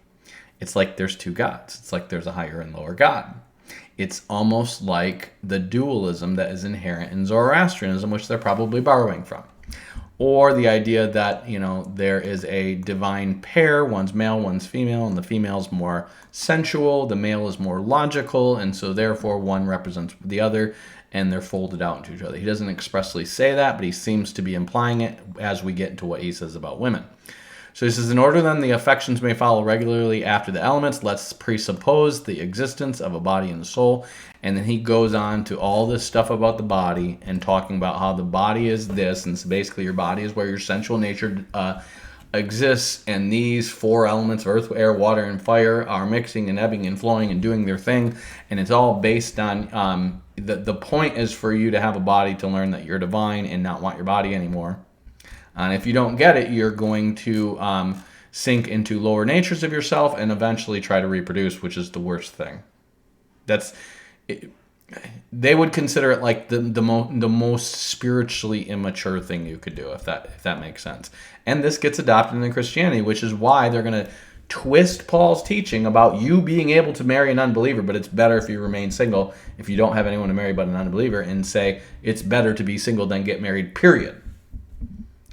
It's like there's two gods. It's like there's a higher and lower God. It's almost like the dualism that is inherent in Zoroastrianism, which they're probably borrowing from. Or the idea that, there is a divine pair, one's male, one's female, and the female's more sensual, the male is more logical, and so therefore one represents the other, and they're folded out into each other. He doesn't expressly say that, but he seems to be implying it as we get into what he says about women. So he says, in order then the affections may follow regularly after the elements, let's presuppose the existence of a body and soul. And then he goes on to all this stuff about the body and talking about how the body is this, and so basically your body is where your sensual nature exists, and these four elements, earth, air, water, and fire, are mixing and ebbing and flowing and doing their thing, and it's all based on, the point is for you to have a body to learn that you're divine and not want your body anymore. And if you don't get it, you're going to sink into lower natures of yourself and eventually try to reproduce, which is the worst thing. They would consider it like the most spiritually immature thing you could do, if that makes sense. And this gets adopted in Christianity, which is why they're going to twist Paul's teaching about you being able to marry an unbeliever, but it's better if you remain single if you don't have anyone to marry but an unbeliever, and say it's better to be single than get married, period.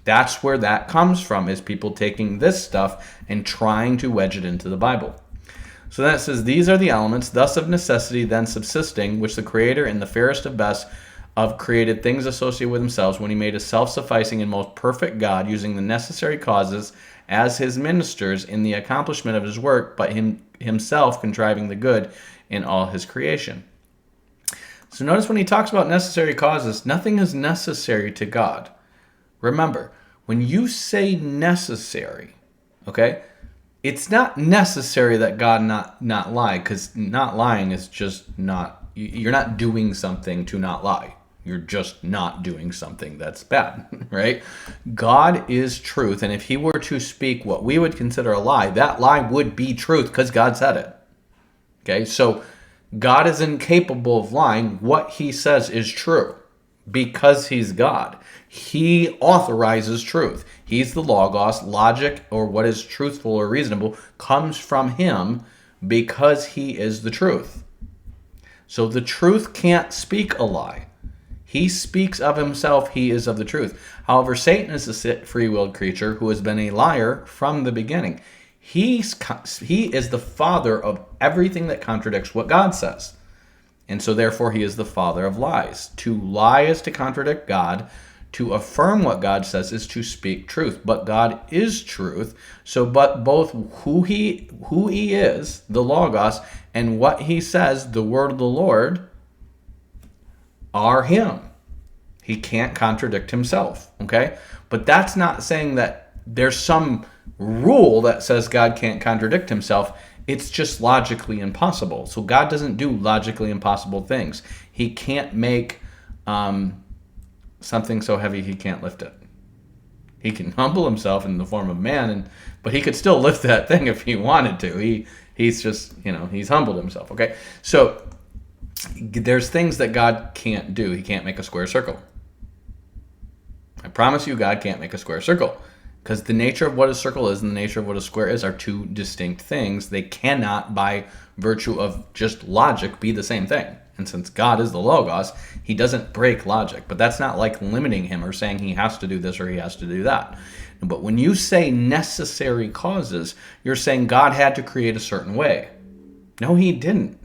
That's where that comes from, is people taking this stuff and trying to wedge it into the Bible. So then it says, these are the elements, thus of necessity, then subsisting, which the Creator in the fairest of best of created things associated with themselves, when he made a self-sufficing and most perfect God, using the necessary causes as his ministers in the accomplishment of his work, but himself contriving the good in all his creation. So notice when he talks about necessary causes, nothing is necessary to God. Remember, When you say necessary, okay, it's not necessary that God not lie, because not lying is just not, you're not doing something to not lie. You're just not doing something that's bad, right? God is truth, and if he were to speak what we would consider a lie, that lie would be truth because God said it. Okay, so God is incapable of lying. What he says is true because he's God. He authorizes truth. He's the Logos. Logic, or what is truthful or reasonable, comes from him because he is the truth. So the truth can't speak a lie. He speaks of himself. He is of the truth. However, Satan is a free-willed creature who has been a liar from the beginning. He is the father of everything that contradicts what God says. And so therefore he is the father of lies. To lie is to contradict God. To affirm what God says is to speak truth. But God is truth. So but both who he is, the Logos, and what he says, the word of the Lord, are him. He can't contradict himself. Okay? But that's not saying that there's some rule that says God can't contradict himself. It's just logically impossible. So God doesn't do logically impossible things. He can't make something so heavy he can't lift it. He can humble himself in the form of man, but he could still lift that thing if he wanted to. He's just, he's humbled himself. Okay, so there's things that God can't do. He can't make a square circle. I promise you, God can't make a square circle. Because the nature of what a circle is and the nature of what a square is are two distinct things. They cannot, by virtue of just logic, be the same thing. And since God is the Logos, he doesn't break logic. But that's not like limiting him or saying he has to do this or he has to do that. But when you say necessary causes, you're saying God had to create a certain way. No, he didn't.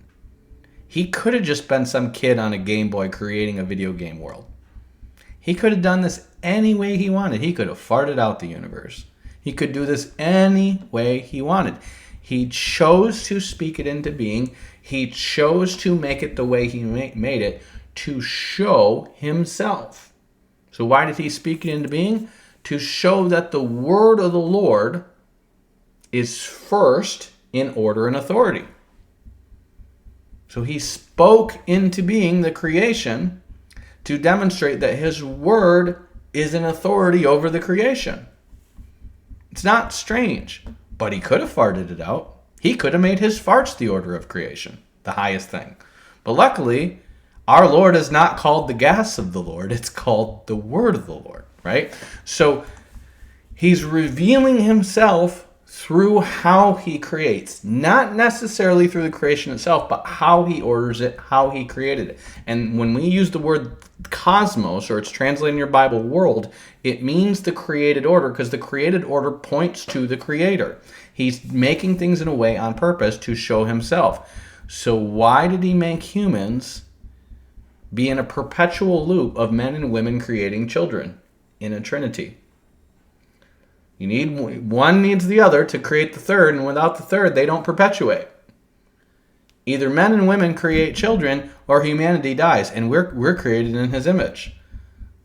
He could have just been some kid on a Game Boy creating a video game world. He could have done this any way he wanted. He could have farted out the universe. He could do this any way he wanted. He chose to speak it into being. He chose to make it the way he made it to show himself. So why did he speak it into being? To show that the word of the Lord is first in order and authority. So he spoke into being the creation to demonstrate that his word is an authority over the creation. It's not strange, but he could have farted it out. He could have made his farts the order of creation, the highest thing. But luckily, our Lord is not called the gas of the Lord. It's called the word of the Lord, right? So he's revealing himself through how he creates, not necessarily through the creation itself, but how he orders it, how he created it. And when we use the word cosmos, or it's translated in your Bible world, it means the created order, because the created order points to the creator. He's making things in a way on purpose to show himself. So why did he make humans be in a perpetual loop of men and women creating children in a trinity? You need one needs the other to create the third, and without the third, they don't perpetuate. Either men and women create children, or humanity dies, and we're created in his image.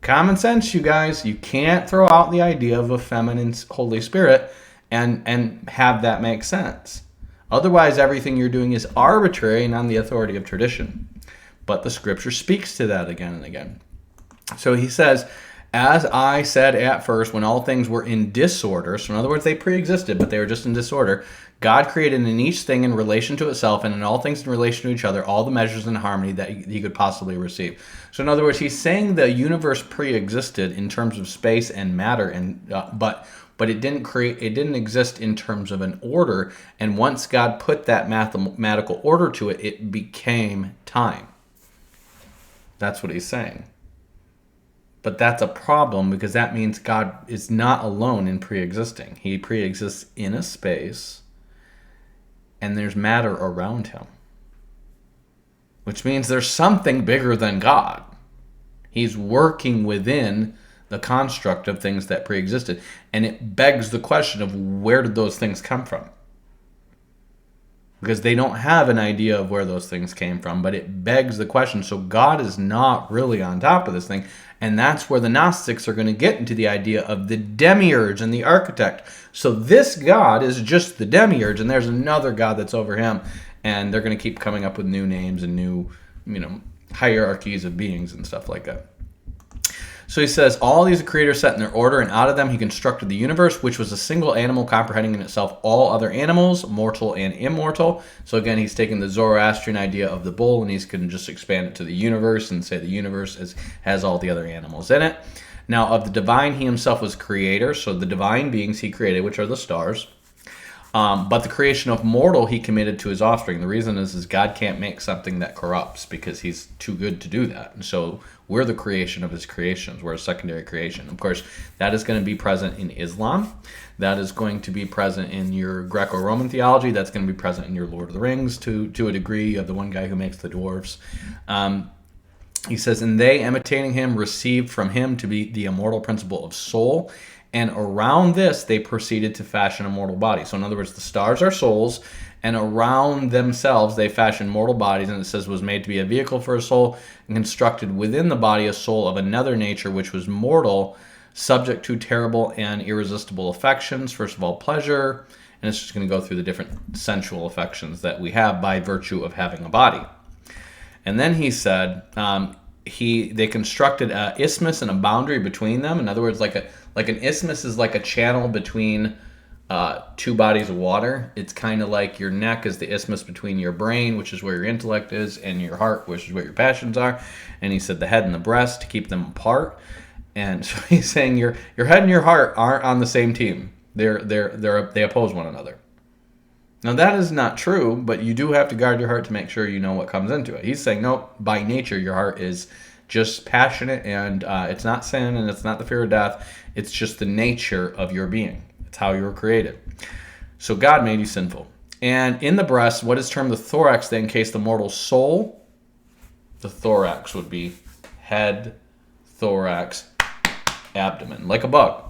Common sense, you guys. You can't throw out the idea of a feminine Holy Spirit and have that make sense. Otherwise, everything you're doing is arbitrary and on the authority of tradition. But the Scripture speaks to that again and again. So he says, as I said at first, when all things were in disorder, so in other words, they pre-existed, but they were just in disorder, God created in each thing in relation to itself, and in all things in relation to each other, all the measures in harmony that he could possibly receive. So in other words, he's saying the universe pre-existed in terms of space and matter, and but it didn't exist in terms of an order. And once God put that mathematical order to it, it became time. That's what he's saying. But that's a problem, because that means God is not alone in pre-existing. He pre-exists in a space, and there's matter around him. Which means there's something bigger than God. He's working within the construct of things that pre-existed. And it begs the question of, where did those things come from? because they don't have an idea of where those things came from, but it begs the question. So God is not really on top of this thing, and that's where the Gnostics are going to get into the idea of the demiurge and the architect. So this God is just the demiurge, and there's another God that's over him, and they're going to keep coming up with new names and new, hierarchies of beings and stuff like that. So he says, all these creators set in their order, and out of them he constructed the universe, which was a single animal comprehending in itself all other animals, mortal and immortal. So again, he's taking the Zoroastrian idea of the bull, and he's going to just expand it to the universe and say the universe has all the other animals in it. Now, of the divine, he himself was creator. So the divine beings he created, which are the stars. But the creation of mortal he committed to his offspring. The reason is God can't make something that corrupts because he's too good to do that. And so we're the creation of his creations. We're a secondary creation. Of course, that is going to be present in Islam. That is going to be present in your Greco-Roman theology. That's going to be present in your Lord of the Rings to a degree. Of the one guy who makes the dwarves. He says, and they, imitating him, received from him to be the immortal principle of soul. And around this, they proceeded to fashion a mortal body. So in other words, the stars are souls, and around themselves, they fashioned mortal bodies. And it says, was made to be a vehicle for a soul, and constructed within the body a soul of another nature, which was mortal, subject to terrible and irresistible affections. First of all, pleasure. And it's just going to go through the different sensual affections that we have by virtue of having a body. And then he said, they constructed an isthmus and a boundary between them. In other words, like an isthmus is like a channel between two bodies of water. It's kind of like your neck is the isthmus between your brain, which is where your intellect is, and your heart, which is where your passions are. And he said the head and the breast to keep them apart. And so he's saying your head and your heart aren't on the same team. They oppose one another. Now that is not true, but you do have to guard your heart to make sure you know what comes into it. He's saying, no, by nature your heart is just passionate, and it's not sin, and it's not the fear of death. It's just the nature of your being. It's how you were created. So God made you sinful. And in the breast, what is termed the thorax, they encase the mortal soul. The thorax would be head, thorax, abdomen, like a bug.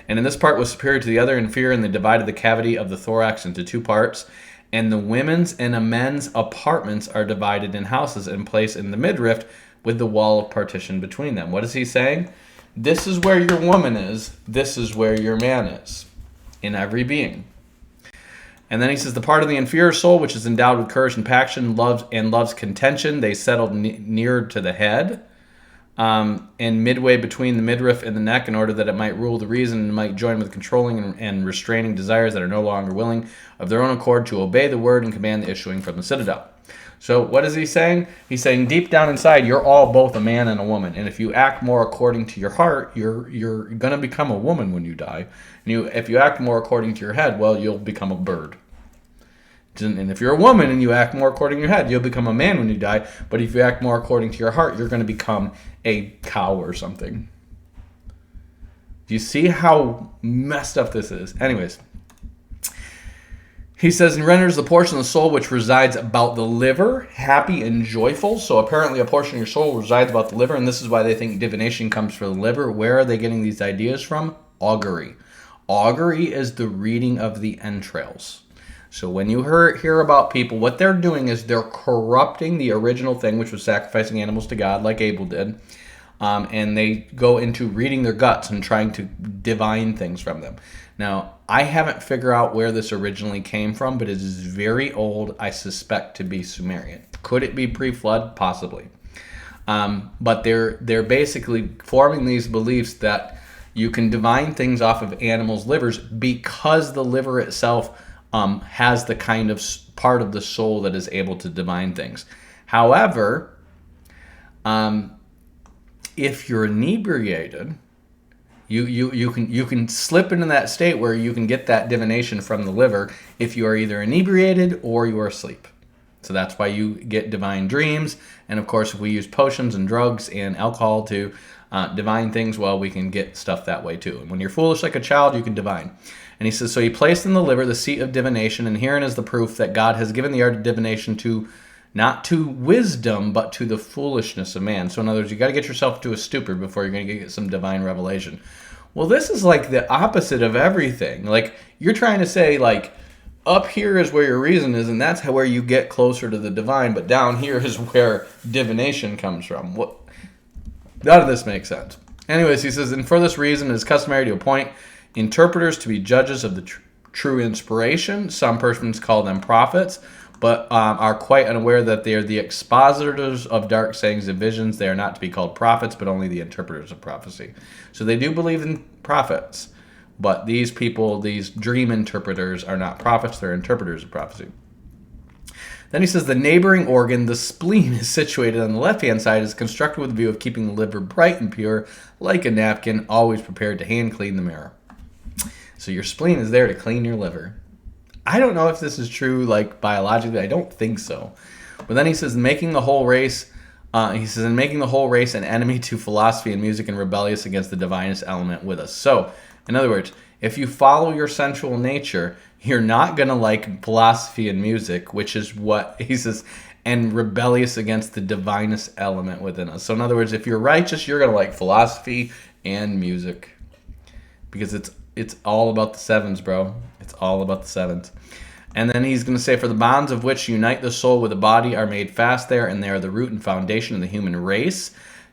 And in this part was superior to the other, inferior, and they divided the cavity of the thorax into two parts. And the women's and the men's apartments are divided in houses and placed in the midriff with the wall of partition between them. What is he saying? This is where your woman is. This is where your man is in every being. And then he says, the part of the inferior soul, which is endowed with courage and passion, loves contention, they settled nearer to the head. And midway between the midriff and the neck, in order that it might rule the reason and might join with controlling and restraining desires that are no longer willing of their own accord to obey the word and command the issuing from the citadel. So what is he saying? He's saying deep down inside, you're all both a man and a woman. And if you act more according to your heart, you're going to become a woman when you die. And if you act more according to your head, well, you'll become a bird. And if you're a woman and you act more according to your head, you'll become a man when you die. But if you act more according to your heart, you're going to become a cow or something. Do you see how messed up this is? Anyways, he says, and renders the portion of the soul which resides about the liver happy and joyful. So apparently a portion of your soul resides about the liver, and this is why they think divination comes from the liver. Where are they getting these ideas from? Augury. Augury is the reading of the entrails. So when you hear about people, what they're doing is they're corrupting the original thing, which was sacrificing animals to God, like Abel did. And they go into reading their guts and trying to divine things from them. Now, I haven't figured out where this originally came from, but it is very old, I suspect, to be Sumerian. Could it be pre-flood? Possibly. But they're basically forming these beliefs that you can divine things off of animals' livers because the liver itself has the kind of part of the soul that is able to divine things. However, if you're inebriated, you can slip into that state where you can get that divination from the liver if you are either inebriated or you are asleep. So that's why you get divine dreams. And of course, if we use potions and drugs and alcohol to divine things, well, we can get stuff that way too. And when you're foolish like a child, you can divine. And he says, so he placed in the liver the seat of divination, and herein is the proof that God has given the art of divination to, not to wisdom, but to the foolishness of man. So in other words, you got to get yourself to a stupor before you're going to get some divine revelation. Well, this is like the opposite of everything. Like, you're trying to say, like, up here is where your reason is, and that's where you get closer to the divine, but down here is where divination comes from. What? None of this makes sense. Anyways, he says, and for this reason, it is customary to appoint interpreters to be judges of the true inspiration. Some persons call them prophets, but are quite unaware that they are the expositors of dark sayings and visions. They are not to be called prophets, but only the interpreters of prophecy. So they do believe in prophets, but these people, these dream interpreters, are not prophets. They're interpreters of prophecy. Then he says the neighboring organ, the spleen, is situated on the left-hand side, is constructed with the view of keeping the liver bright and pure, like a napkin, always prepared to hand clean the marrow. So your spleen is there to clean your liver. I don't know if this is true, like biologically. I don't think so. But then he says, making the whole race. In making the whole race an enemy to philosophy and music and rebellious against the divinest element with us. So, in other words, if you follow your sensual nature, you're not going to like philosophy and music, which is what he says, and rebellious against the divinest element within us. So in other words, if you're righteous, you're going to like philosophy and music, because it's all about the sevens, bro. It's all about the sevens. And then he's going to say, for the bonds of which unite the soul with the body are made fast there, and they are the root and foundation of the human race,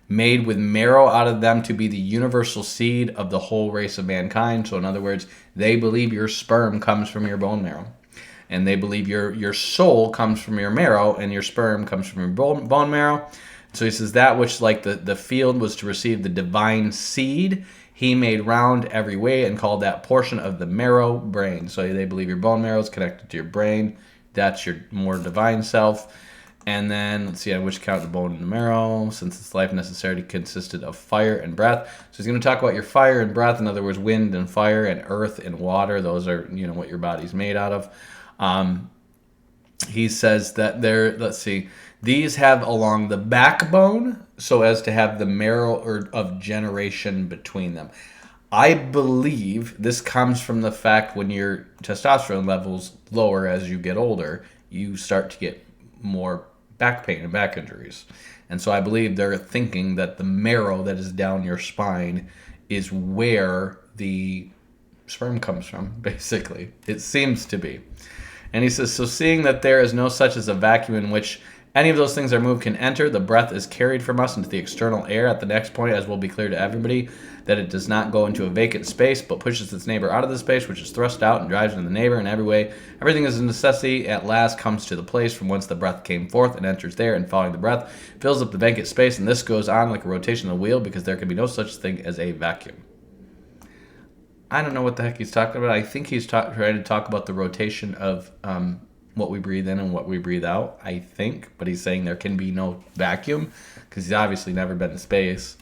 made with marrow out of them to be the universal seed of the whole race of mankind. So in other words, they believe your sperm comes from your bone marrow. And they believe your soul comes from your marrow, and your sperm comes from your bone marrow. So he says that which like the field was to receive the divine seed, he made round every way and called that portion of the marrow brain. So they believe your bone marrow is connected to your brain. That's your more divine self. And then, let's see, on which count the bone and the marrow, since its life necessarily consisted of fire and breath. So he's going to talk about your fire and breath, in other words, wind and fire and earth and water. Those are, what your body's made out of. He says that these have along the backbone so as to have the marrow of generation between them. I believe this comes from the fact when your testosterone levels lower as you get older, you start to get more back pain and back injuries. And so I believe they're thinking that the marrow that is down your spine is where the sperm comes from, basically. It seems to be. And he says, so seeing that there is no such as a vacuum in which any of those things are moved can enter, the breath is carried from us into the external air. At the next point, as will be clear to everybody, that it does not go into a vacant space, but pushes its neighbor out of the space, which is thrust out and drives into the neighbor in every way. Everything is a necessity, at last comes to the place from whence the breath came forth and enters there, and following the breath, fills up the vacant space, and this goes on like a rotation of the wheel, because there can be no such thing as a vacuum. I don't know what the heck he's talking about. I think he's trying to talk about the rotation of what we breathe in and what we breathe out, I think. But he's saying there can be no vacuum, because he's obviously never been to space.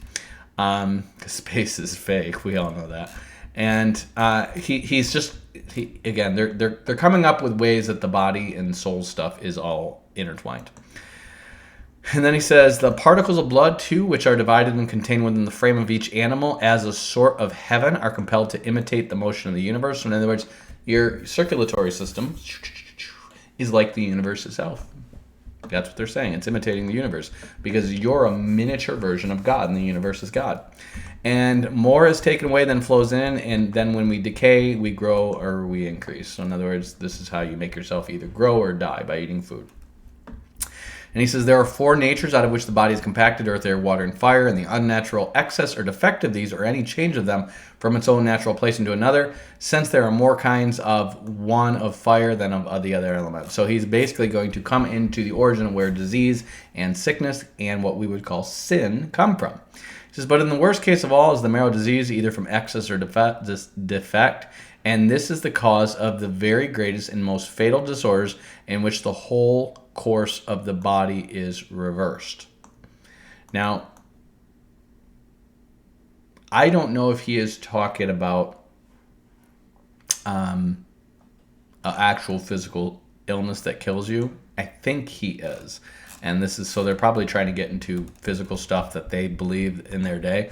Because space is fake. We all know that. And they're coming up with ways that the body and soul stuff is all intertwined. And then he says, the particles of blood, too, which are divided and contained within the frame of each animal as a sort of heaven, are compelled to imitate the motion of the universe. So in other words, your circulatory system is like the universe itself. That's what they're saying. It's imitating the universe, because you're a miniature version of God, and the universe is God. And more is taken away than flows in, and then when we decay, we grow or we increase. So in other words, this is how you make yourself either grow or die, by eating food. And he says there are four natures out of which the body is compacted: earth, air, water, and fire, and the unnatural excess or defect of these, or any change of them from its own natural place into another, since there are more kinds of one of fire than of the other element. So he's basically going to come into the origin of where disease and sickness and what we would call sin come from. He says, but in the worst case of all is the marrow disease, either from excess or defect, and this is the cause of the very greatest and most fatal disorders, in which the whole course of the body is reversed. Now, I don't know if he is talking about an actual physical illness that kills you. I think he is. And this is, so they're probably trying to get into physical stuff that they believe in their day.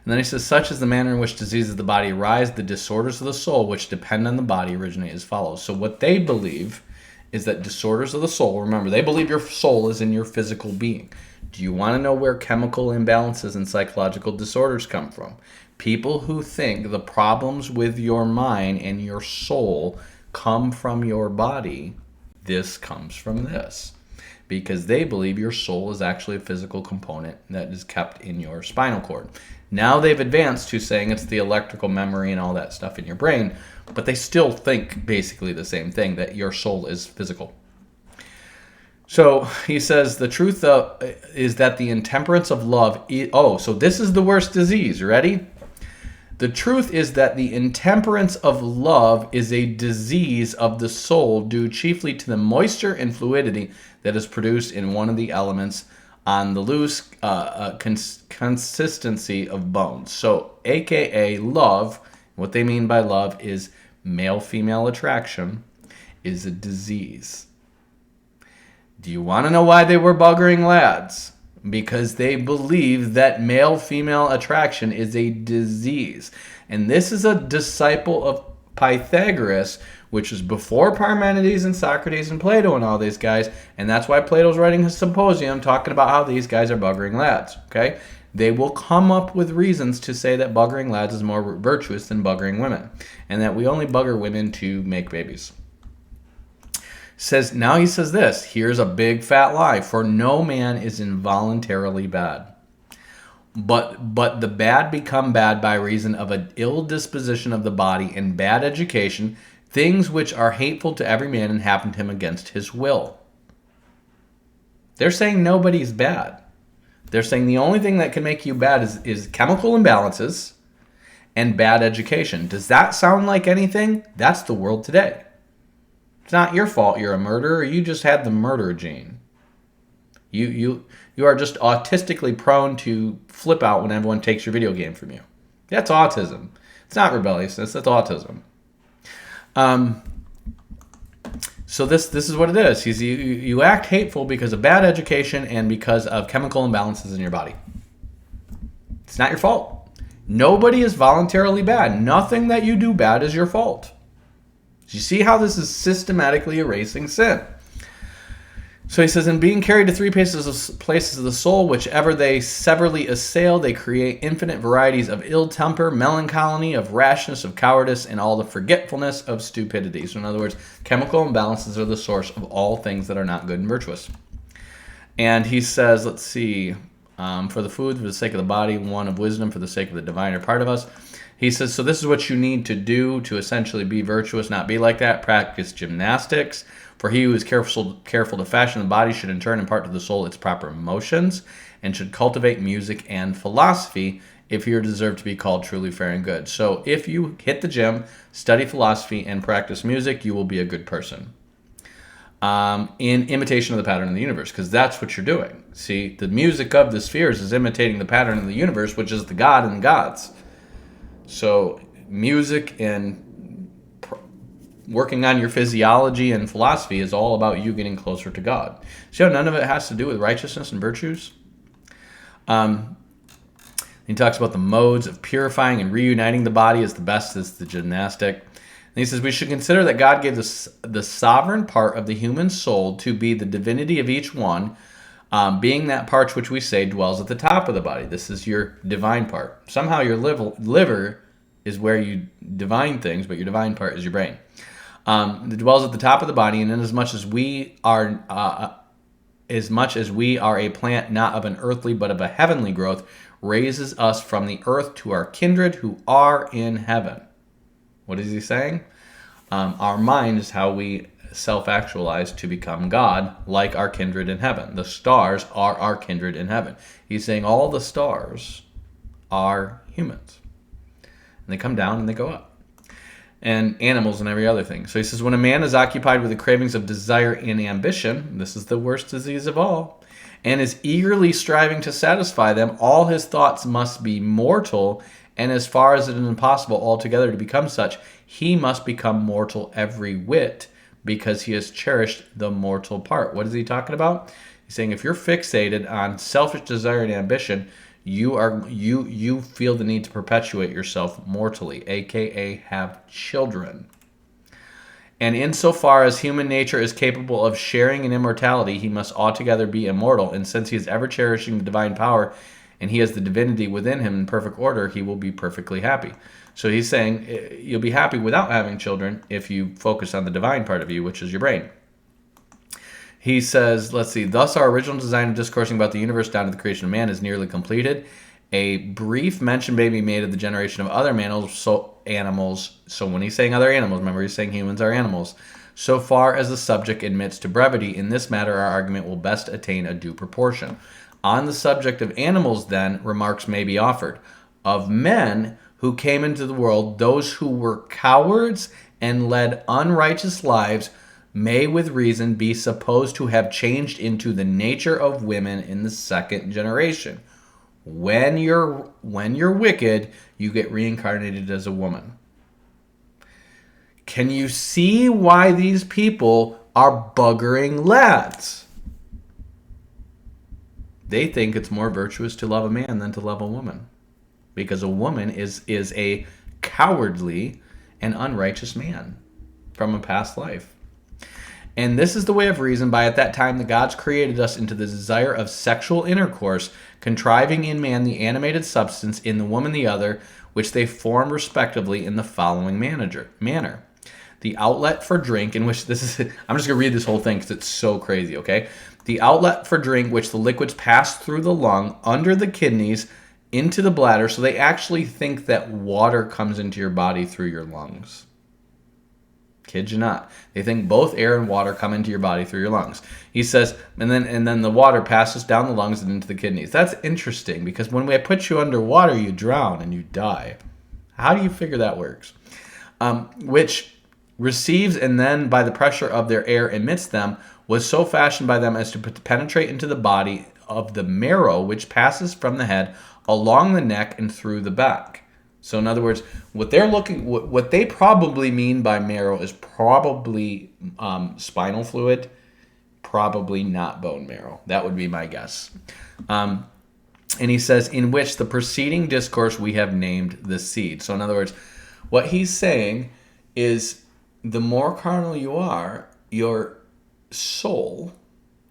And then he says, such is the manner in which diseases of the body arise, the disorders of the soul, which depend on the body, originate as follows. So what they believe is that disorders of the soul, remember, they believe your soul is in your physical being. Do you want to know where chemical imbalances and psychological disorders come from? People who think the problems with your mind and your soul come from your body, this comes from this. Because they believe your soul is actually a physical component that is kept in your spinal cord. Now they've advanced to saying it's the electrical memory and all that stuff in your brain, but they still think basically the same thing, that your soul is physical. So he says the truth is that the intemperance of love so this is the worst disease. Ready? The truth is that the intemperance of love is a disease of the soul due chiefly to the moisture and fluidity that is produced in one of the elements on the loose consistency of bones. So, aka love, what they mean by love is male-female attraction, is a disease. Do you want to know why they were buggering lads? Because they believe that male-female attraction is a disease. And this is a disciple of Pythagoras, which is before Parmenides and Socrates and Plato and all these guys. And that's why Plato's writing his symposium talking about how these guys are buggering lads. Okay? They will come up with reasons to say that buggering lads is more virtuous than buggering women. And that we only bugger women to make babies. Now he says this, here's a big fat lie, for no man is involuntarily bad. But the bad become bad by reason of an ill disposition of the body and bad education, things which are hateful to every man and happen to him against his will. They're saying nobody's bad. They're saying the only thing that can make you bad is chemical imbalances and bad education. Does that sound like anything? That's the world today. It's not your fault you're a murderer. You just had the murder gene. You are just autistically prone to flip out when everyone takes your video game from you. That's autism. It's not rebelliousness. That's autism. So this is what it is. You act hateful because of bad education and because of chemical imbalances in your body. It's not your fault. Nobody is voluntarily bad. Nothing that you do bad is your fault. Do you see how this is systematically erasing sin? So he says, in being carried to three places of the soul, whichever they severally assail, they create infinite varieties of ill temper, melancholy, of rashness, of cowardice, and all the forgetfulness of stupidity. So in other words, chemical imbalances are the source of all things that are not good and virtuous. And he says, let's see, for the food, for the sake of the body, one of wisdom, for the sake of the diviner part of us. He says, so this is what you need to do to essentially be virtuous, not be like that. Practice gymnastics. For he who is careful to fashion the body should in turn impart to the soul its proper motions, and should cultivate music and philosophy if you deserve to be called truly fair and good. So if you hit the gym, study philosophy, and practice music, you will be a good person. In imitation of the pattern of the universe, because that's what you're doing. See, the music of the spheres is imitating the pattern of the universe, which is the God and gods. So music and working on your physiology and philosophy is all about you getting closer to God. See how none of it has to do with righteousness and virtues? He talks about the modes of purifying and reuniting the body as the best is the gymnastic. And he says we should consider that God gave the sovereign part of the human soul to be the divinity of each one, being that part which we say dwells at the top of the body. This is your divine part. Somehow your liver is where you divine things, but your divine part is your brain. It dwells at the top of the body, and inasmuch as we are a plant not of an earthly but of a heavenly growth, raises us from the earth to our kindred who are in heaven. What is he saying? Our mind is how we self-actualize to become God, like our kindred in heaven. The stars are our kindred in heaven. He's saying all the stars are humans. And they come down and they go up. And animals and every other thing. So he says, when a man is occupied with the cravings of desire and ambition, this is the worst disease of all, and is eagerly striving to satisfy them, all his thoughts must be mortal, and as far as it is impossible altogether to become such, he must become mortal every whit, because he has cherished the mortal part. What is he talking about? He's saying if you're fixated on selfish desire and ambition, you feel the need to perpetuate yourself mortally, aka have children. And insofar as human nature is capable of sharing in immortality, he must altogether be immortal. And since he is ever cherishing the divine power, and he has the divinity within him in perfect order, he will be perfectly happy. So he's saying you'll be happy without having children if you focus on the divine part of you, which is your brain. He says, let's see, thus our original design of discoursing about the universe down to the creation of man is nearly completed. A brief mention may be made of the generation of other animals. So when he's saying other animals, remember he's saying humans are animals. So far as the subject admits to brevity, in this matter our argument will best attain a due proportion. On the subject of animals, then, remarks may be offered. Of men who came into the world, those who were cowards and led unrighteous lives may with reason be supposed to have changed into the nature of women in the second generation. When you're wicked, you get reincarnated as a woman. Can you see why these people are buggering lads? They think it's more virtuous to love a man than to love a woman. Because a woman is a cowardly and unrighteous man from a past life. And this is the way of reason by at that time the gods created us into the desire of sexual intercourse, contriving in man the animated substance, in the woman the other, which they form respectively in the following manner. The outlet for drink, in which this is, I'm just going to read this whole thing because it's so crazy, okay? The outlet for drink, which the liquids pass through the lung, under the kidneys, into the bladder, so they actually think that water comes into your body through your lungs. Kid you not. They think both air and water come into your body through your lungs. He says, and then the water passes down the lungs and into the kidneys. That's interesting because when we put you underwater, you drown and you die. How do you figure that works? Which receives and then by the pressure of their air emits them, was so fashioned by them as to penetrate into the body of the marrow, which passes from the head along the neck and through the back. So in other words, what they probably mean by marrow is probably spinal fluid, probably not bone marrow. That would be my guess. And he says, in which the preceding discourse we have named the seed. So in other words, what he's saying is the more carnal you are, your soul,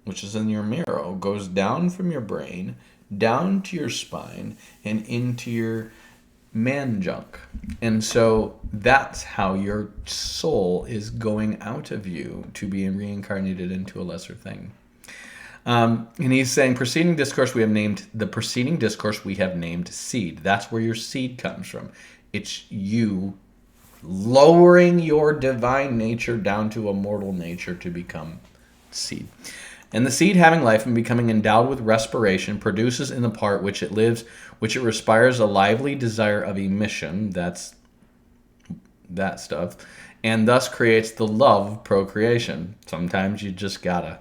which is in your marrow, goes down from your brain, down to your spine, and into your man junk. And so that's how your soul is going out of you to be reincarnated into a lesser thing. And he's saying the preceding discourse we have named seed. That's where your seed comes from. It's you lowering your divine nature down to a mortal nature to become seed. And the seed, having life and becoming endowed with respiration, produces in the part which it lives, which it respires, a lively desire of emission. That's that stuff. And thus creates the love of procreation. Sometimes you just gotta.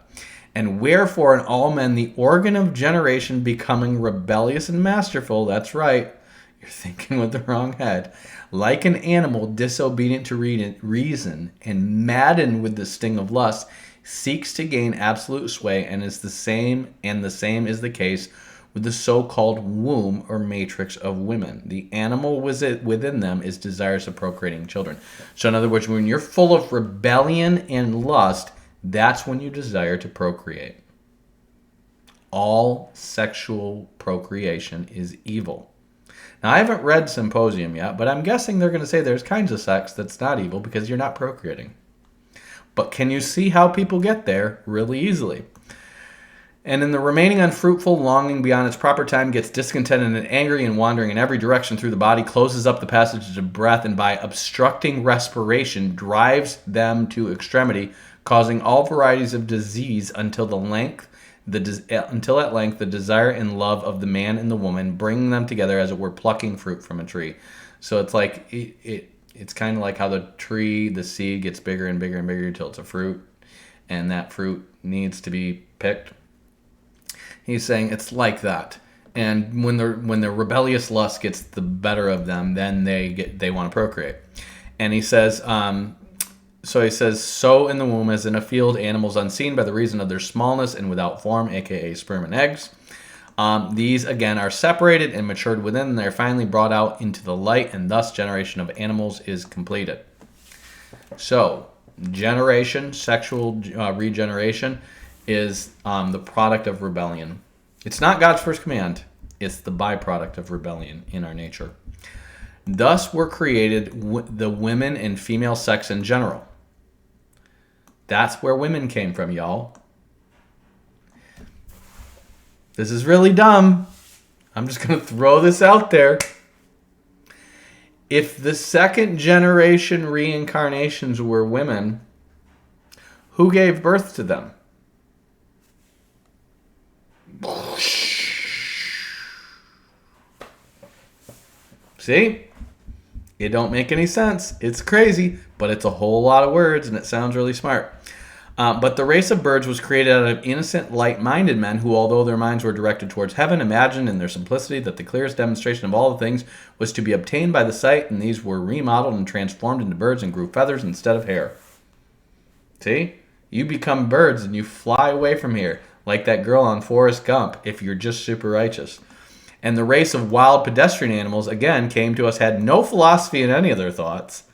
And wherefore in all men the organ of generation becoming rebellious and masterful, that's right, you're thinking with the wrong head, like an animal disobedient to reason and maddened with the sting of lust, seeks to gain absolute sway, and the same is the case with the so-called womb or matrix of women. The animal within them is desirous of procreating children. So in other words, when you're full of rebellion and lust, that's when you desire to procreate. All sexual procreation is evil. Now, I haven't read Symposium yet, but I'm guessing they're going to say there's kinds of sex that's not evil because you're not procreating. But can you see how people get there really easily? And in the remaining unfruitful longing beyond its proper time gets discontented and angry and wandering in every direction through the body, closes up the passage of breath, and by obstructing respiration drives them to extremity, causing all varieties of disease until at length the desire and love of the man and the woman bring them together as it were plucking fruit from a tree. So it's like it's kind of like how the seed gets bigger and bigger and bigger until it's a fruit, and that fruit needs to be picked. He's saying it's like that. And when their rebellious lust gets the better of them, then they want to procreate. And he says, so in the womb as in a field, animals unseen by the reason of their smallness and without form, aka sperm and eggs. These again are separated and matured within, and they're finally brought out into the light, and thus generation of animals is completed. So, sexual regeneration, is the product of rebellion. It's not God's first command. It's the byproduct of rebellion in our nature. Thus were created the women and female sex in general. That's where women came from, y'all. This is really dumb. I'm just going to throw this out there. If the second generation reincarnations were women, who gave birth to them? See? It don't make any sense. It's crazy, but it's a whole lot of words, and it sounds really smart. But the race of birds was created out of innocent, light-minded men who, although their minds were directed towards heaven, imagined in their simplicity that the clearest demonstration of all the things was to be obtained by the sight, and these were remodeled and transformed into birds and grew feathers instead of hair. See? You become birds and you fly away from here, like that girl on Forrest Gump, if you're just super righteous. And the race of wild pedestrian animals, again, came to us, had no philosophy in any of their thoughts,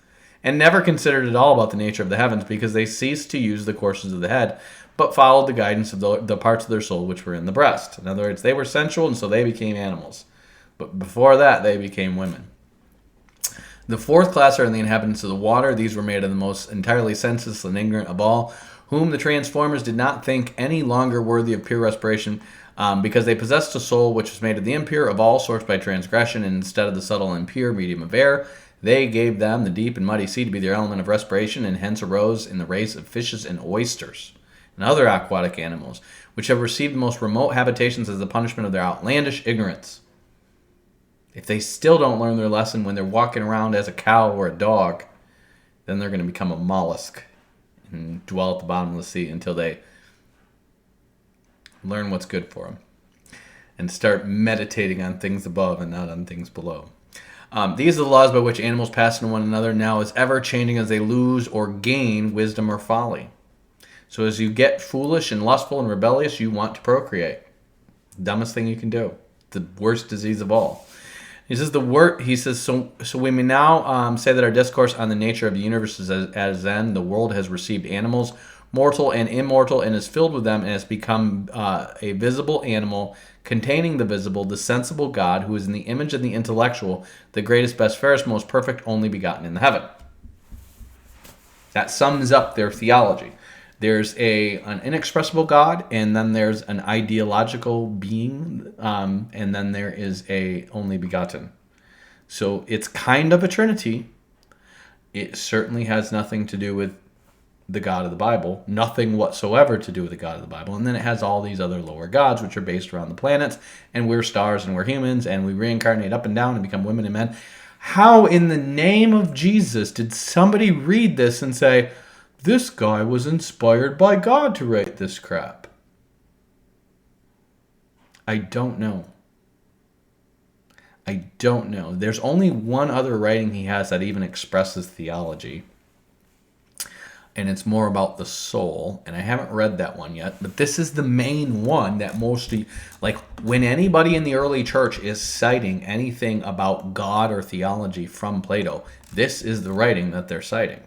and never considered at all about the nature of the heavens, because they ceased to use the courses of the head, but followed the guidance of the parts of their soul which were in the breast. In other words, they were sensual, and so they became animals. But before that, they became women. The fourth class are the inhabitants of the water. These were made of the most entirely senseless and ignorant of all, whom the transformers did not think any longer worthy of pure respiration, because they possessed a soul which was made of the impure of all sorts by transgression, and instead of the subtle and pure medium of air, they gave them the deep and muddy sea to be their element of respiration, and hence arose in the race of fishes and oysters and other aquatic animals, which have received the most remote habitations as the punishment of their outlandish ignorance. If they still don't learn their lesson when they're walking around as a cow or a dog, then they're going to become a mollusk and dwell at the bottom of the sea until they learn what's good for them and start meditating on things above and not on things below. These are the laws by which animals pass into one another, now as ever changing as they lose or gain wisdom or folly. So as you get foolish and lustful and rebellious, you want to procreate. Dumbest thing you can do. The worst disease of all. He says so we may now say that our discourse on the nature of the universe is as then the world has received animals, mortal and immortal, and is filled with them, and has become a visible animal containing the visible, the sensible God, who is in the image of the intellectual, the greatest, best, fairest, most perfect, only begotten in the heaven. That sums up their theology. There's an inexpressible God, and then there's an ideological being, and then there is a only begotten. So it's kind of a trinity. It certainly has nothing to do with the God of the Bible, nothing whatsoever to do with the God of the Bible. And then it has all these other lower gods, which are based around the planets, and we're stars and we're humans, and we reincarnate up and down and become women and men. How in the name of Jesus did somebody read this and say, this guy was inspired by God to write this crap? I don't know. I don't know. There's only one other writing he has that even expresses theology, and it's more about the soul, and I haven't read that one yet, but this is the main one that mostly, like, when anybody in the early church is citing anything about God or theology from Plato, this is the writing that they're citing.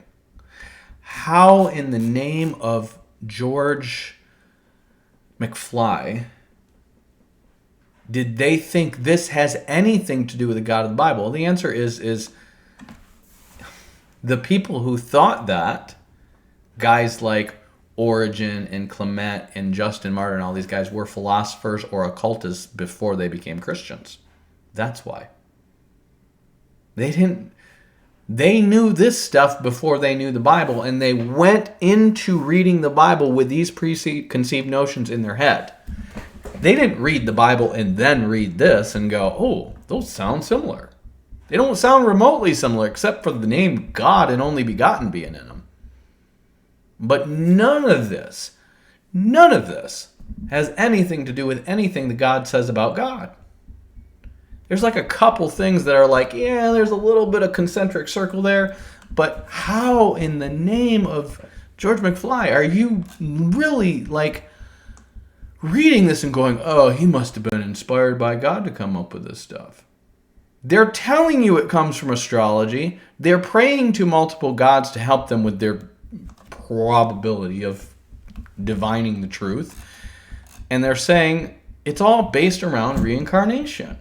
How in the name of George McFly did they think this has anything to do with the God of the Bible? Well, the answer is the people who thought that, guys like Origen and Clement and Justin Martyr and all these guys, were philosophers or occultists before they became Christians. That's why. They knew this stuff before they knew the Bible, and they went into reading the Bible with these preconceived notions in their head. They didn't read the Bible and then read this and go, oh, those sound similar. They don't sound remotely similar except for the name God and only begotten being in them. But none of this has anything to do with anything that God says about God. There's like a couple things that are like, yeah, there's a little bit of concentric circle there, but how in the name of George McFly are you really like reading this and going, oh, he must have been inspired by God to come up with this stuff? They're telling you it comes from astrology. They're praying to multiple gods to help them with their probability of divining the truth. And they're saying it's all based around reincarnation.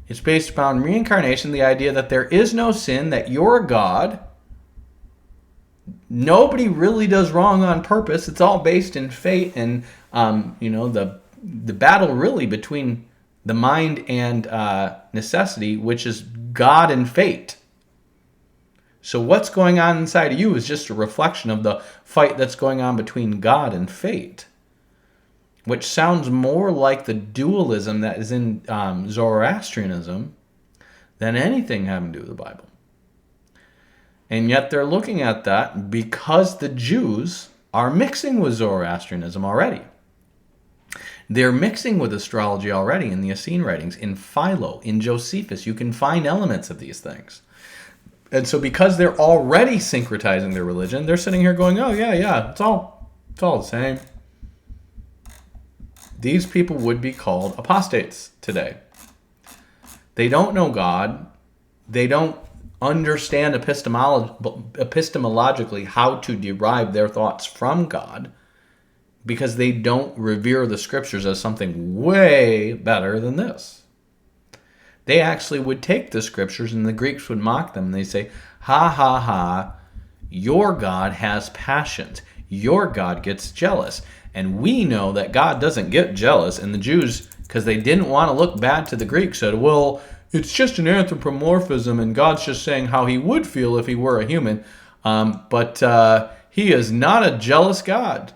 It's based upon reincarnation, the idea that there is no sin, that you're a God. Nobody really does wrong on purpose. It's all based in fate and, the battle really between the mind and necessity, which is God and fate. So what's going on inside of you is just a reflection of the fight that's going on between God and fate, which sounds more like the dualism that is in Zoroastrianism than anything having to do with the Bible. And yet they're looking at that because the Jews are mixing with Zoroastrianism already. They're mixing with astrology already in the Essene writings, in Philo, in Josephus. You can find elements of these things. And so because they're already syncretizing their religion, they're sitting here going, oh, yeah, it's all the same. These people would be called apostates today. They don't know God. They don't understand epistemologically how to derive their thoughts from God because they don't revere the scriptures as something way better than this. They actually would take the scriptures and the Greeks would mock them. And they say, ha, ha, ha, your God has passions. Your God gets jealous. And we know that God doesn't get jealous. And the Jews, because they didn't want to look bad to the Greeks, said, well, it's just an anthropomorphism and God's just saying how he would feel if he were a human. But he is not a jealous God.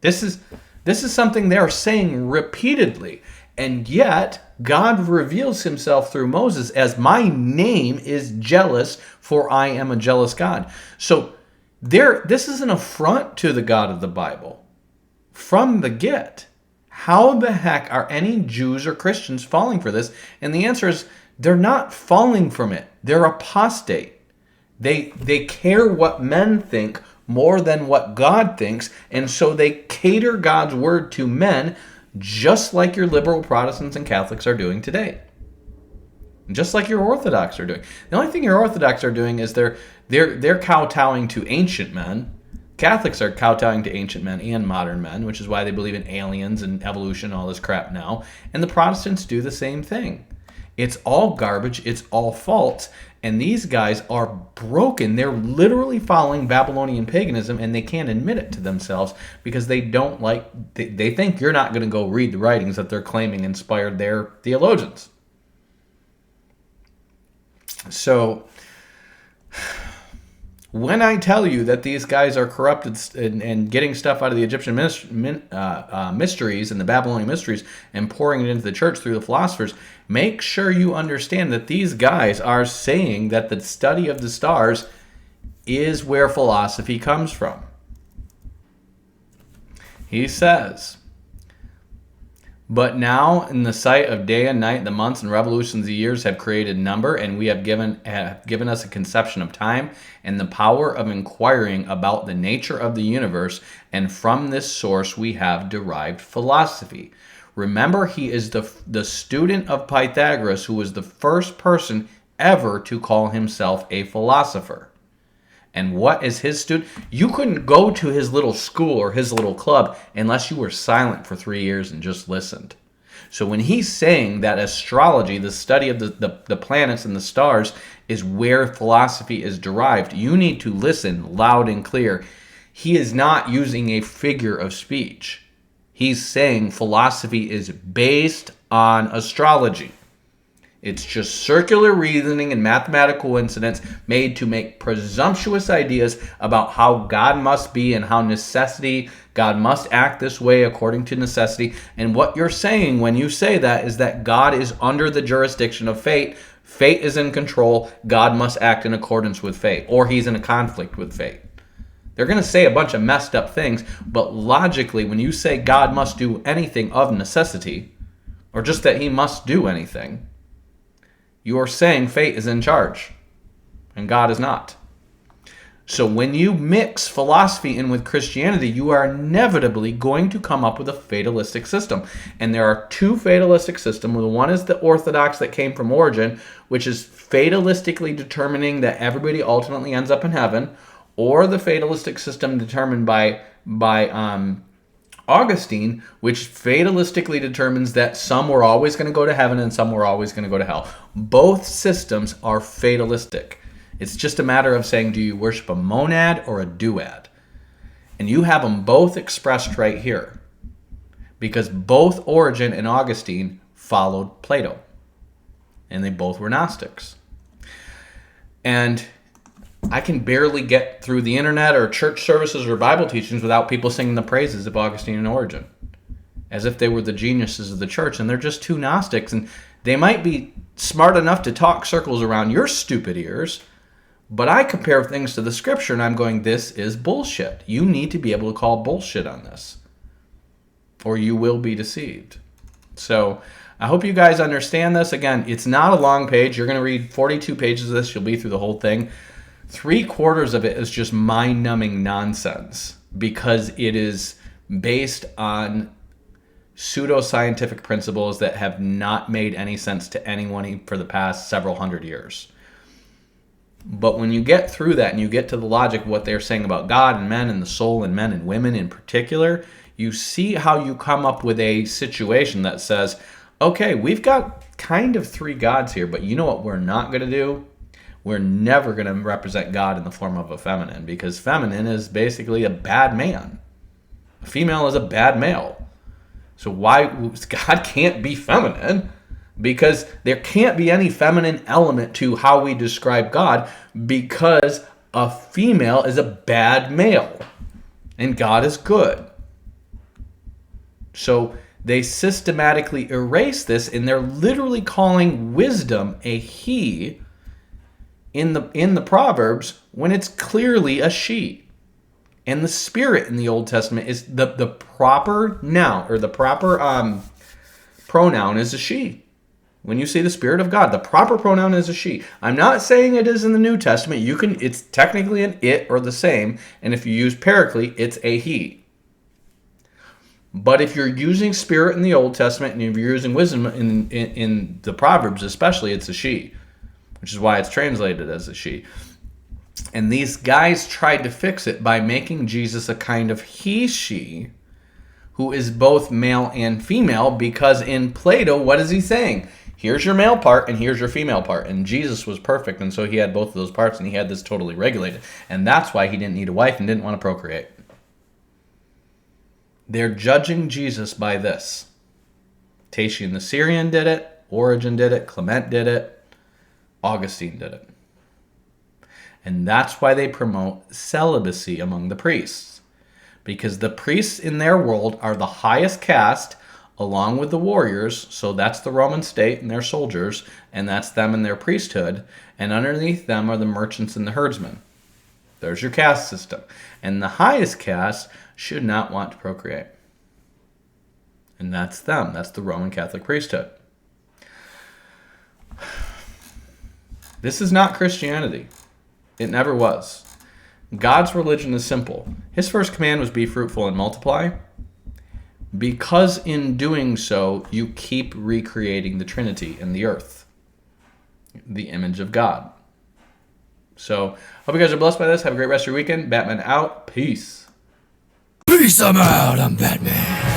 This is something they're saying repeatedly. And yet, God reveals himself through Moses as my name is jealous, for I am a jealous God. So this is an affront to the God of the Bible from the get. How the heck are any Jews or Christians falling for this? And the answer is they're not falling from it. They're apostate. They care what men think more than what God thinks, and so they cater God's word to men, just like your liberal Protestants and Catholics are doing today. Just like your Orthodox are doing. The only thing your Orthodox are doing is they're kowtowing to ancient men. Catholics are kowtowing to ancient men and modern men, which is why they believe in aliens and evolution and all this crap now. And the Protestants do the same thing. It's all garbage. It's all false. And these guys are broken. They're literally following Babylonian paganism, and they can't admit it to themselves because they don't they think you're not going to go read the writings that they're claiming inspired their theologians. So when I tell you that these guys are corrupted and getting stuff out of the Egyptian mysteries and the Babylonian mysteries and pouring it into the church through the philosophers, make sure you understand that these guys are saying that the study of the stars is where philosophy comes from. He says, but now in the sight of day and night, the months and revolutions of years have created number, and we have given us a conception of time and the power of inquiring about the nature of the universe, and from this source we have derived philosophy. Remember, he is the student of Pythagoras, who was the first person ever to call himself a philosopher. And what is his student? You couldn't go to his little school or his little club unless you were silent for 3 years and just listened. So when he's saying that astrology, the study of the planets and the stars, is where philosophy is derived, you need to listen loud and clear. He is not using a figure of speech. He's saying philosophy is based on astrology. It's just circular reasoning and mathematical coincidence made to make presumptuous ideas about how God must be and how God must act this way according to necessity. And what you're saying when you say that is that God is under the jurisdiction of fate. Fate is in control. God must act in accordance with fate, or he's in a conflict with fate. They're going to say a bunch of messed up things, but logically, when you say God must do anything of necessity, or just that he must do anything, you are saying fate is in charge, and God is not. So when you mix philosophy in with Christianity, you are inevitably going to come up with a fatalistic system. And there are two fatalistic systems. One is the Orthodox that came from Origen, which is fatalistically determining that everybody ultimately ends up in heaven, or the fatalistic system determined by Augustine, which fatalistically determines that some were always going to go to heaven and some were always going to go to hell. Both systems are fatalistic. It's just a matter of saying, do you worship a monad or a duad? And you have them both expressed right here, because both Origen and Augustine followed Plato, and they both were Gnostics. And I can barely get through the internet or church services or Bible teachings without people singing the praises of Augustine and Origen, as if they were the geniuses of the church, and they're just two Gnostics. And they might be smart enough to talk circles around your stupid ears, but I compare things to the scripture, and I'm going, this is bullshit. You need to be able to call bullshit on this, or you will be deceived. So I hope you guys understand this. Again, it's not a long page. You're going to read 42 pages of this. You'll be through the whole thing. 3/4 of it is just mind-numbing nonsense, because it is based on pseudoscientific principles that have not made any sense to anyone for the past several hundred years. But when you get through that and you get to the logic of what they're saying about God and men and the soul and men and women in particular, you see how you come up with a situation that says, okay, we've got kind of three gods here, but you know what we're not going to do? We're never going to represent God in the form of a feminine, because feminine is basically a bad man. A female is a bad male. So why God can't be feminine? Because there can't be any feminine element to how we describe God, because a female is a bad male and God is good. So they systematically erase this, and they're literally calling wisdom a he in the Proverbs when it's clearly a she. And the Spirit in the Old Testament is the proper noun, or the proper pronoun is a she. When you say the Spirit of God, the proper pronoun is a she. I'm not saying it is in the New Testament. It's technically an it or the same, and if you use paraclete, it's a he. But if you're using Spirit in the Old Testament, and if you're using wisdom in the Proverbs especially, it's a she, which is why it's translated as a she. And these guys tried to fix it by making Jesus a kind of he-she, who is both male and female, because in Plato, what is he saying? Here's your male part and here's your female part. And Jesus was perfect, and so he had both of those parts, and he had this totally regulated. And that's why he didn't need a wife and didn't want to procreate. They're judging Jesus by this. Tatian the Syrian did it, Origen did it, Clement did it, Augustine did it. And that's why they promote celibacy among the priests. Because the priests in their world are the highest caste, along with the warriors. So that's the Roman state and their soldiers, and that's them and their priesthood. And underneath them are the merchants and the herdsmen. There's your caste system. And the highest caste should not want to procreate. And that's them. That's the Roman Catholic priesthood. This is not Christianity. It never was. God's religion is simple. His first command was be fruitful and multiply, because in doing so, you keep recreating the Trinity in the earth, the image of God. So, hope you guys are blessed by this. Have a great rest of your weekend. Batman out. Peace. Peace, I'm out. I'm Batman.